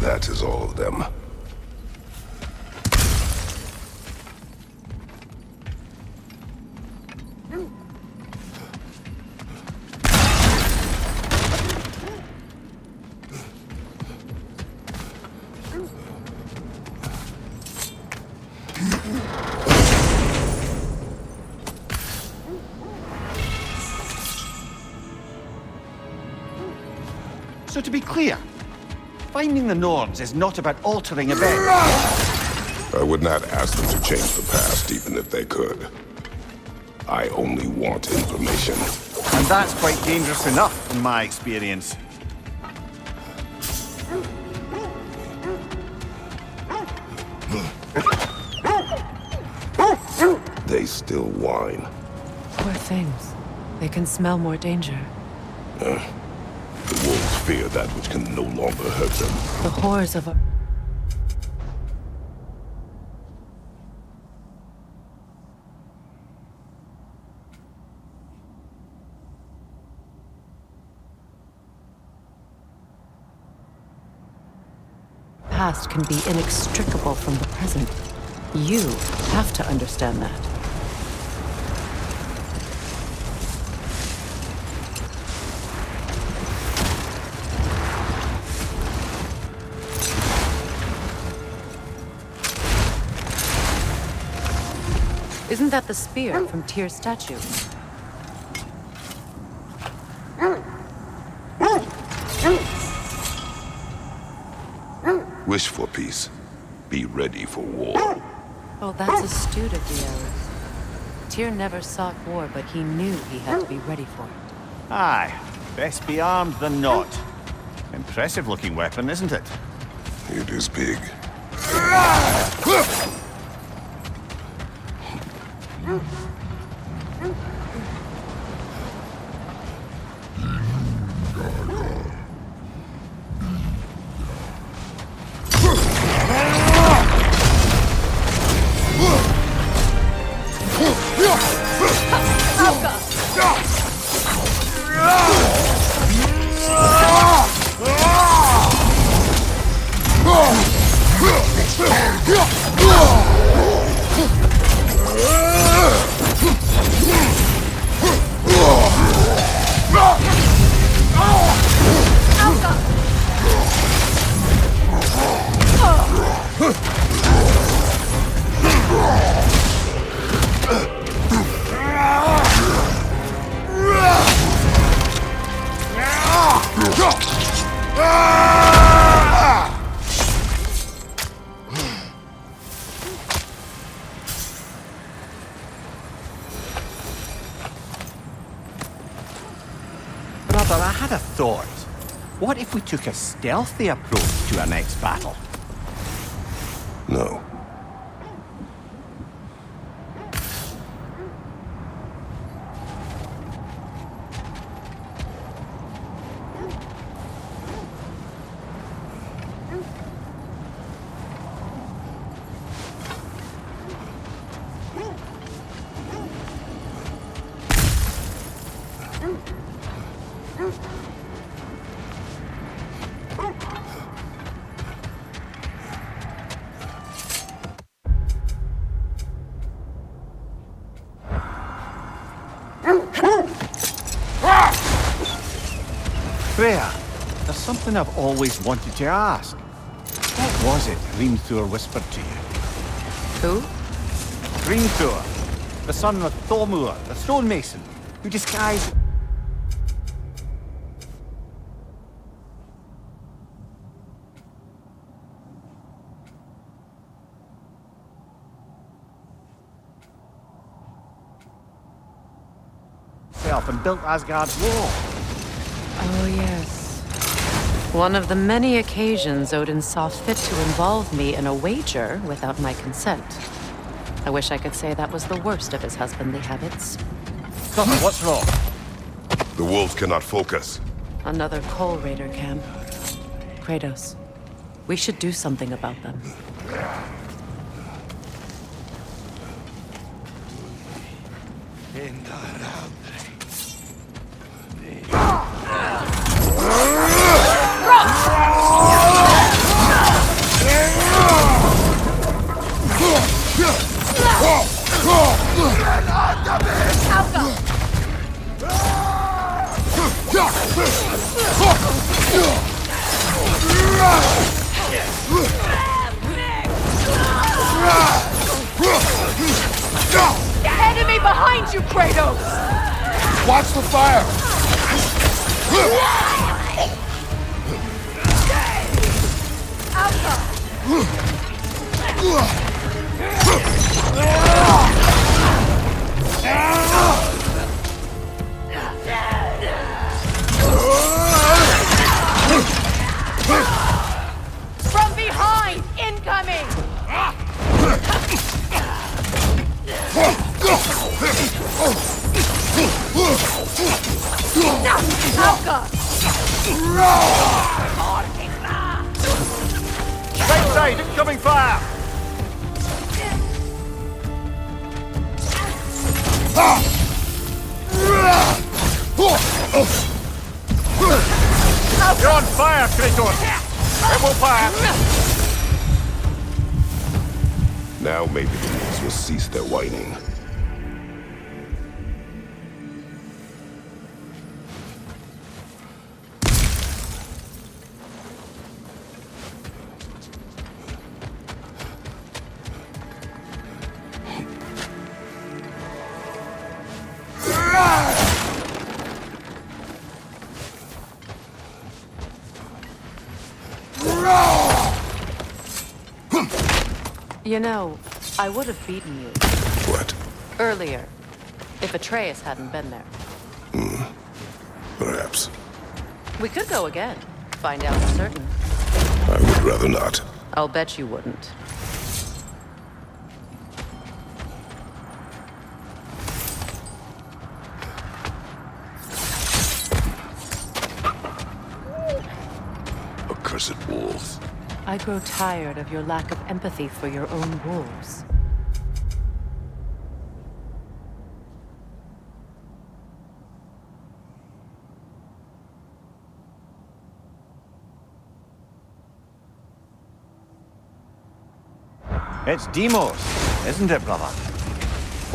That is all of them. So to be clear, finding the Nords is not about altering events. I would not ask them to change the past, even if they could. I only want information. And that's quite dangerous enough, in my experience. They still whine. Poor things. They can smell more danger. The wolves fear that which can no longer hurt them. The horrors of our... past can be inextricable from the present. You have to understand that. Isn't that the spear from Tyr's statue? Wish for peace. Be ready for war. Oh, that's astute of the arrows. Tyr never sought war, but he knew he had to be ready for it. Aye, best be armed than not. Impressive looking weapon, isn't it? It is big. Brother, I had a thought. What if we took a stealthy approach to our next battle? No. Freya, there's something I've always wanted to ask. What was it Hrimthur whispered to you? Who? Hrimthur, the son of Thormur, the stonemason, who disguised... and built Asgard's wall. Oh, yes. One of the many occasions Odin saw fit to involve me in a wager without my consent. I wish I could say that was the worst of his husbandly habits. Connor, what's wrong? The wolves cannot focus. Another Coal Raider camp. Kratos, we should do something about them. Enemy behind you, Kratos! Watch the fire! From behind! Incoming! Alka! Right side, incoming fire! You're on fire, Kratos! It will fire! Now maybe the wolves will cease their whining. You know, I would have beaten you. What? Earlier, if Atreus hadn't been there. Perhaps. We could go again. Find out for certain. I would rather not. I'll bet you wouldn't. Accursed wolves. I grow tired of your lack of empathy for your own wolves. It's Demos, isn't it, brother?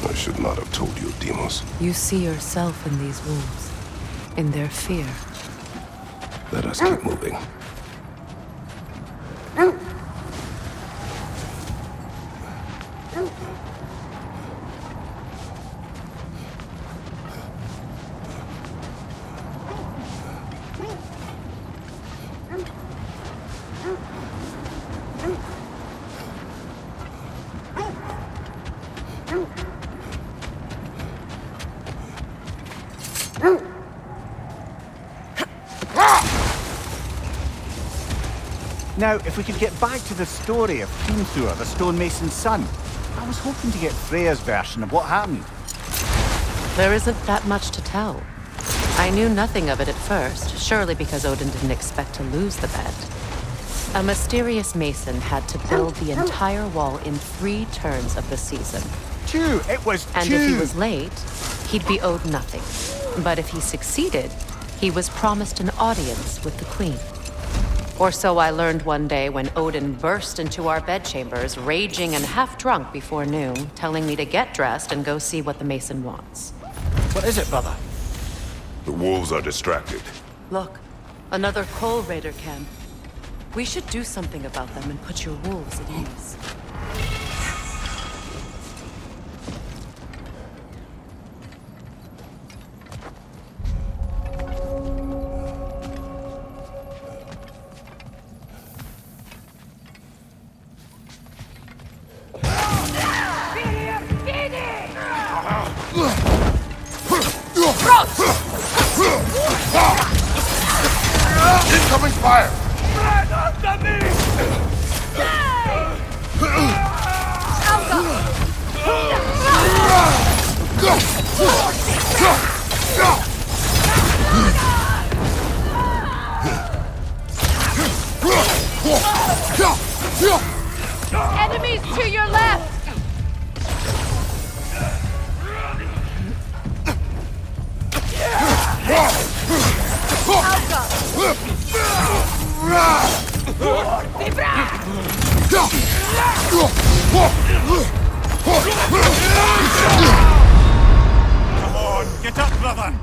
I should not have told you, Demos. You see yourself in these wolves, in their fear. Let us keep moving. Now, if we could get back to the story of Hrimthur, the stonemason's son. I was hoping to get Freya's version of what happened. There isn't that much to tell. I knew nothing of it at first, surely because Odin didn't expect to lose the bet. A mysterious mason had to build the entire wall in 3 turns of the season. It was And if he was late, he'd be owed nothing. But if he succeeded, he was promised an audience with the queen. Or so I learned one day when Odin burst into our bedchambers, raging and half drunk before noon, telling me to get dressed and go see what the mason wants. What is it, brother? The wolves are distracted. Look, another coal raider camp. We should do something about them and put your wolves at ease. Incoming fire! Enemies to your left! Come on, get up, brother!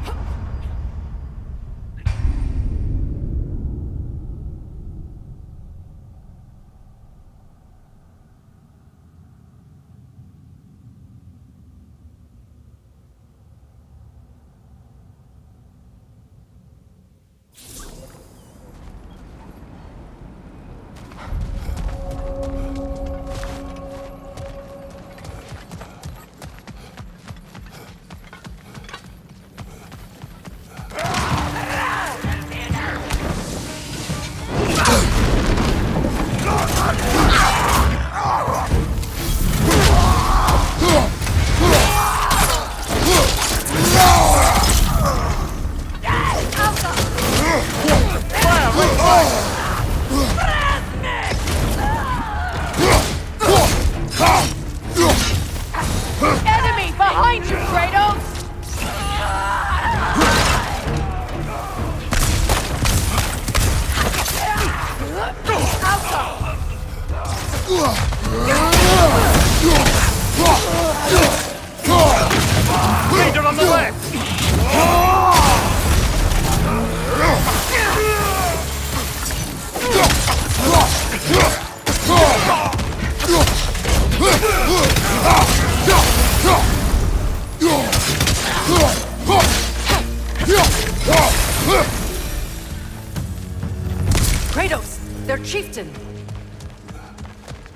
Kratos! Their chieftain!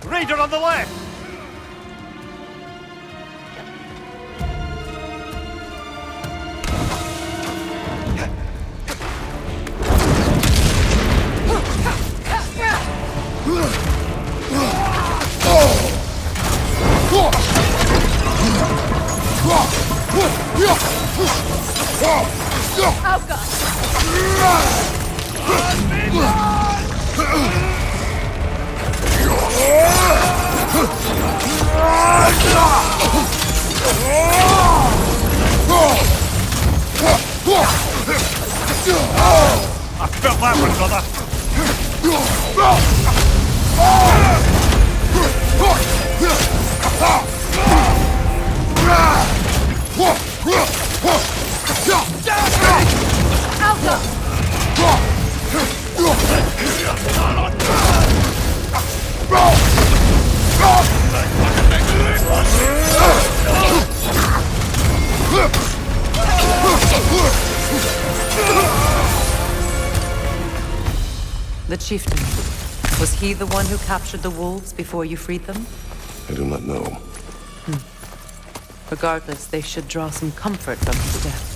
Raider on the left! I felt that one, brother. The chieftain. Was he the one who captured the wolves before you freed them? I do not know. Regardless, they should draw some comfort from his death.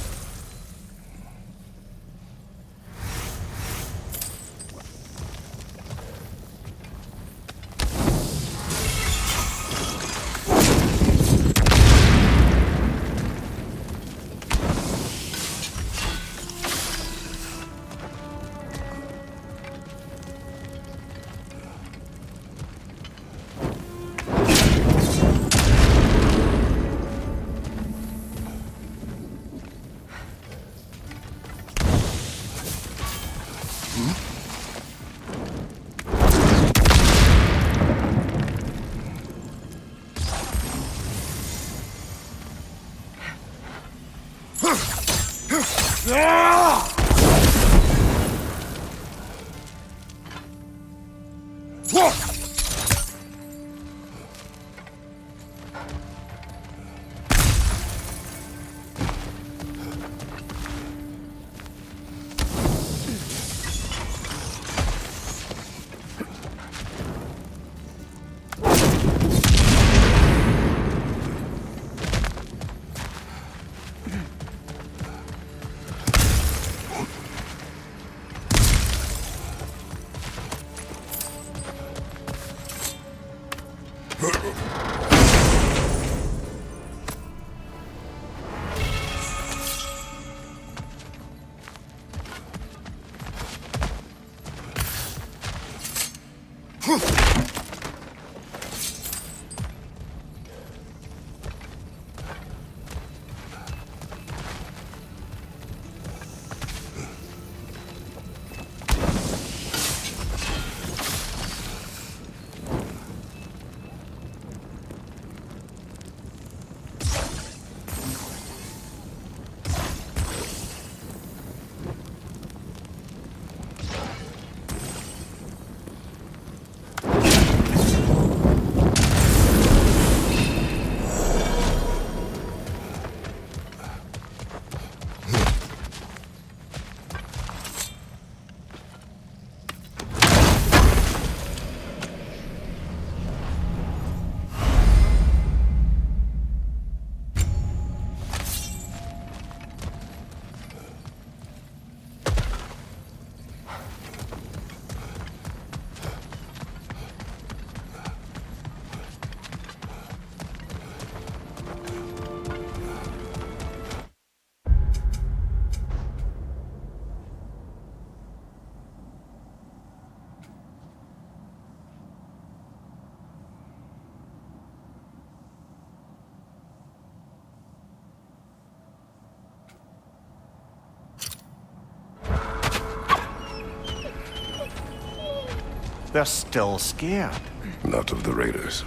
They're still scared. Not of the raiders.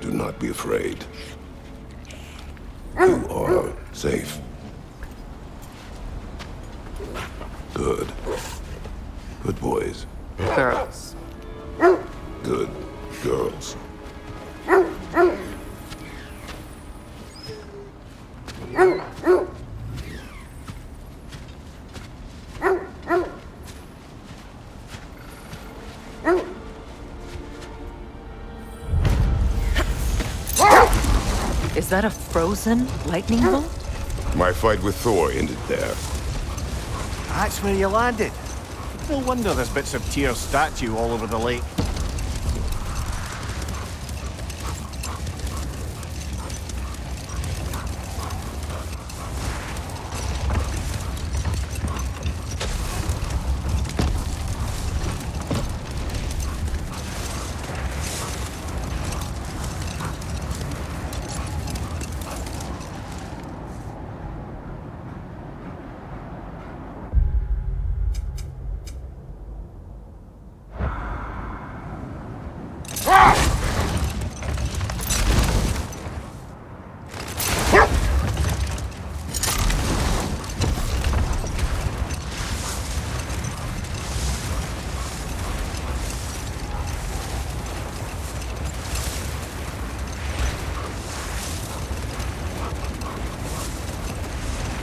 Do not be afraid. You are safe. Good. Good boys. Girls. Good girls. Is that a frozen lightning bolt? My fight with Thor ended there. That's where you landed. No wonder there's bits of Tyr's statue all over the lake.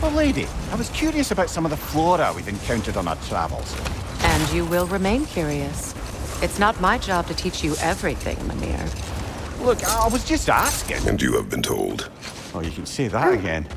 Oh, lady, I was curious about some of the flora we've encountered on our travels. And you will remain curious. It's not my job to teach you everything, Mimir. Look, I was just asking. And you have been told. Oh, you can say that again.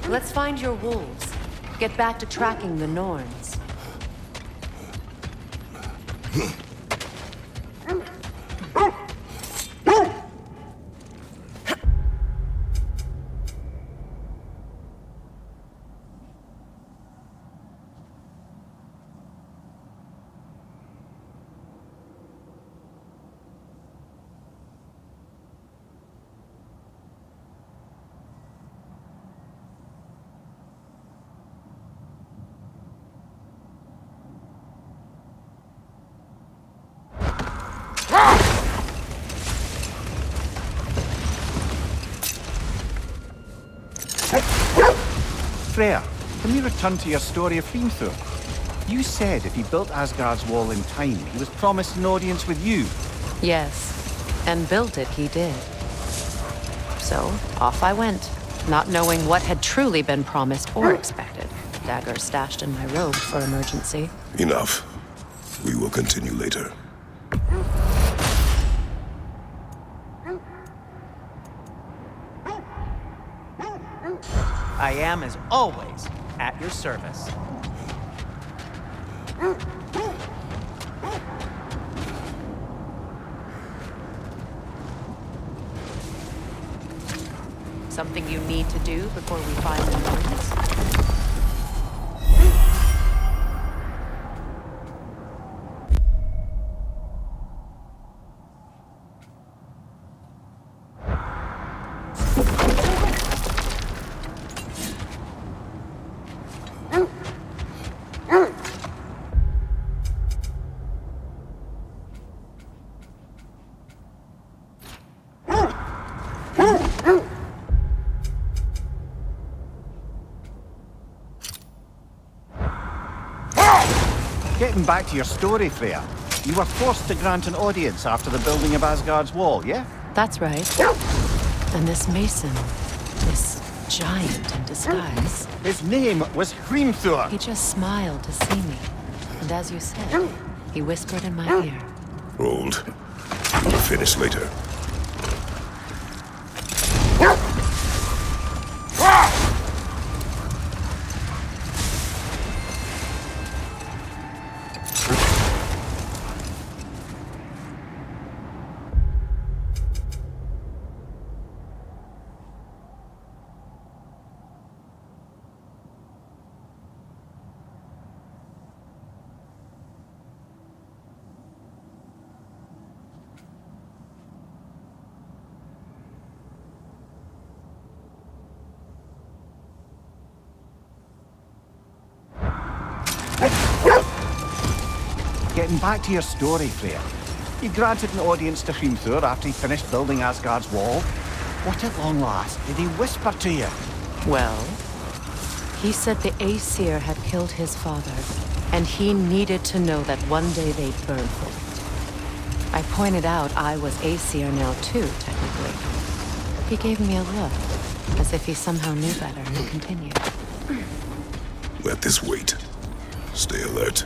Let's find your wolves. Get back to tracking the Norns. Freya, can we return to your story of Hrimthur? You said if he built Asgard's wall in time, he was promised an audience with you. Yes, and built it he did. So, off I went, not knowing what had truly been promised or expected. Dagger stashed in my robe for emergency. Enough. We will continue later. I am, as always, at your service. Something you need to do before we find the Norns? Getting back to your story, Freya, you were forced to grant an audience after the building of Asgard's wall, yeah? That's right. And this mason, this giant in disguise. His name was Hrimthur. He just smiled to see me. And as you said, he whispered in my ear. Hold. We'll finish later. Getting back to your story, Freya. You granted an audience to Hrimthur after he finished building Asgard's wall. What at long last did he whisper to you? Well, he said the Aesir had killed his father, and he needed to know that one day they'd burn for it. I pointed out I was Aesir now too, technically. He gave me a look, as if he somehow knew better, and continued. Let this wait. Stay alert.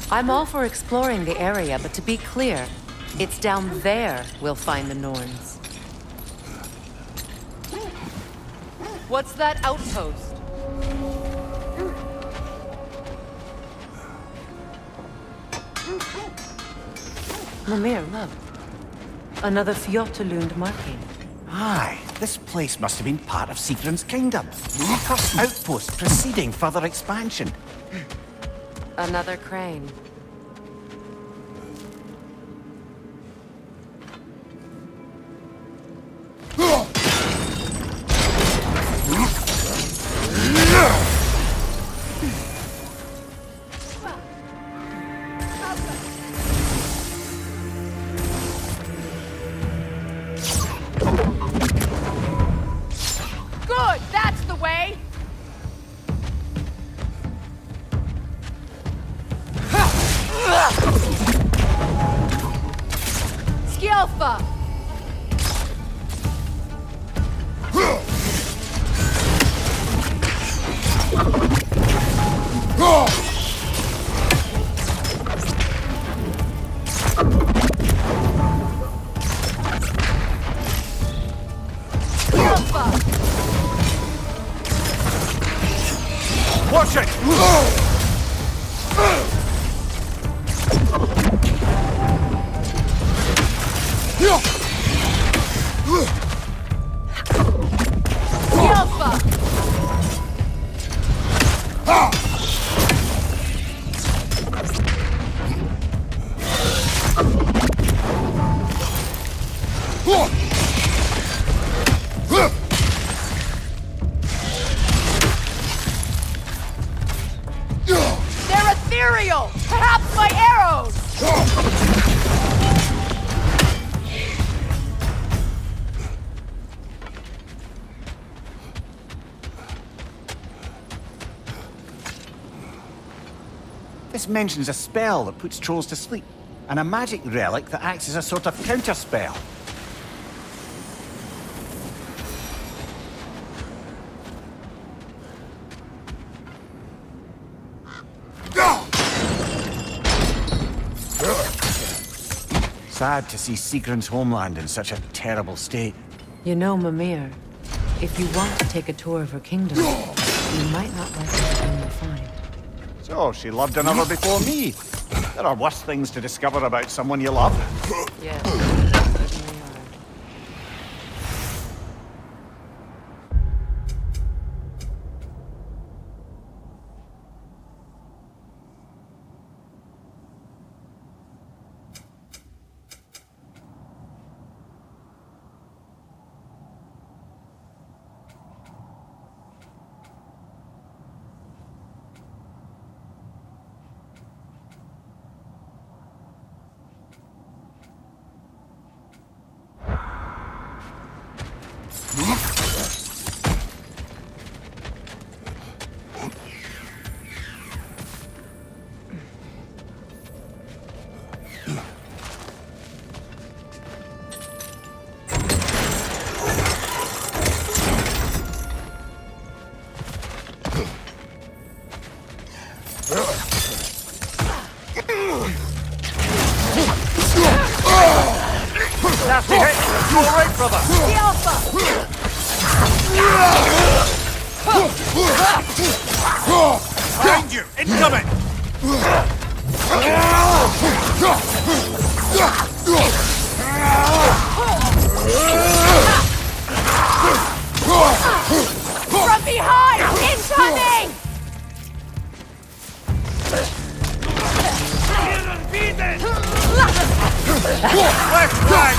I'm all for exploring the area, but to be clear, it's down there we'll find the Norns. What's that outpost? Mimir, look. Another Fjotalund marking. Aye, this place must have been part of Sigrun's kingdom. The first outpost preceding further expansion. Another crane. Good, that's the way! Alpha! Watch it! Alpha! They're ethereal! Perhaps my arrows! This mentions a spell that puts trolls to sleep, and a magic relic that acts as a sort of counterspell. Sad to see Sigrun's homeland in such a terrible state. You know, Mimir, if you want to take a tour of her kingdom, you might not like everything you find. So, she loved another before me. There are worse things to discover about someone you love. Yes. Nasty hit! You all right, brother? The Alpha! Behind you! Incoming! From behind! Incoming! Left flank!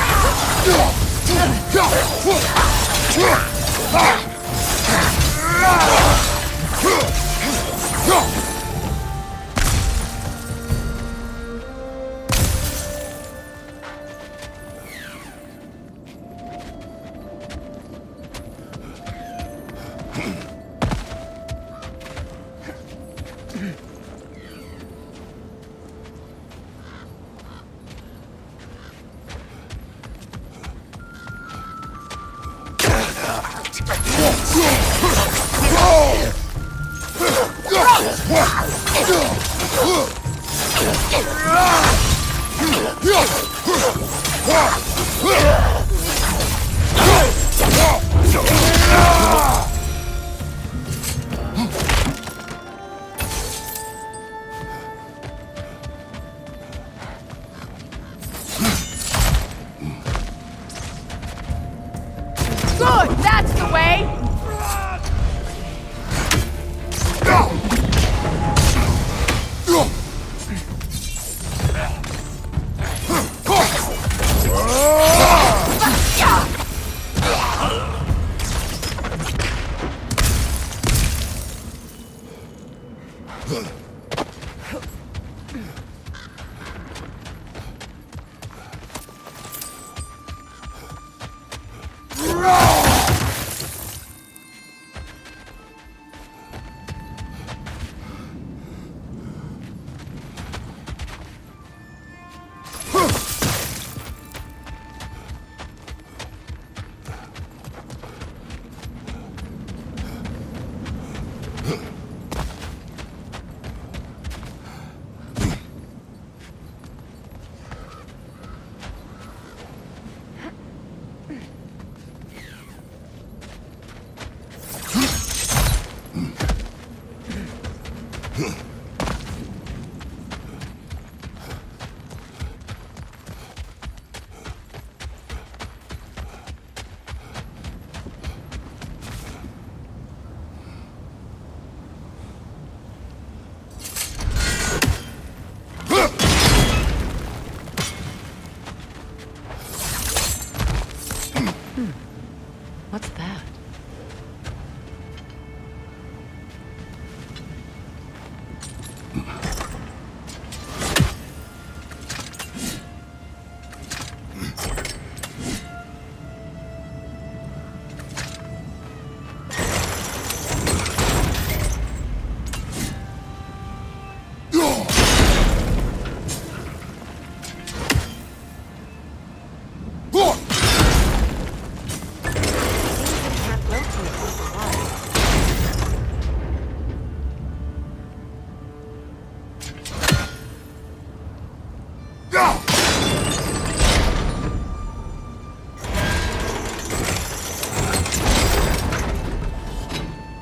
Good! That's the way!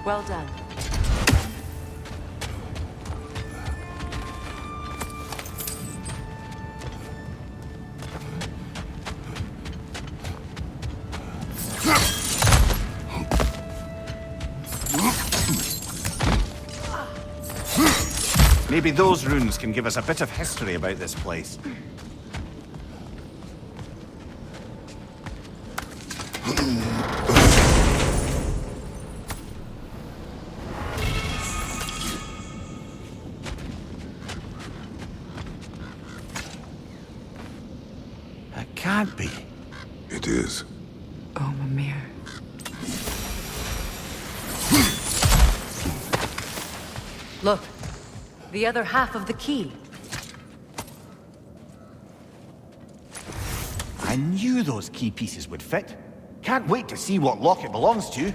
Well done. Maybe those runes can give us a bit of history about this place. That can't be. It is. Oh, Mimir. Look, the other half of the key. I knew those key pieces would fit. Can't wait to see what lock it belongs to.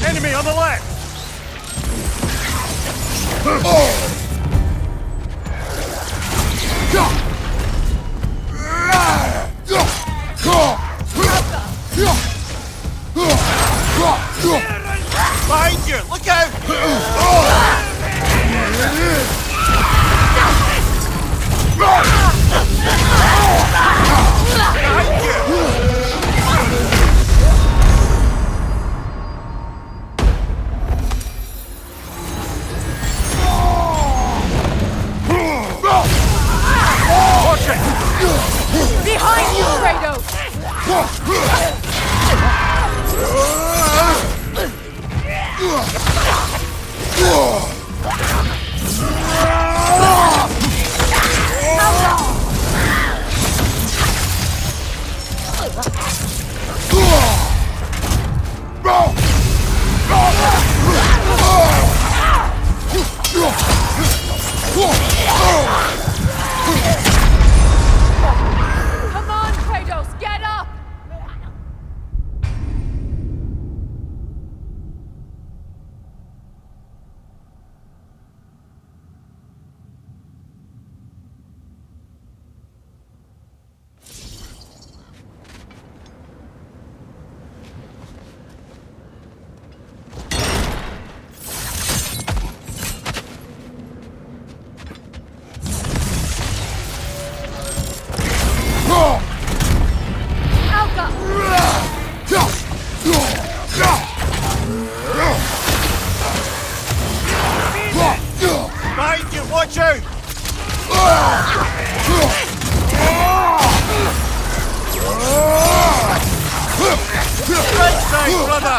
Enemy on the left! Behind you! Look out! Behind you, Kratos! Come on, Kratos, get up! Behind you! Watch out! Right side, brother!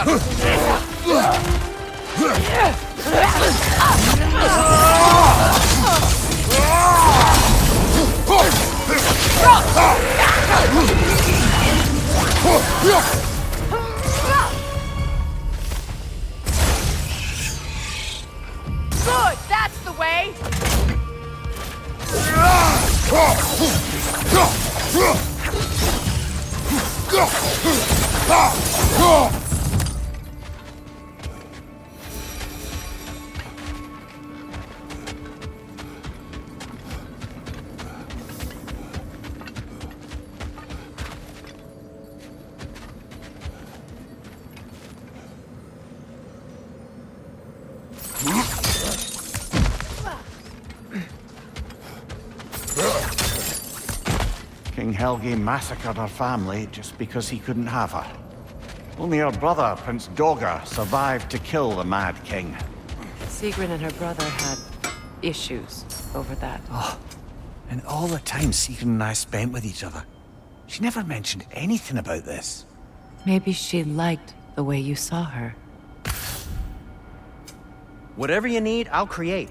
Good, that's the way! King Helge massacred her family just because he couldn't have her. Only her brother, Prince Dogger, survived to kill the Mad King. Sigrun and her brother had issues over that. Oh, and all the time Sigrun and I spent with each other. She never mentioned anything about this. Maybe she liked the way you saw her. Whatever you need, I'll create.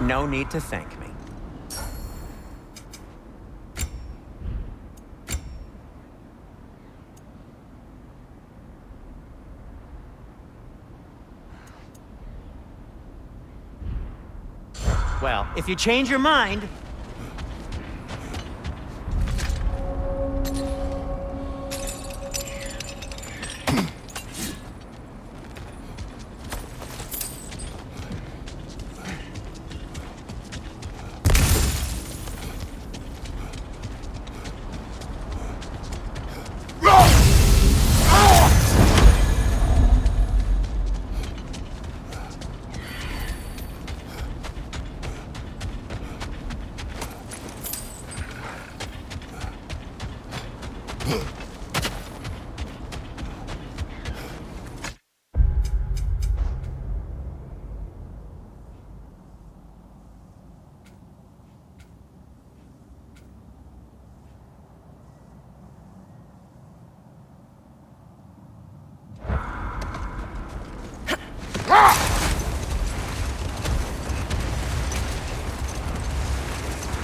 No need to thank me. Well, if you change your mind...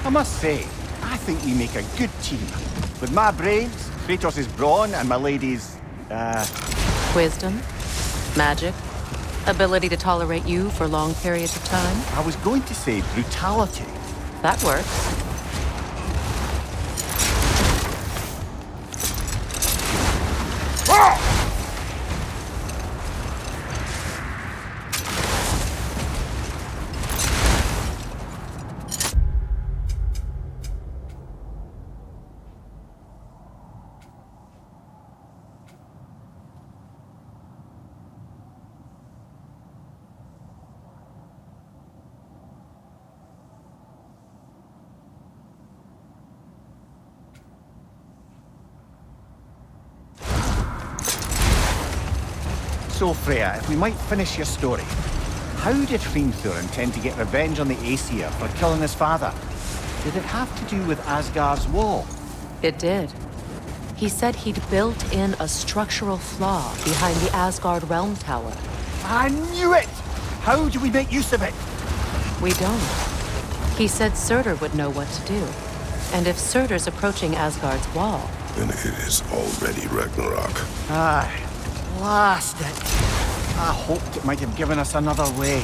I must say, I think we make a good team. With my brains, Kratos' brawn, and my lady's, Wisdom, magic, ability to tolerate you for long periods of time. I was going to say brutality. That works. So, Freya, if we might finish your story. How did Hrimthur intend to get revenge on the Aesir for killing his father? Did it have to do with Asgard's wall? It did. He said he'd built in a structural flaw behind the Asgard Realm Tower. I knew it! How do we make use of it? We don't. He said Surtur would know what to do. And if Surtur's approaching Asgard's wall... Then it is already Ragnarok. Aye. Blast it! I hoped it might have given us another way.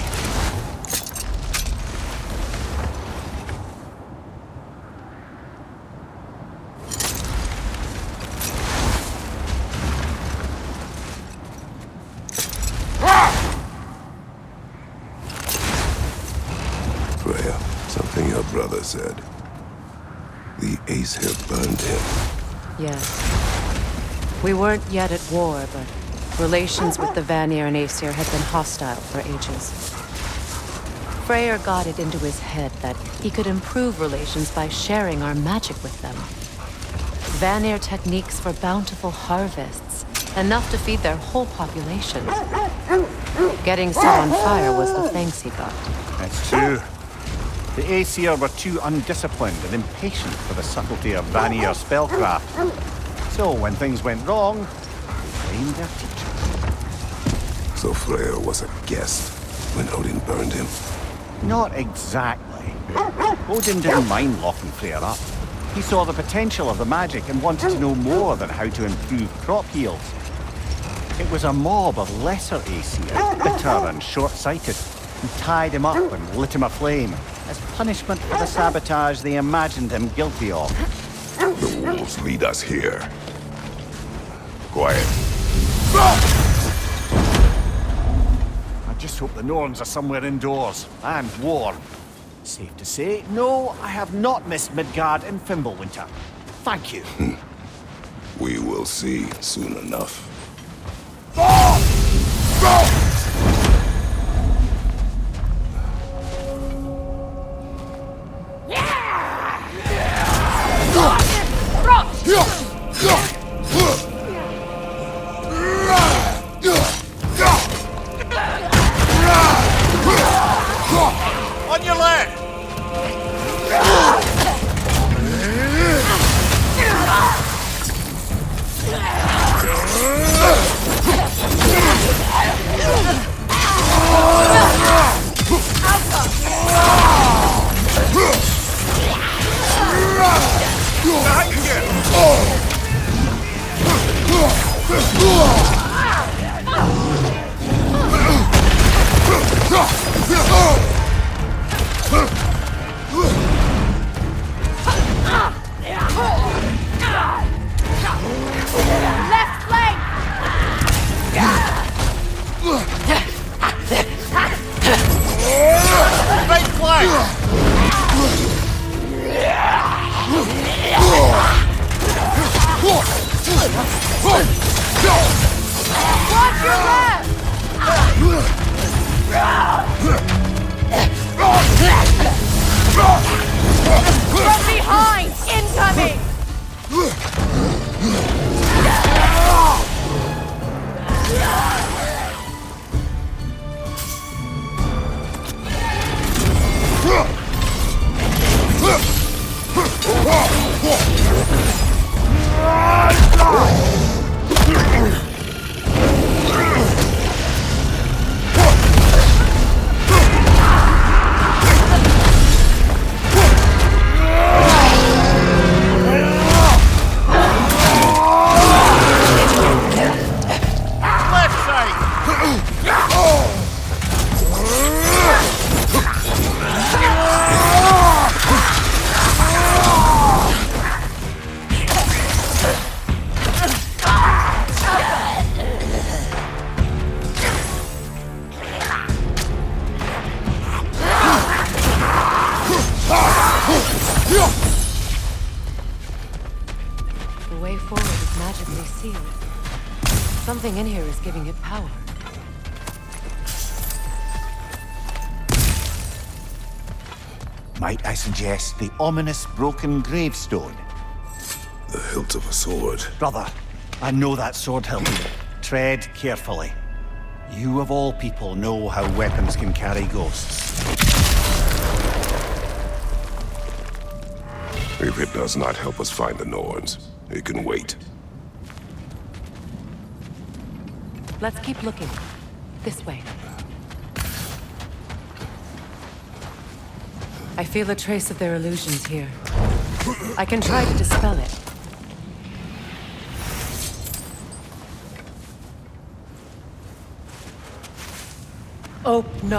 Freya, something your brother said. The Aesir burned him. Yes. We weren't yet at war, but relations with the Vanir and Aesir had been hostile for ages. Freyr got it into his head that he could improve relations by sharing our magic with them. Vanir techniques for bountiful harvests, enough to feed their whole population. Getting set on fire was the thanks he got. That's true. The Aesir were too undisciplined and impatient for the subtlety of Vanir spellcraft. So when things went wrong, they blamed their teacher. So Freyr was a guest when Odin burned him? Not exactly. Odin didn't mind locking Freyr up. He saw the potential of the magic and wanted to know more than how to improve crop yields. It was a mob of lesser Aesir, bitter and short-sighted, who tied him up and lit him aflame, as punishment for the sabotage they imagined him guilty of. The wolves lead us here. Quiet. I just hope the Norns are somewhere indoors, and warm. Safe to say, no, I have not missed Midgard in Fimbulwinter. Thank you. We will see soon enough. On your left! Left leg! Right flank! Watch your left! From behind! Incoming! The way forward is magically sealed. Something in here is giving it power. Might I suggest the ominous broken gravestone? The hilt of a sword. Brother, I know that sword hilt. Tread carefully. You of all people know how weapons can carry ghosts. If it does not help us find the Norns, it can wait. Let's keep looking. This way. I feel a trace of their illusions here. I can try to dispel it. Open.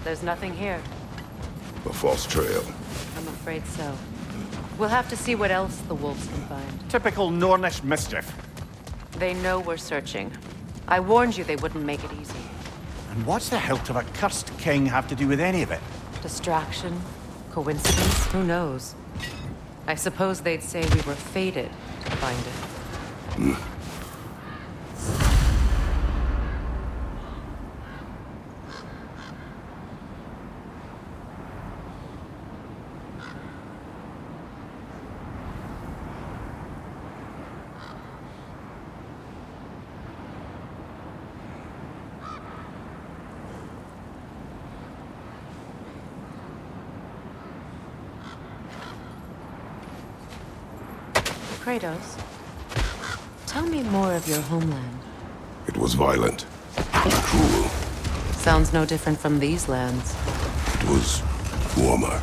There's nothing here. A false trail. I'm afraid so. We'll have to see what else the wolves can find. Typical Nornish mischief. They know we're searching. I warned you they wouldn't make it easy. And what's the hilt of a cursed king have to do with any of it? Distraction? Coincidence? Who knows? I suppose they'd say we were fated to find it. Kratos, tell me more of your homeland. It It was violent, cruel. Sounds no different from these lands. It was warmer.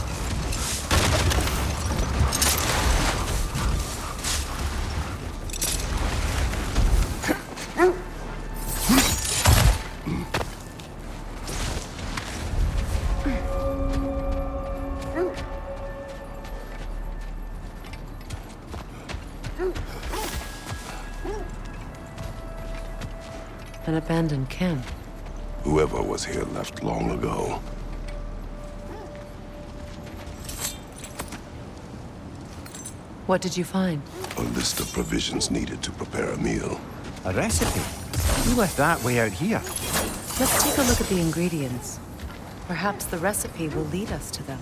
An abandoned camp. Whoever was here left long ago. What did you find? A list of provisions needed to prepare a meal. A recipe? You left that way out here. Let's take a look at the ingredients. Perhaps the recipe will lead us to them.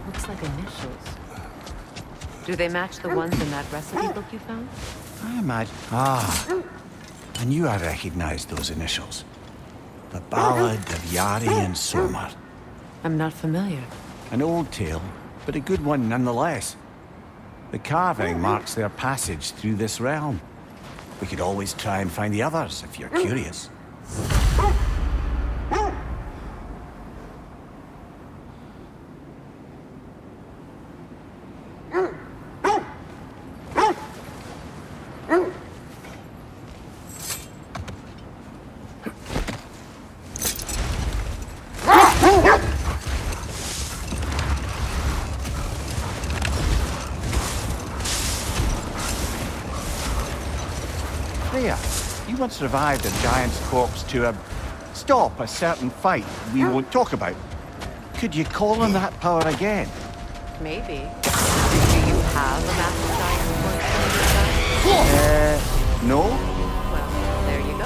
Looks like initials. Do they match the ones in that recipe book you found? I imagine. Ah. I knew I recognized those initials. The Ballad of Yari and Somar. I'm not familiar. An old tale, but a good one nonetheless. The carving marks their passage through this realm. We could always try and find the others if you're curious. Freya, you once revived a giant's corpse to stop a certain fight we won't talk about. Could you call on that power again? Maybe. Do you have a master giant corpse? No? Well, there you go.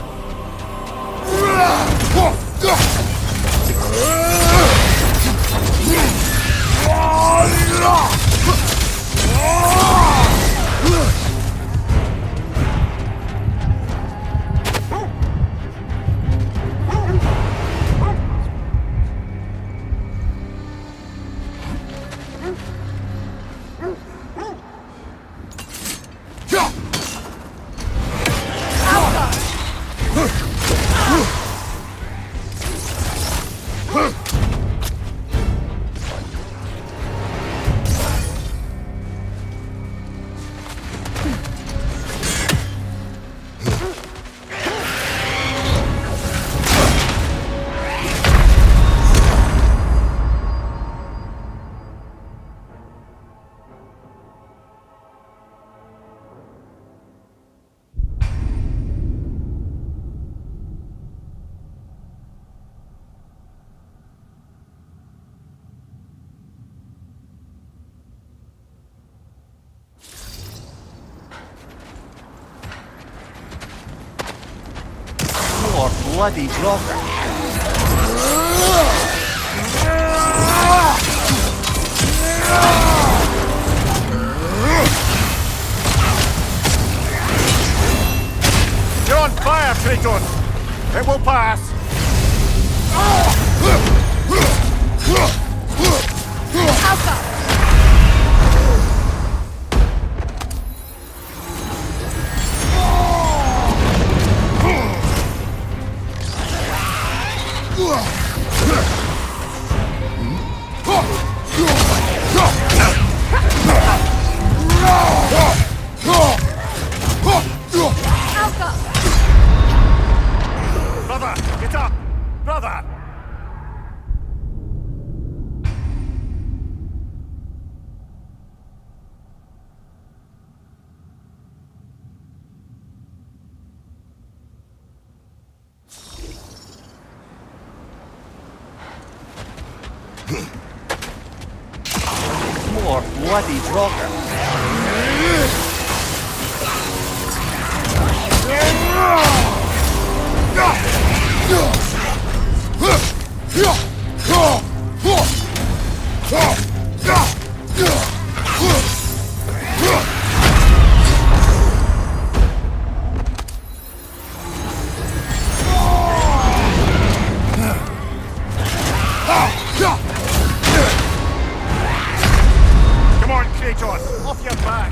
Or bloody blocker. You're on fire, Kratos! It will pass! Alpha! Brother, get up! Brother! More bloody blocker. Come on, Kratos! Off your back!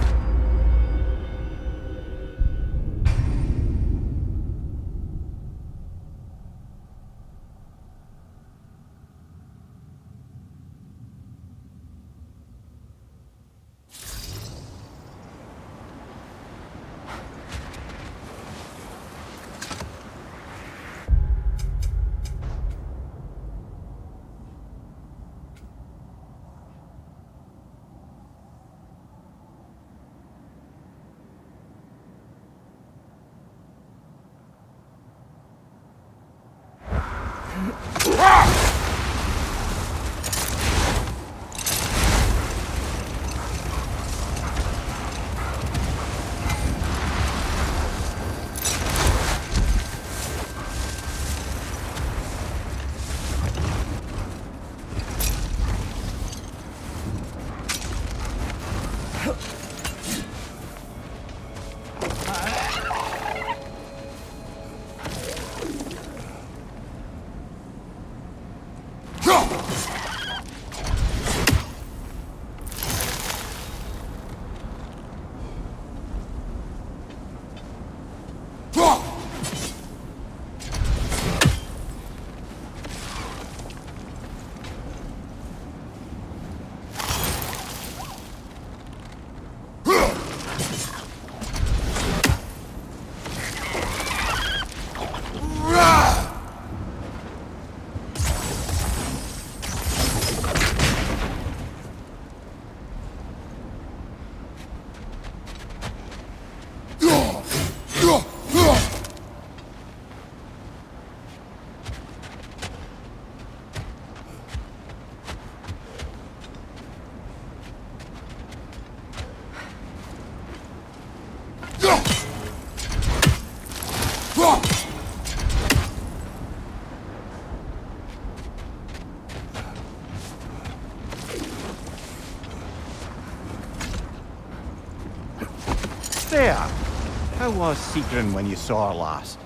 There! How was Sigrun when you saw her last?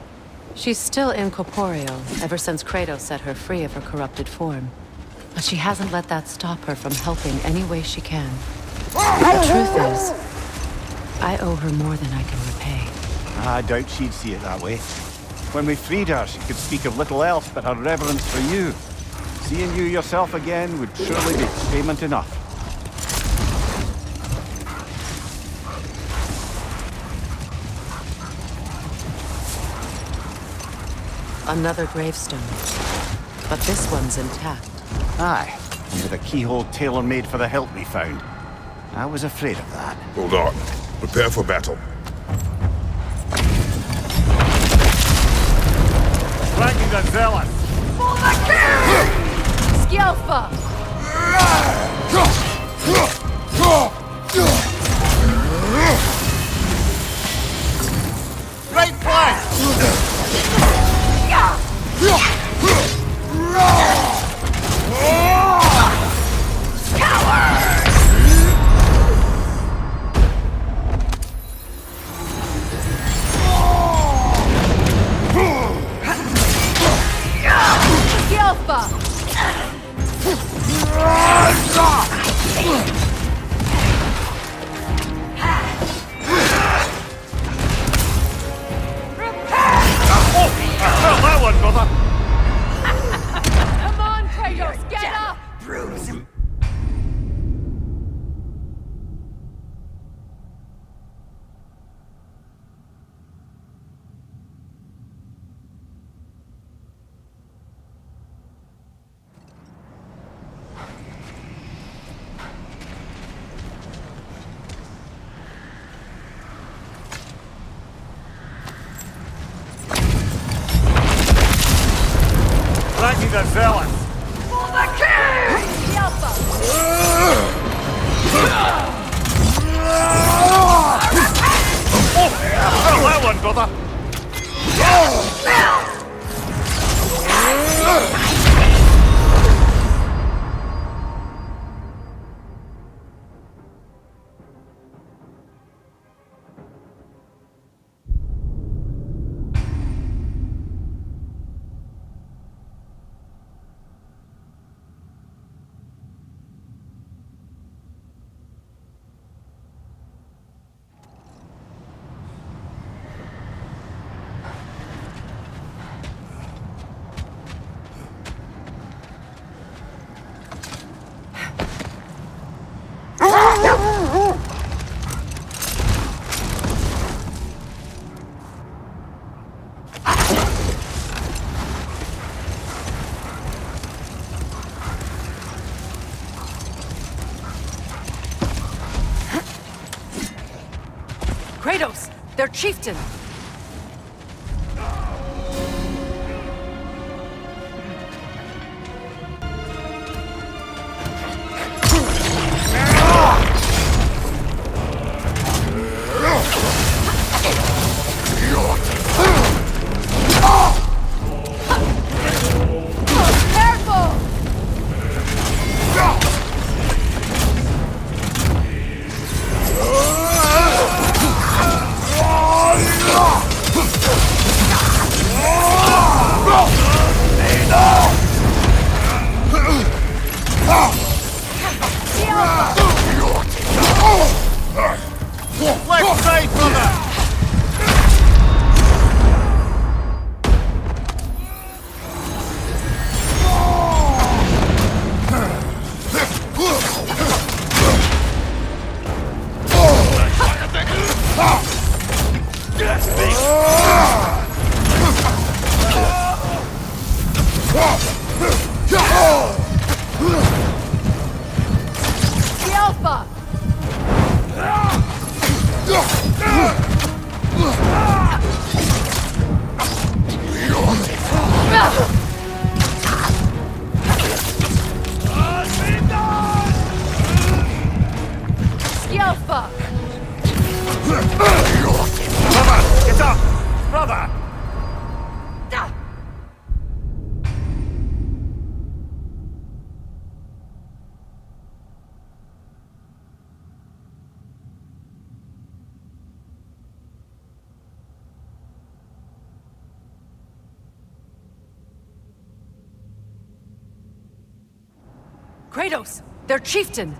She's still incorporeal, ever since Kratos set her free of her corrupted form. But she hasn't let that stop her from helping any way she can. The truth is, I owe her more than I can repay. I doubt she'd see it that way. When we freed her, she could speak of little else but her reverence for you. Seeing you yourself again would surely be payment enough. Another gravestone. But this one's intact. Aye, and with a keyhole tailor-made for the hilt we found. I was afraid of that. Hold on. Prepare for battle. Flanking the zealous! Skjelfa! Right flank! That one, brother! Come on, Kratos, get up! Bruise him. Flanking the zealous! For the king! Skjelfa! That one, brother! Kratos! Their chieftain! Left side, brother! The Alpha! The Alpha! Brother, get up! Brother! Kratos! Their chieftain!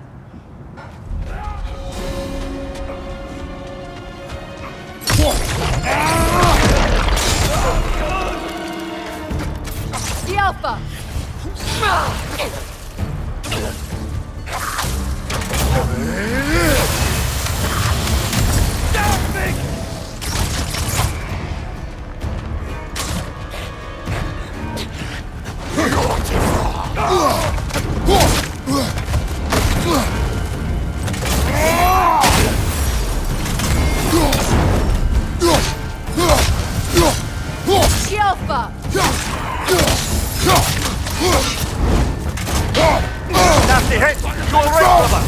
The Alpha! The Alpha! Nasty hit! Go right, brother!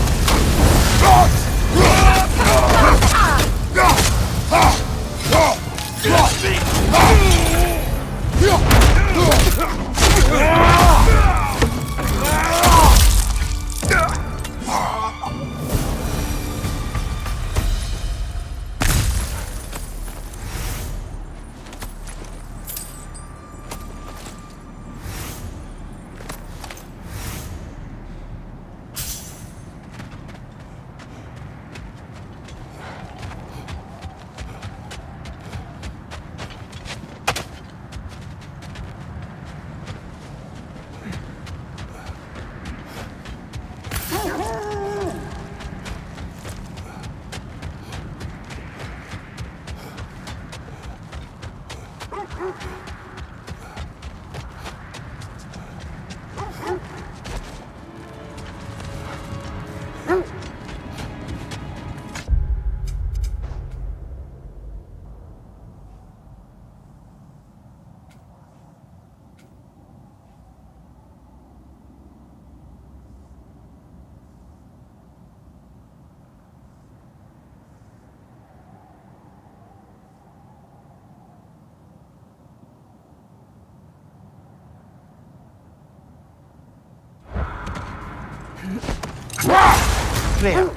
Freya,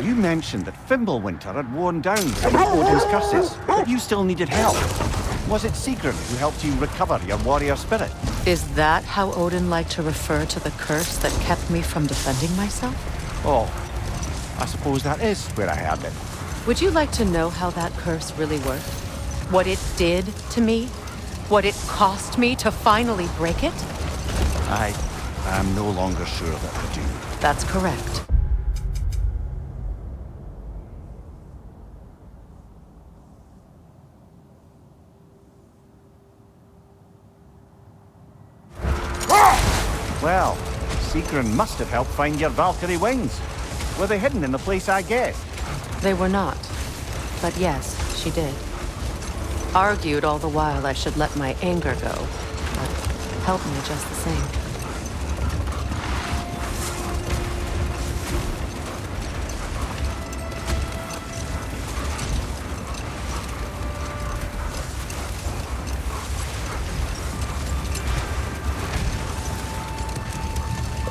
you mentioned that Fimbulwinter had worn down from Odin's curses, but you still needed help. Was it Sigrun who helped you recover your warrior spirit? Is that how Odin liked to refer to the curse that kept me from defending myself? Oh, I suppose that is where I heard it. Would you like to know how that curse really worked? What it did to me? What it cost me to finally break it? I am no longer sure that I do. That's correct. Well, Sigrun must have helped find your Valkyrie wings. Were they hidden in the place I guessed? They were not. But yes, she did. Argued all the while I should let my anger go, but helped me just the same.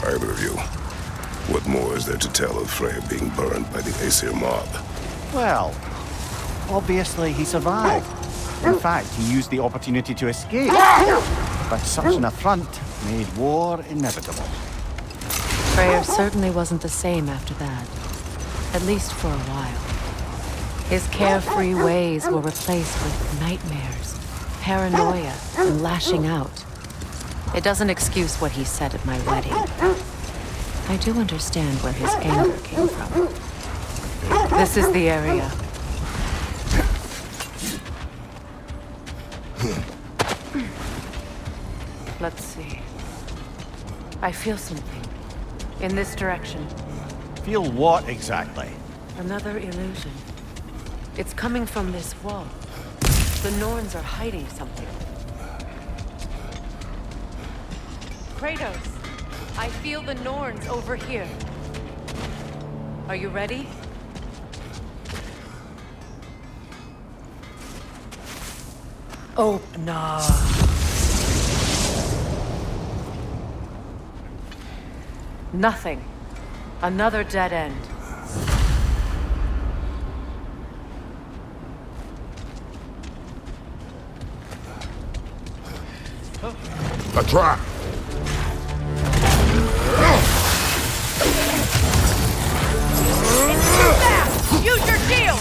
Either of you, what more is there to tell of Freya being burned by the Aesir mob? Well, obviously he survived. In fact, he used the opportunity to escape. But such an affront made war inevitable. Freyr certainly wasn't the same after that. At least for a while. His carefree ways were replaced with nightmares, paranoia, and lashing out. It doesn't excuse what he said at my wedding. I do understand where his anger came from. This is the area. Let's see. I feel something. In this direction. Feel what exactly? Another illusion. It's coming from this wall. The Norns are hiding something. Kratos, I feel the Norns over here. Are you ready? Oh, no. Nothing. Another dead end. A trap! It's too fast! Use your shield!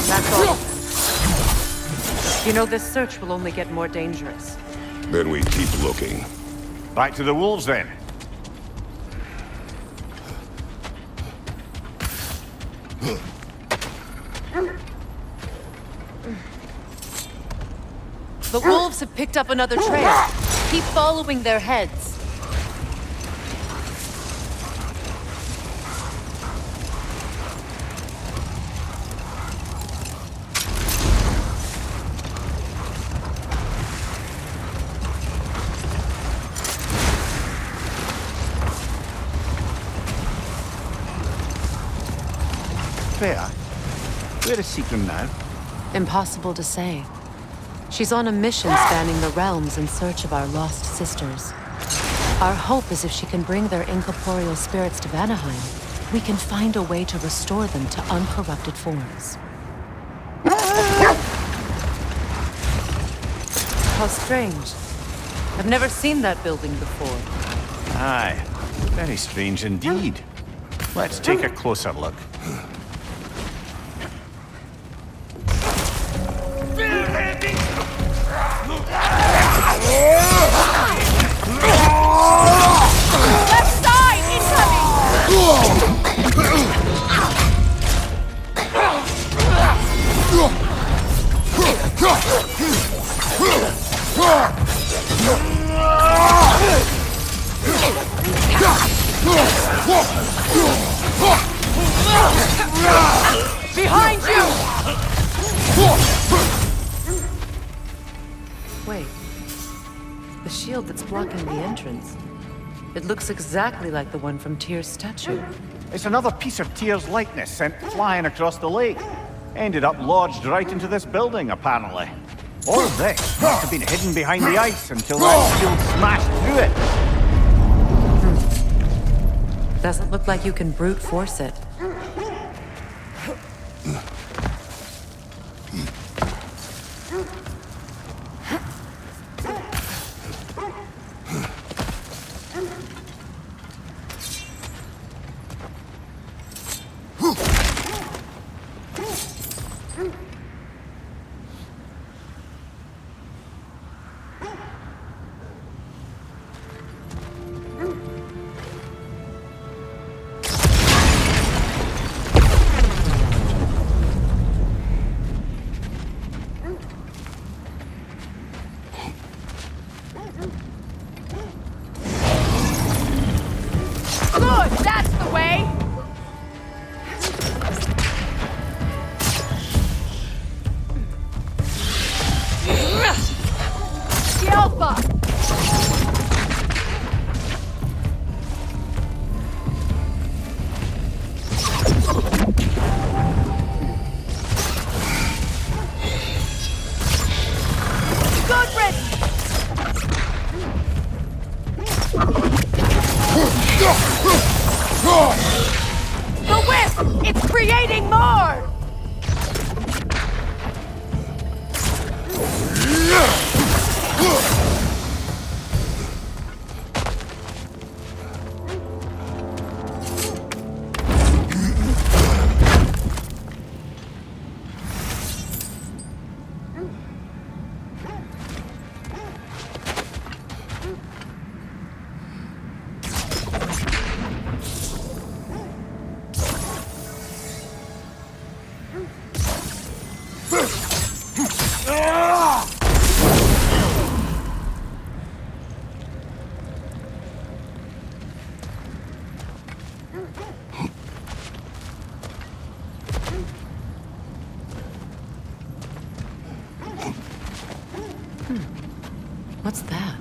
That's all. You know, this search will only get more dangerous. Then we keep looking. Back to the wolves, then. The wolves have picked up another trail. Keep following their heads. Freya, where is Sigrun now? Impossible to say. She's on a mission spanning the realms in search of our lost sisters. Our hope is if she can bring their incorporeal spirits to Vanaheim, we can find a way to restore them to uncorrupted forms. How strange. I've never seen that building before. Aye, very strange indeed. Let's take a closer look. Left side, incoming! Behind you! Wait. The shield that's blocking the entrance. It looks exactly like the one from Tyr's statue. It's another piece of Tyr's likeness sent flying across the lake. Ended up lodged right into this building, apparently. All of this must have been hidden behind the ice until that shield smashed through it. Doesn't look like you can brute force it. It's creating more! What's that?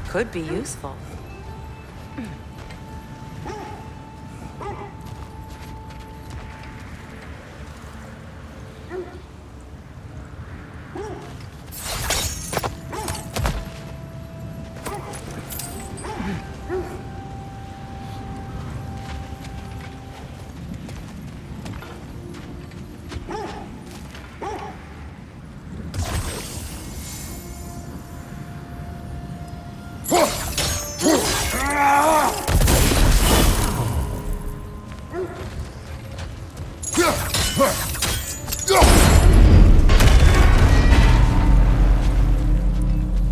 Could be useful.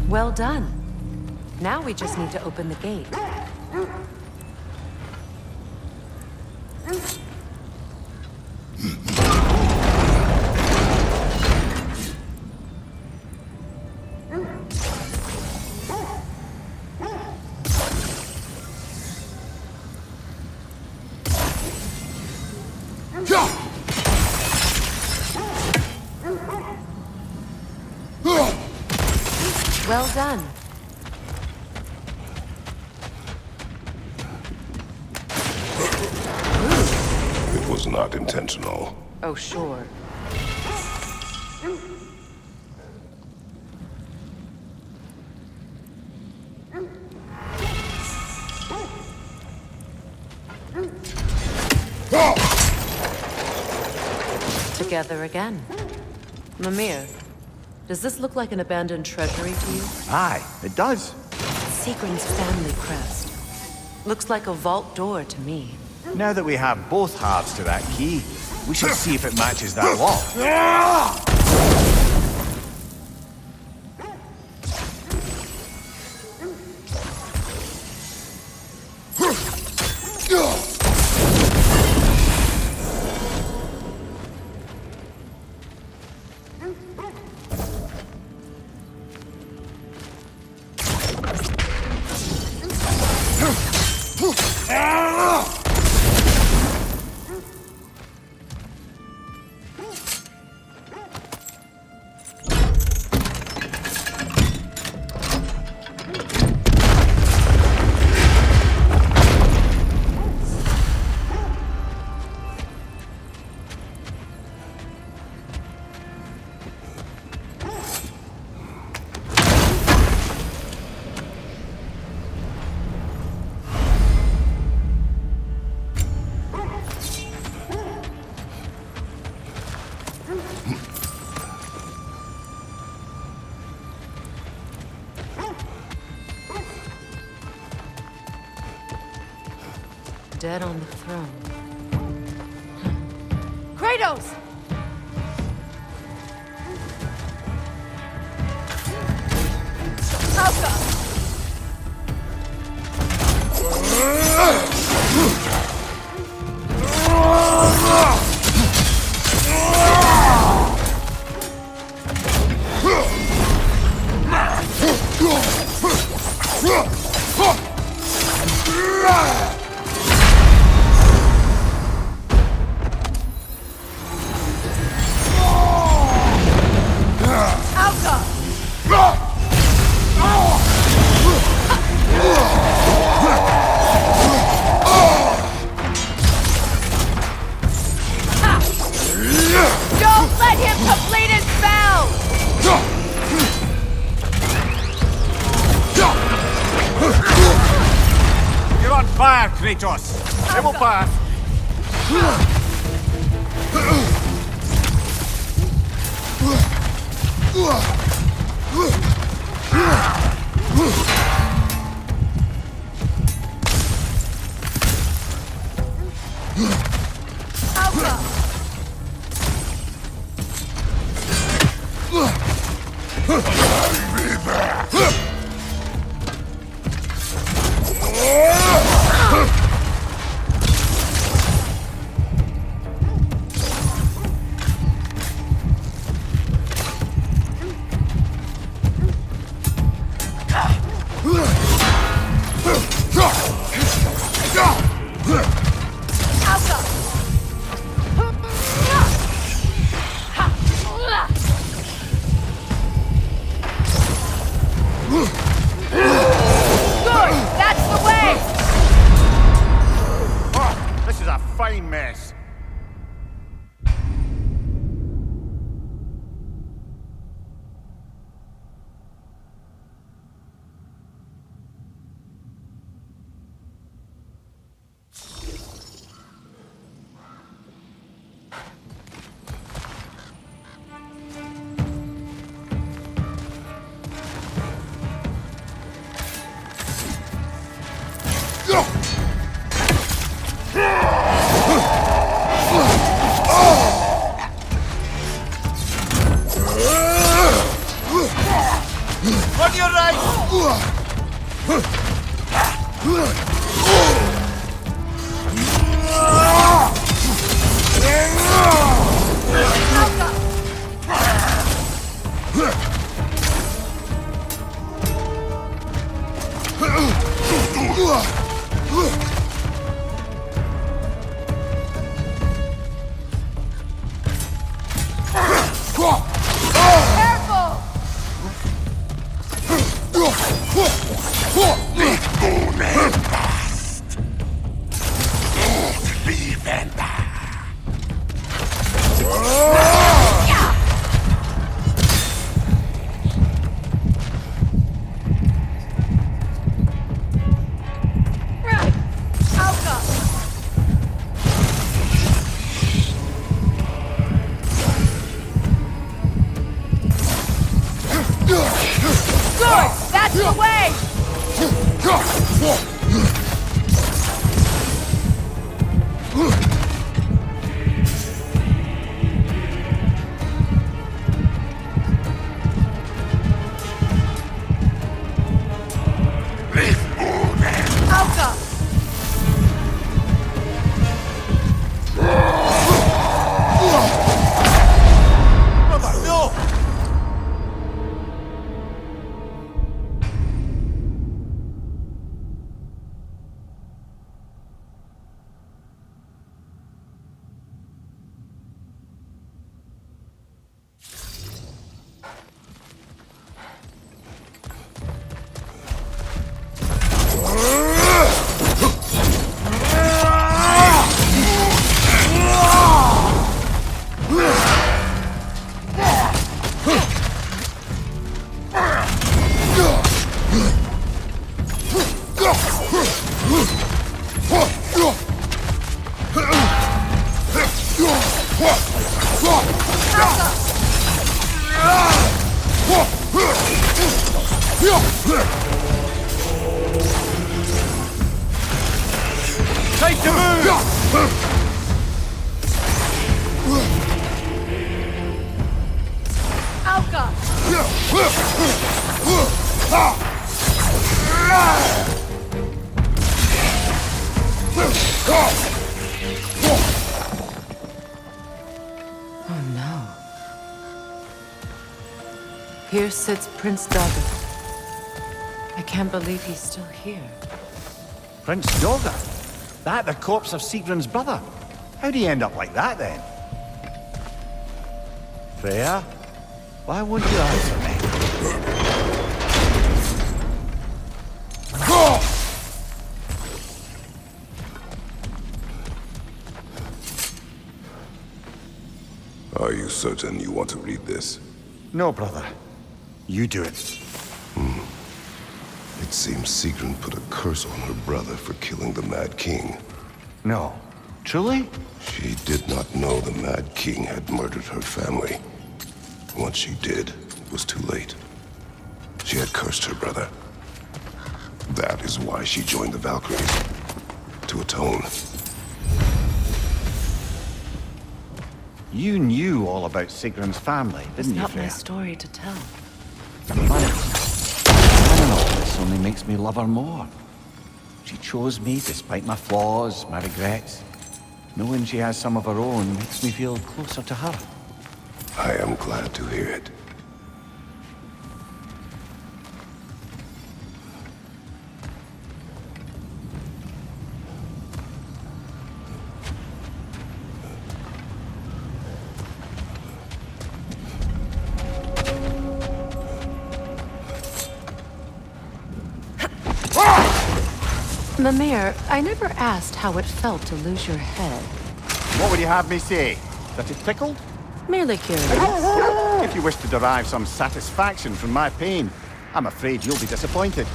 Well done. Now we just need to open the gate. Well done. It was not intentional. Oh, sure. Together again. Mimir, does this look like an abandoned treasury to you? Aye, it does. Seagram's family crest. Looks like a vault door to me. Now that we have both halves to that key, we should see if it matches that wall. Dead on the throne. Kratos! Alka! Don't let him complete his spell! You're on fire, Kratos! It will pass! This is a fine mess. On your right! That's the way! Alka! Brother, no! Time to move! Oh no. Here sits Prince Dogger. I can't believe he's still here. Prince Dogger? That the corpse of Sigrun's brother? How'd he end up like that, then? Freya? Why won't you answer me? Are you certain you want to read this? No, brother. You do it. It seems Sigrun put a curse on her brother for killing the Mad King. No. Truly? She did not know the Mad King had murdered her family. Once she did, it was too late. She had cursed her brother. That is why she joined the Valkyries. To atone. You knew all about Sigrun's family, It's didn't you, not my Freya? story to tell. Learning all this only makes me love her more. She chose me despite my flaws, my regrets. Knowing she has some of her own makes me feel closer to her. I am glad to hear it. Mimir, I never asked how it felt to lose your head. What would you have me say? That it tickled? Merely curious. If you wish to derive some satisfaction from my pain, I'm afraid you'll be disappointed.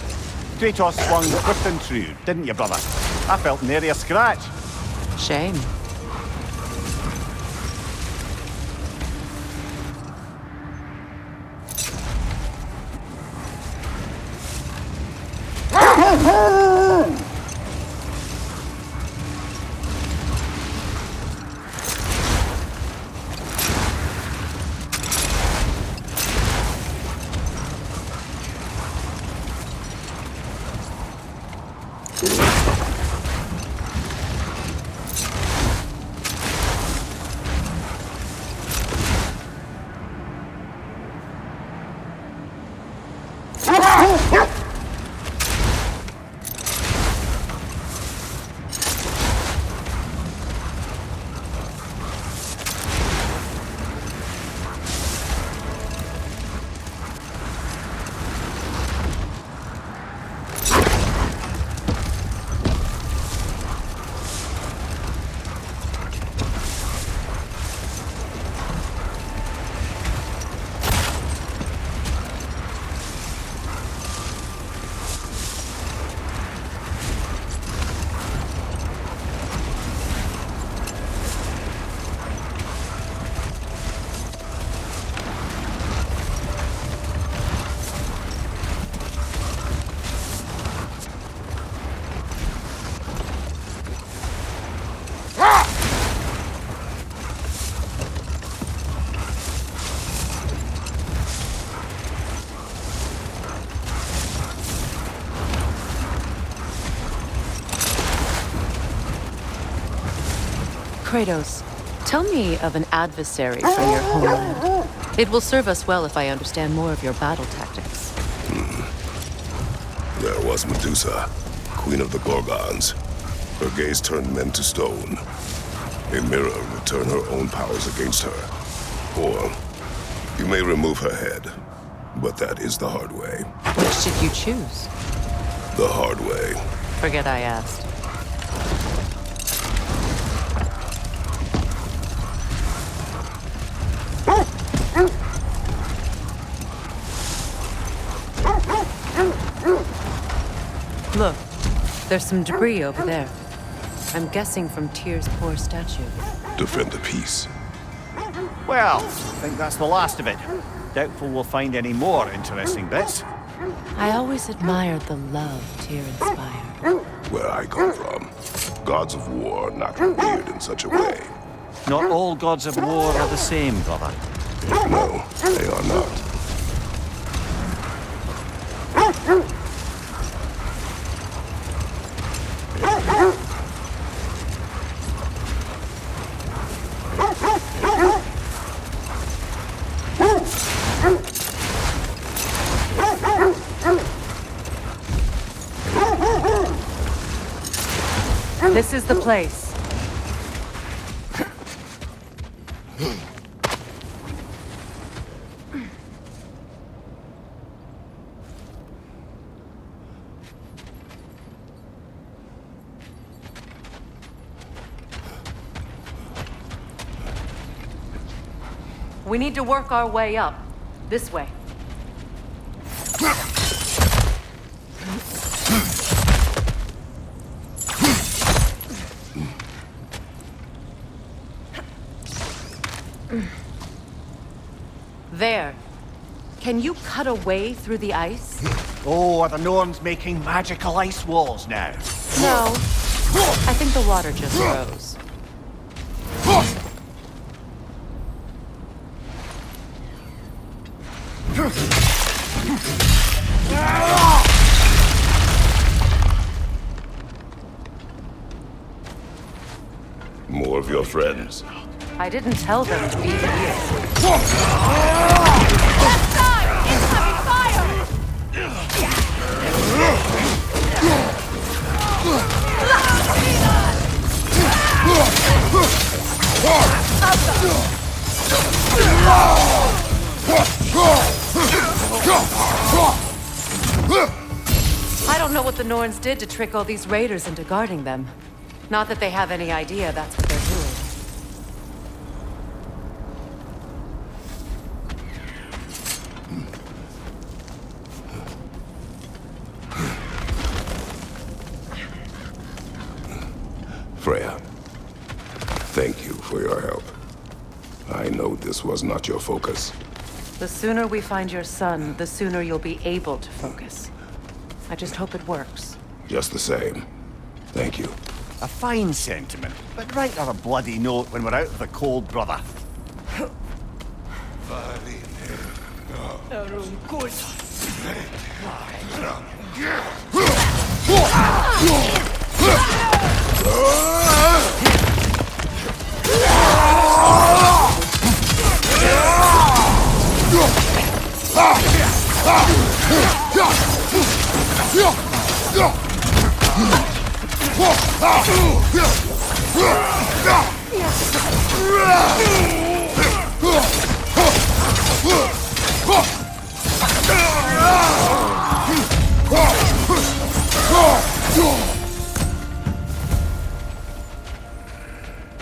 Kratos swung swift and true, didn't you, brother? I felt nary a scratch. Shame. Kratos, tell me of an adversary from your homeland. It will serve us well if I understand more of your battle tactics. There was Medusa, queen of the Gorgons. Her gaze turned men to stone. A mirror would turn her own powers against her. Or, you may remove her head, but that is the hard way. Which did you choose? The hard way. Forget I asked. Look, there's some debris over there. I'm guessing from Tyr's poor statue. Defend the peace. Well, I think that's the last of it. Doubtful we'll find any more interesting bits. I always admired the love Tyr inspired. Where I come from, gods of war are not revered in such a way. Not all gods of war are the same, brother. No, they are not. This is the place. We need to work our way up. This way. There. Can you cut a way through the ice? Oh, are the Norns making magical ice walls now? No. I think the water just froze. More of your friends. I didn't tell them to be here. Left side! Incoming fire! I don't know what the Norns did to trick all these raiders into guarding them. Not that they have any idea that's what they're doing. Freya, thank you for your help. I know this was not your focus. The sooner we find your son, the sooner you'll be able to focus. I just hope it works. Just the same. Thank you. A fine sentiment, but write her a bloody note when we're out of the cold, brother.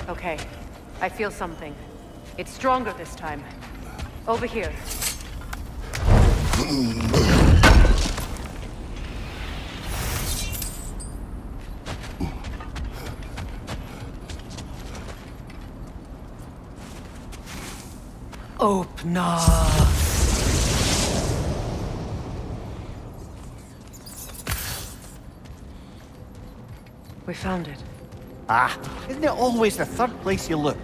Okay, I feel something. It's stronger this time. Over here. Open up. We found it. Ah, isn't it always the third place you look?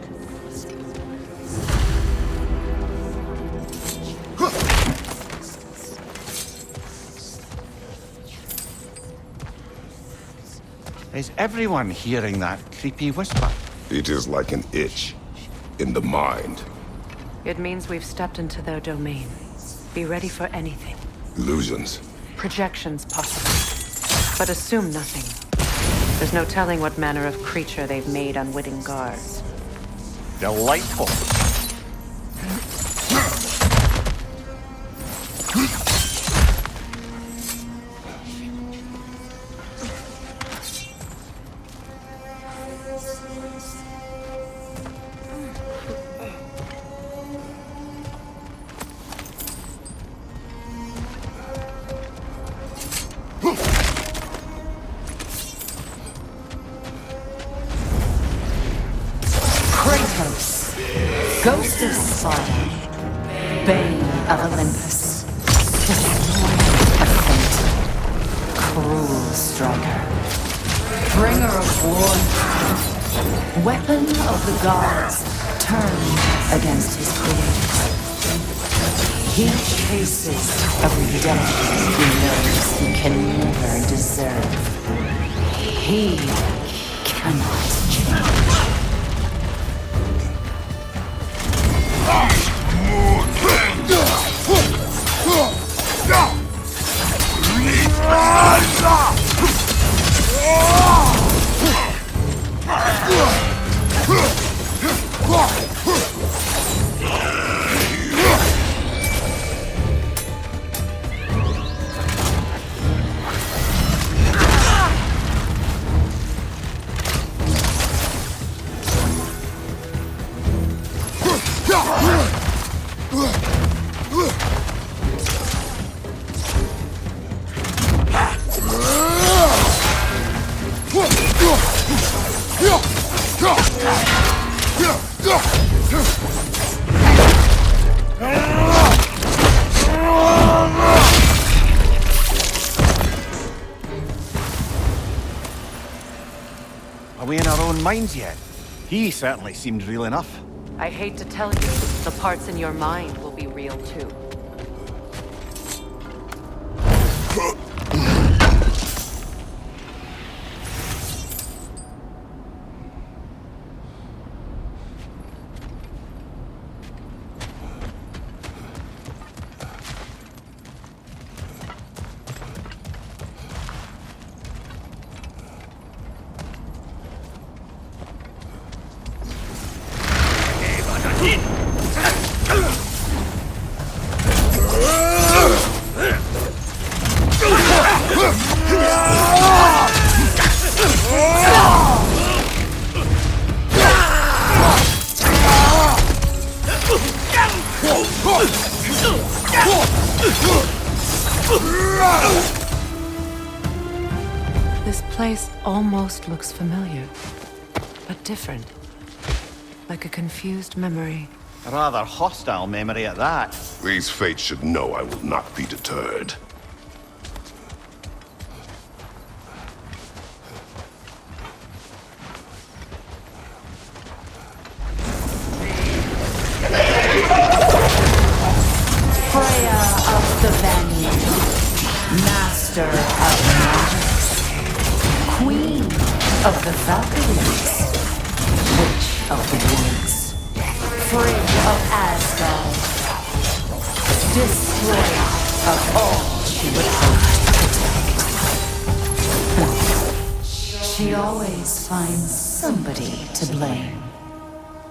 Is everyone hearing that creepy whisper? It is like an itch in the mind. It means we've stepped into their domain. Be ready for anything. Illusions. Projections possible. But assume nothing. There's no telling what manner of creature they've made unwitting guards. Delightful. Kratos, ghost of Sparta, bane of Olympus, destroyer of fate, cruel striker, bringer of war, weapon of the gods, turned against his creators. He chases a redemption he knows he can never deserve. He cannot change. Are we in our own minds yet? He certainly seemed real enough. I hate to tell you, the parts in your mind will be real too. This place almost looks familiar, but different. Like a confused memory. A rather hostile memory at that. These fates should know I will not be deterred. Freya of the Vanir, Master of Magic, Queen of the Valkyries, Witch of the Woods, Frigg of Asgard, Destroyer of all she would hope to protect. She always finds somebody to blame.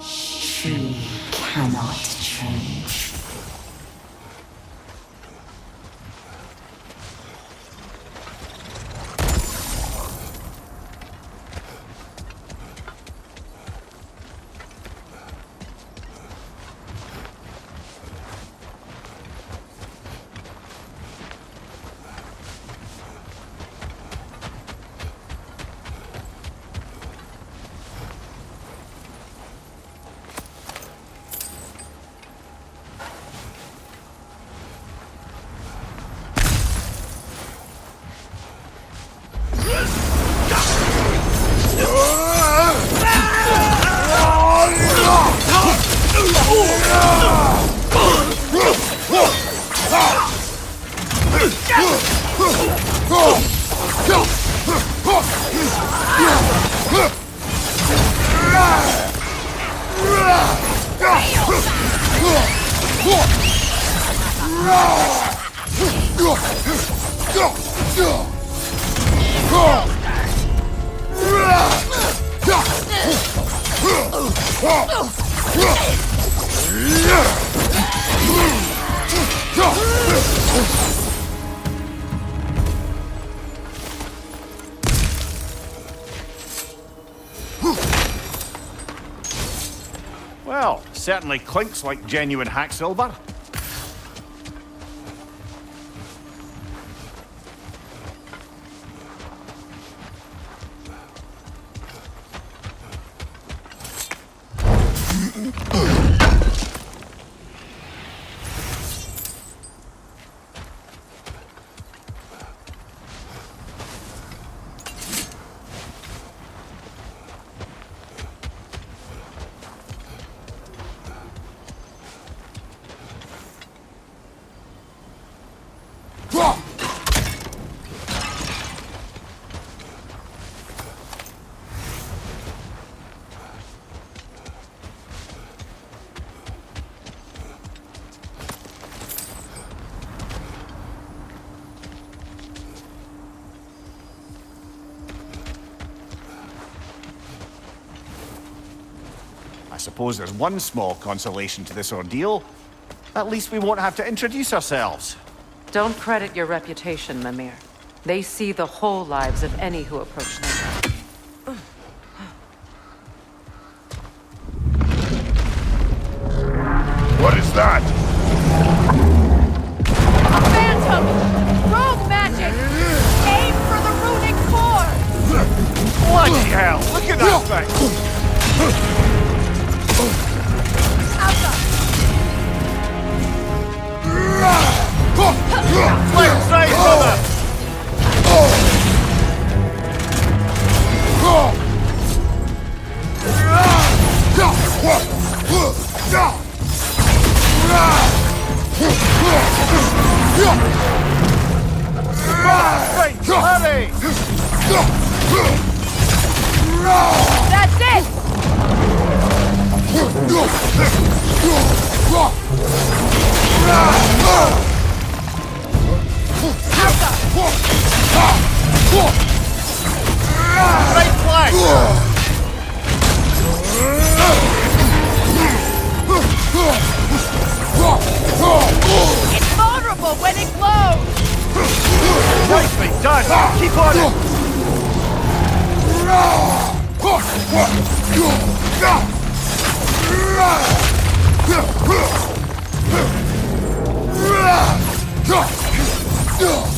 She cannot change. Well, certainly clinks like genuine hack silver. suppose there's one small consolation to this ordeal. At least we won't have to introduce ourselves. Don't credit your reputation, Mimir. They see the whole lives of any who approach them. What is that? Phantom! Rogue magic! Aim for the runic core! Bloody hell! Look at that thing! Left side, brother! That's it! Right flag! It's vulnerable when it glows! Nicely done! Keep on it!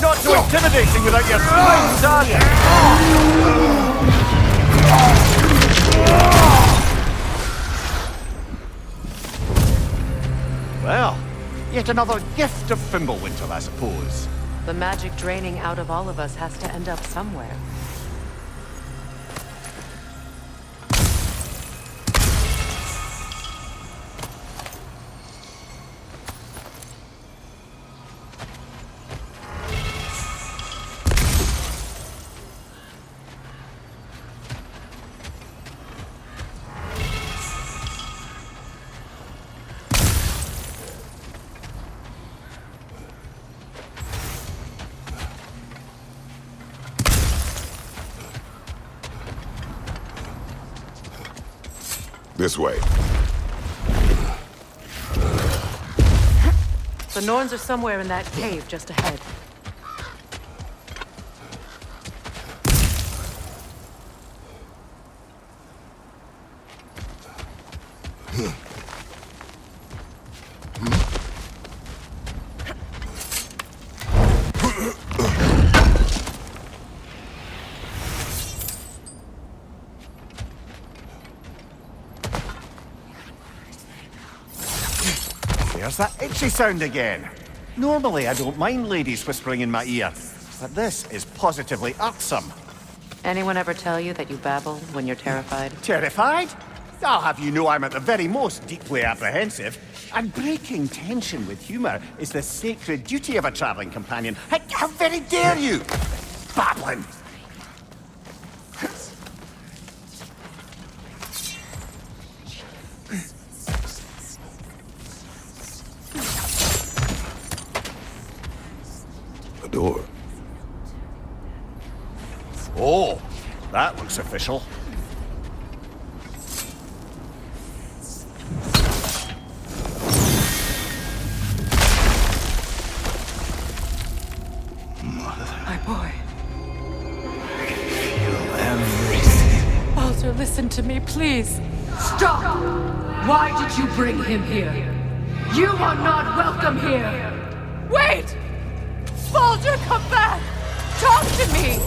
Not so intimidating without your spines, are you? Well, yet another gift of Fimbulwinter, I suppose. The magic draining out of all of us has to end up somewhere. This way. The Norns are somewhere in that cave just ahead. There's that itchy sound again. Normally, I don't mind ladies whispering in my ear, but this is positively irksome. Anyone ever tell you that you babble when you're terrified? Terrified? I'll have you know I'm at the very most deeply apprehensive. And breaking tension with humor is the sacred duty of a traveling companion. How very dare you! Babbling! A door. Oh, that looks official. My boy. Feel everything. Baldur, listen to me, please. Stop! Why did you bring him here? You are not welcome here! Wait! Baldur, come back! Talk to me!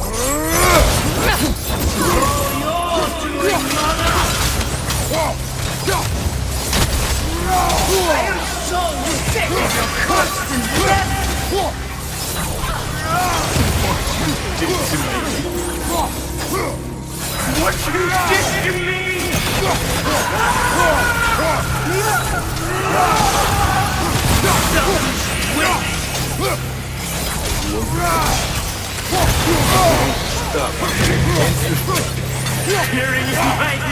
I am so sick of your constant death! What you did to me! Hearing you make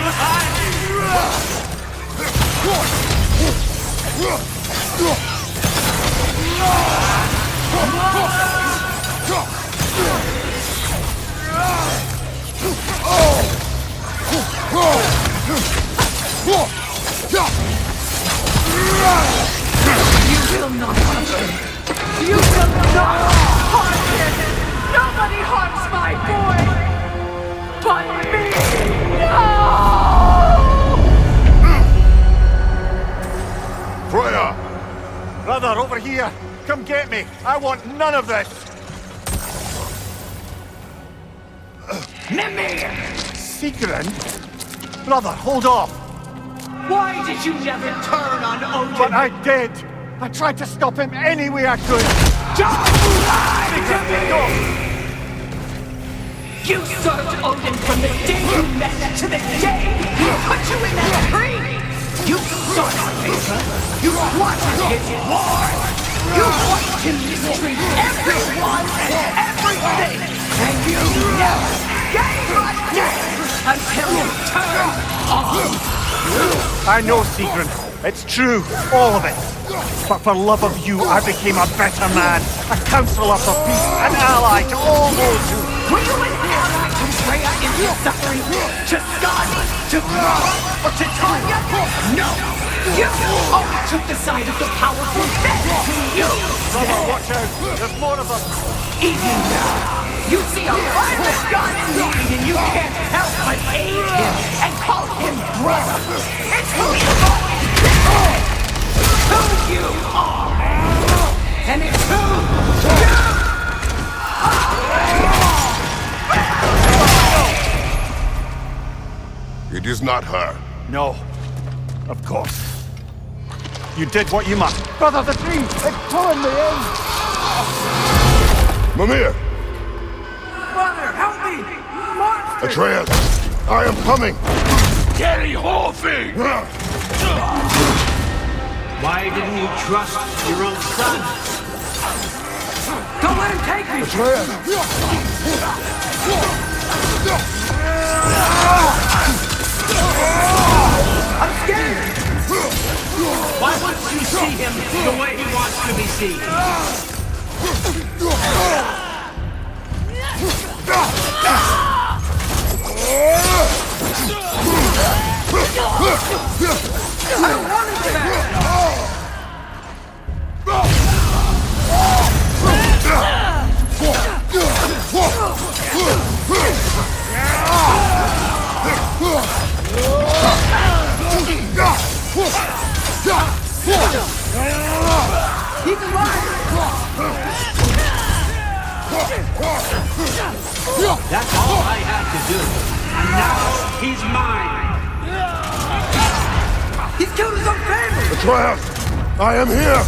will not touch him! You will not harm him! Nobody harms my boy! But me! No! Freya! Brother, over here! Come get me! I want none of this! Mimir! Sigrun? Brother, hold off! Why did you never turn on Odin? But I did! I tried to stop him any way I could! Don't lie to me! You served Odin from the day you met to the day he put you in that tree! You saw his favor! You wanted his war! You wanted to mistreat everyone and everything! And you never gave a damn until you turned on! I know, Sigrun. It's true, all of it. But for love of you, I became a better man, a counselor for peace, an ally to all those who... Were you an ally to Freya in your suffering? To Skadi? To Grog? Or to Tanya? No! You only took the side of the powerful then! You Brother, watch out! There's more of them! Even now, you see a violent god in need and you can't help but aid him and call him brother! It's who you've always been! It's who you are! And it's who you It is not her. No. Of course. You did what you must. Brother, the tree! It's pulling me in! Mimir! Brother, help me! Monster! Atreus! I am coming! Gary Holfing! Why didn't you trust your own son? Don't let him take me! I'm scared! Why wouldn't you see him the way he wants to be seen? I don't want him back! He's alive! That's all I had to do. And now he's mine. He's killed his own family! Atreus! I am here!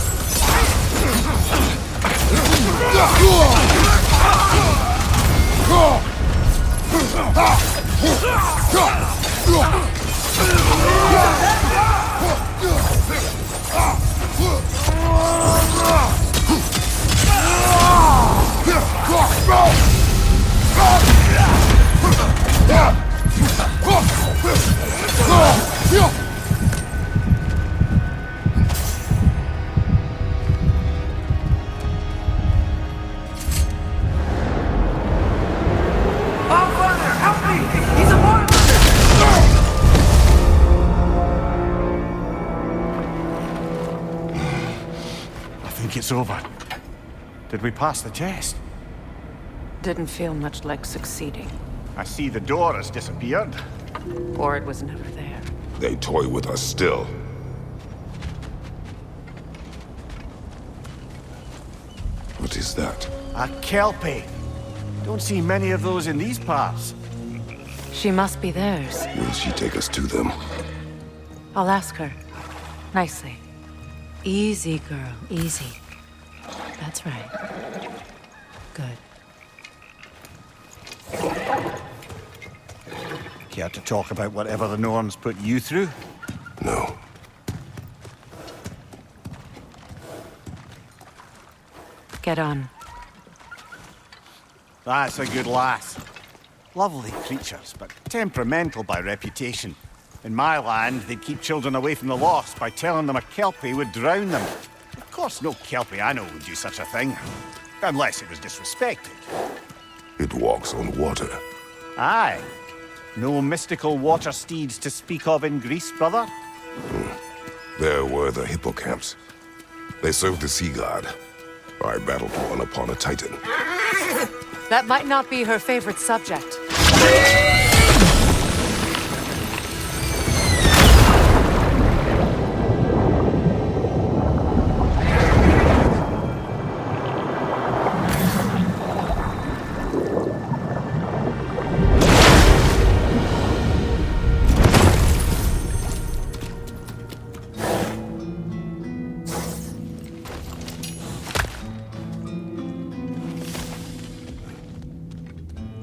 It's over. Did we pass the test? Didn't feel much like succeeding. I see the door has disappeared. Or it was never there. They toy with us still. What is that? A Kelpie. Don't see many of those in these parts. She must be theirs. Will she take us to them? I'll ask her. Nicely. Easy, girl. Easy. That's right. Good. Care to talk about whatever the Norns put you through? No. Get on. That's a good lass. Lovely creatures, but temperamental by reputation. In my land, they'd keep children away from the lost by telling them a Kelpie would drown them. Of course, no Kelpie I know would do such a thing. Unless it was disrespected. It walks on water. Aye. No mystical water steeds to speak of in Greece, brother? There were the hippocamps. They served the sea god. I battled one upon a titan. That might not be her favorite subject.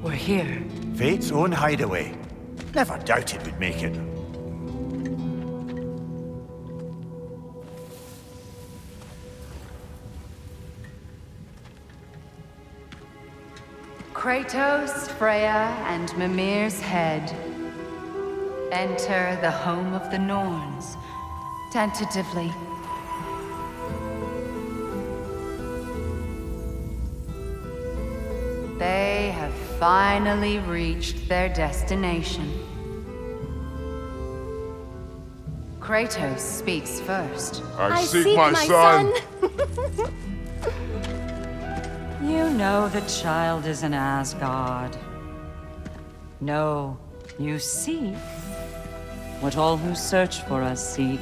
We're here. Fate's own hideaway. Never doubted we'd make it. Kratos, Freya, and Mimir's head. Enter the home of the Norns, tentatively. They have finally reached their destination. Kratos speaks first. I seek my son. You know the child is an Asgard. No, you seek what all who search for us seek.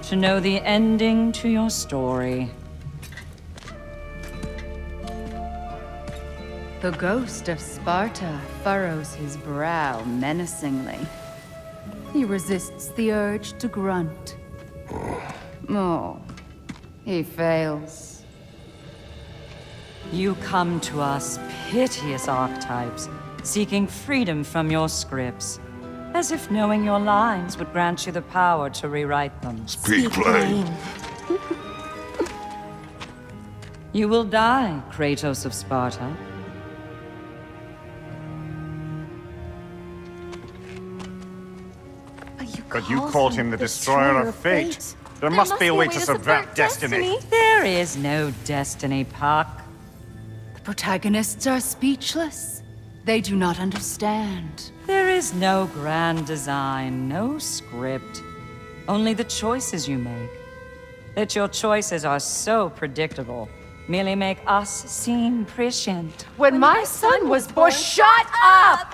To know the ending to your story. The ghost of Sparta furrows his brow menacingly. He resists the urge to grunt. Oh, he fails. You come to us, piteous archetypes, seeking freedom from your scripts, as if knowing your lines would grant you the power to rewrite them. Speak plain. You will die, Kratos of Sparta. But you called him the destroyer of fate. There must be a way to subvert destiny. There is no destiny, Puck. The protagonists are speechless. They do not understand. There is no grand design, no script. Only the choices you make. That your choices are so predictable merely make us seem prescient. When my son was born, shut up!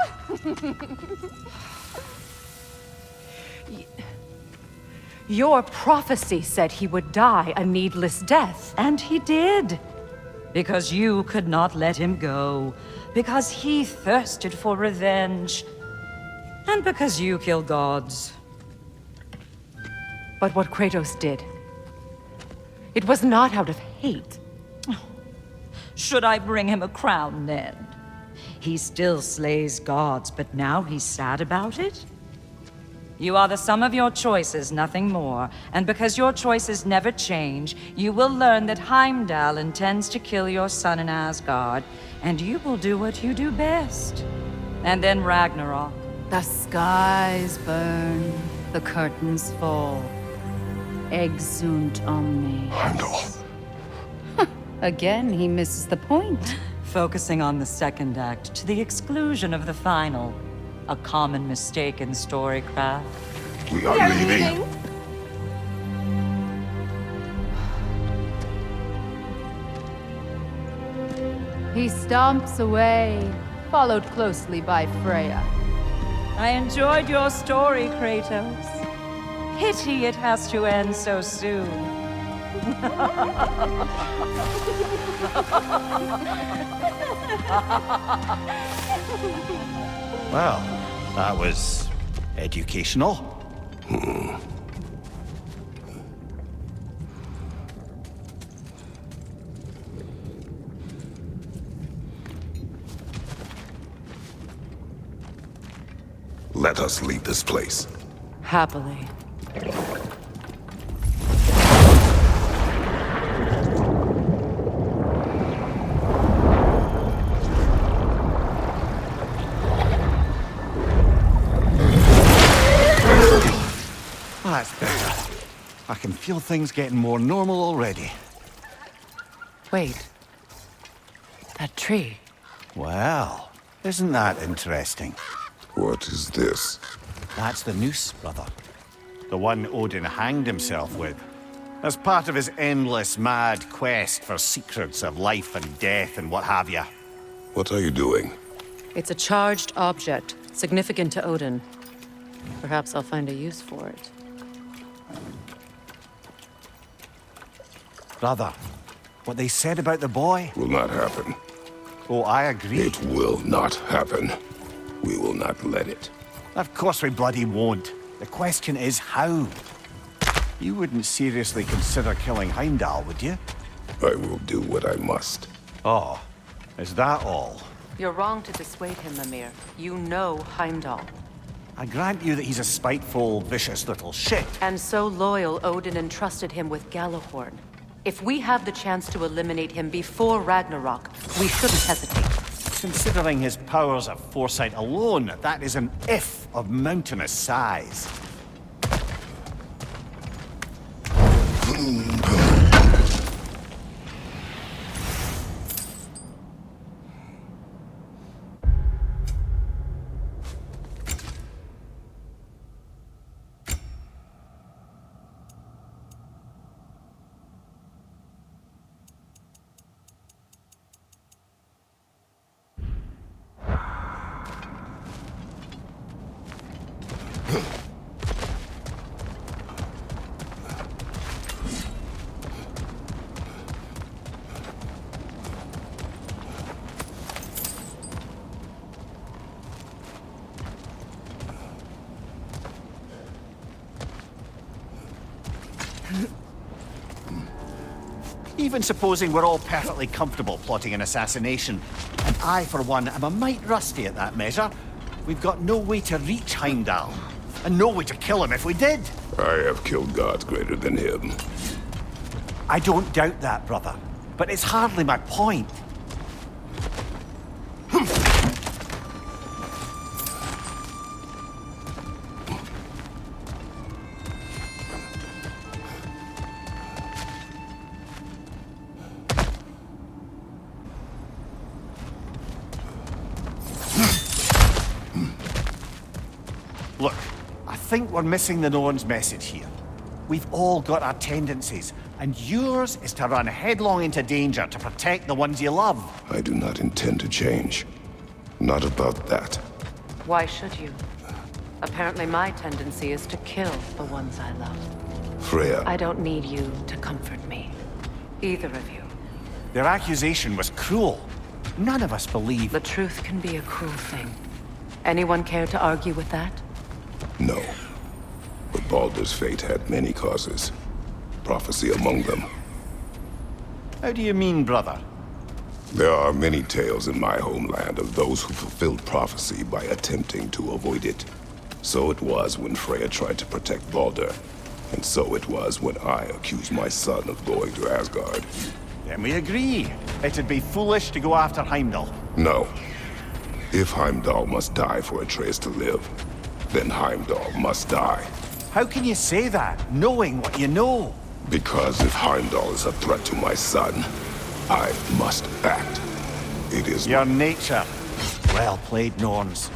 Your prophecy said he would die a needless death. And he did. Because you could not let him go. Because he thirsted for revenge. And because you kill gods. But what Kratos did, it was not out of hate. Should I bring him a crown then? He still slays gods, but now he's sad about it? You are the sum of your choices, nothing more. And because your choices never change, you will learn that Heimdall intends to kill your son in Asgard, and you will do what you do best. And then Ragnarok. The skies burn, the curtains fall. Exunt omnes. Heimdall. Again, he misses the point. Focusing on the second act to the exclusion of the final. A common mistake in storycraft. We are leaving. He stomps away, followed closely by Freya. I enjoyed your story, Kratos. Pity it has to end so soon. Well, that was educational. Let us leave this place. Happily. That's better. I can feel things getting more normal already. Wait. That tree. Well, isn't that interesting? What is this? That's the noose, brother. The one Odin hanged himself with. As part of his endless, mad quest for secrets of life and death and what have you. What are you doing? It's a charged object, significant to Odin. Perhaps I'll find a use for it. Brother, what they said about the boy? Will not happen. Oh, I agree. It will not happen. We will not let it. Of course we bloody won't. The question is how? You wouldn't seriously consider killing Heimdall, would you? I will do what I must. Oh, is that all? You're wrong to dissuade him, Mimir. You know Heimdall. I grant you that he's a spiteful, vicious little shit. And so loyal, Odin entrusted him with Galahorn. If we have the chance to eliminate him before Ragnarok, we shouldn't hesitate. Considering his powers of foresight alone, that is an if of mountainous size. Even supposing we're all perfectly comfortable plotting an assassination, and I, for one, am a mite rusty at that measure, we've got no way to reach Heimdall, and no way to kill him if we did. I have killed gods greater than him. I don't doubt that, brother, but it's hardly my point. Look, I think we're missing the Norn's message here. We've all got our tendencies, and yours is to run headlong into danger to protect the ones you love. I do not intend to change. Not about that. Why should you? Apparently my tendency is to kill the ones I love. Freya. I don't need you to comfort me. Either of you. Their accusation was cruel. None of us believe. The truth can be a cruel thing. Anyone care to argue with that? No. But Baldur's fate had many causes. Prophecy among them. How do you mean, brother? There are many tales in my homeland of those who fulfilled prophecy by attempting to avoid it. So it was when Freya tried to protect Baldur. And so it was when I accused my son of going to Asgard. Then we agree. It'd be foolish to go after Heimdall. No. If Heimdall must die for Atreus to live, then Heimdall must die. How can you say that, knowing what you know? Because if Heimdall is a threat to my son, I must act. It is your nature. Well played, Norns.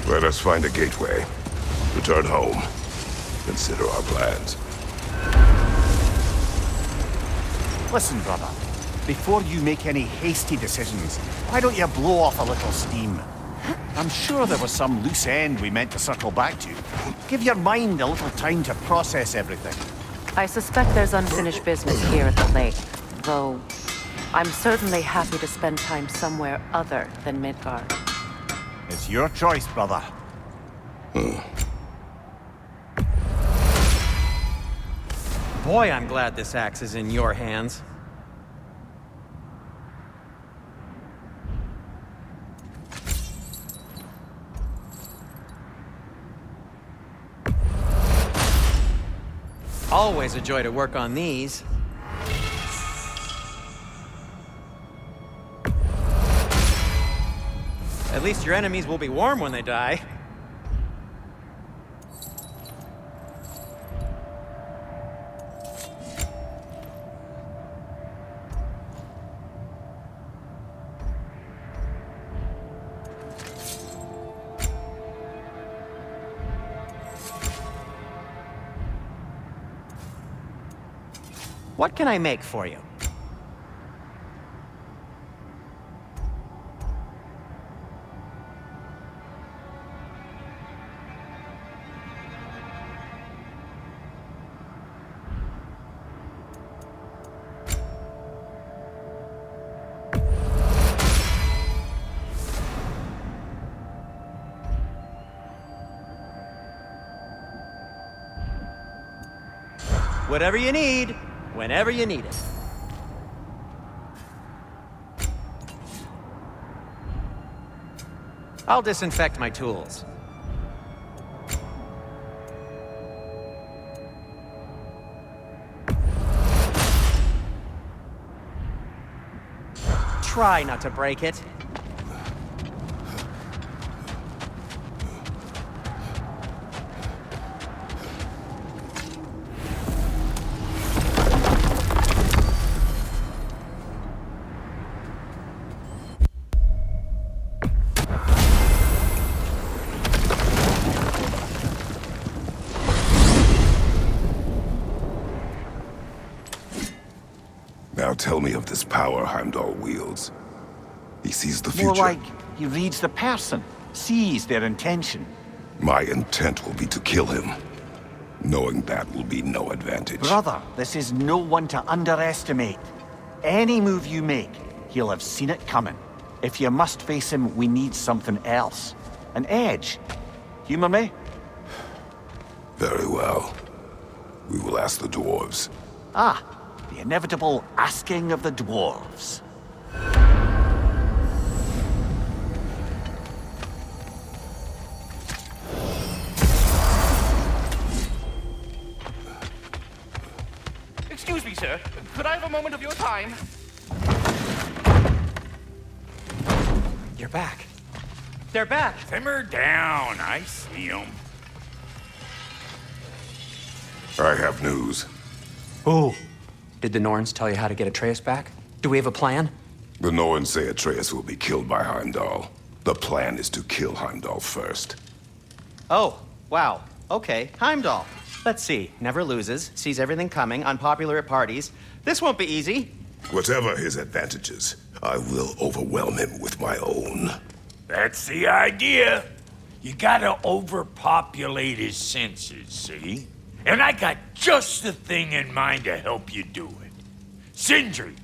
Let us find a gateway. Return home. Consider our plans. Listen, brother. Before you make any hasty decisions, why don't you blow off a little steam? I'm sure there was some loose end we meant to circle back to. Give your mind a little time to process everything. I suspect there's unfinished business here at the lake, though I'm certainly happy to spend time somewhere other than Midgard. It's your choice, brother. Boy, I'm glad this axe is in your hands. Always a joy to work on these. At least your enemies will be warm when they die. What can I make for you? Whatever you need, whenever you need it. I'll disinfect my tools. Try not to break it. Now tell me of this power Heimdall wields. He sees the future. More like he reads the person, sees their intention. My intent will be to kill him. Knowing that will be no advantage. Brother, this is no one to underestimate. Any move you make, he'll have seen it coming. If you must face him, we need something else. An edge. Humor me? Very well. We will ask the dwarves. Ah, the inevitable asking of the dwarves. Excuse me, sir. Could I have a moment of your time? You're back. They're back. Simmer down. I see them. I have news. Ooh. Did the Norns tell you how to get Atreus back? Do we have a plan? The Norns say Atreus will be killed by Heimdall. The plan is to kill Heimdall first. Oh, wow. Okay, Heimdall. Let's see. Never loses, sees everything coming, unpopular at parties. This won't be easy. Whatever his advantages, I will overwhelm him with my own. That's the idea. You gotta overpopulate his senses, see? And I got just the thing in mind to help you do it. Sindri,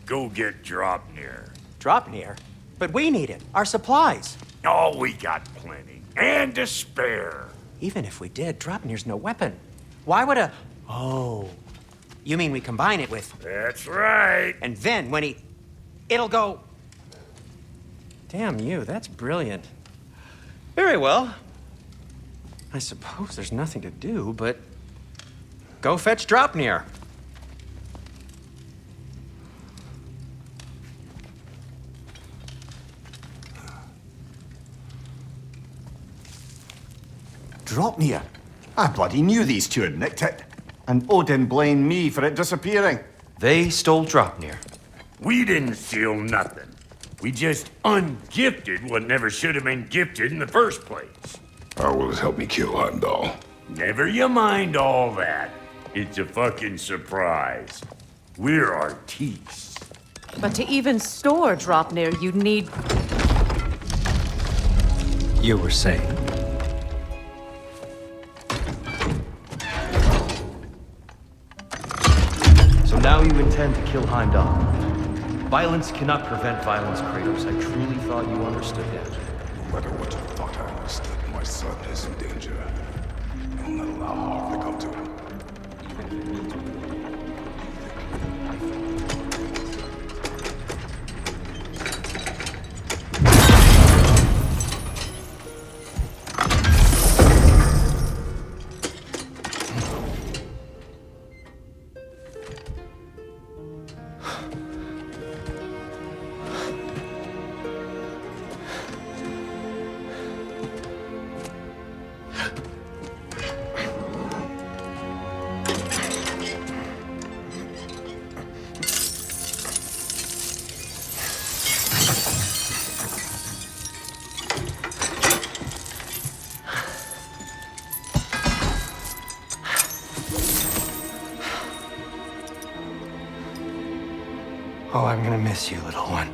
go get Dropnir. Dropnir? But we need it. Our supplies. Oh, we got plenty. And to spare. Even if we did, Dropnir's no weapon. Why would a... Oh. You mean we combine it with... That's right. And then when he... It'll go... Damn you, that's brilliant. Very well. I suppose there's nothing to do, but... Go fetch Dropnir. Dropnir? I bloody knew these two had nicked it. And Odin blamed me for it disappearing. They stole Dropnir. We didn't steal nothing. We just ungifted what never should have been gifted in the first place. How will it help me kill Heimdall? Never you mind all that. It's a fucking surprise. We're artistes. But to even store Dropnir, you'd need... You were saying? So now you intend to kill Heimdall. Violence cannot prevent violence, Kratos. I truly thought you understood that. No matter what you thought I understood, my son is in danger. I'll not allow harm to come to him. Oh, I'm gonna miss you, little one.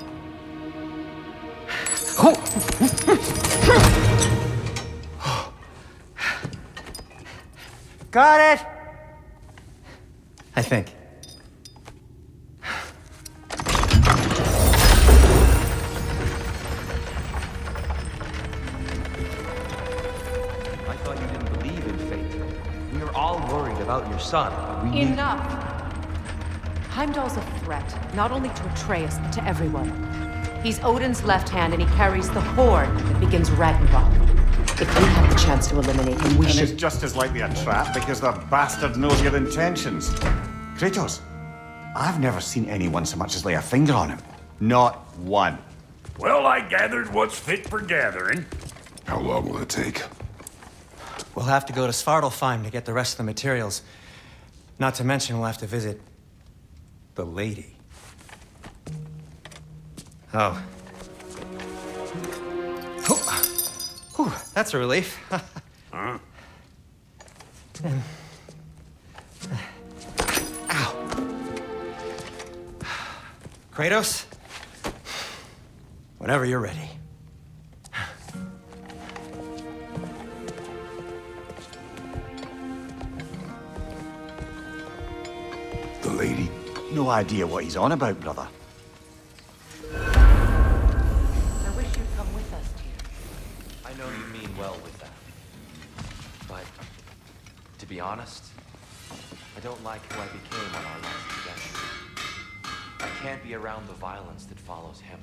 Got it! I think. I thought you didn't believe in fate. We were all worried about your son. We Enough! Heimdall's a threat, not only to Atreus, but to everyone. He's Odin's left hand, and he carries the horn that begins Ragnarok. If we have the chance to eliminate him, we And should... it's just as likely a trap because the bastard knows your intentions. Kratos, I've never seen anyone so much as lay a finger on him. Not one. Well, I gathered what's fit for gathering. How long will it take? We'll have to go to Svartalfheim to get the rest of the materials. Not to mention we'll have to visit the lady. Oh. Whew, that's a relief. Huh? Ow. Kratos? Whenever you're ready. The lady? No idea what he's on about, brother. I wish you'd come with us, dear. I know you mean well with that. But, to be honest, I don't like who I became on our last adventure. I can't be around the violence that follows him.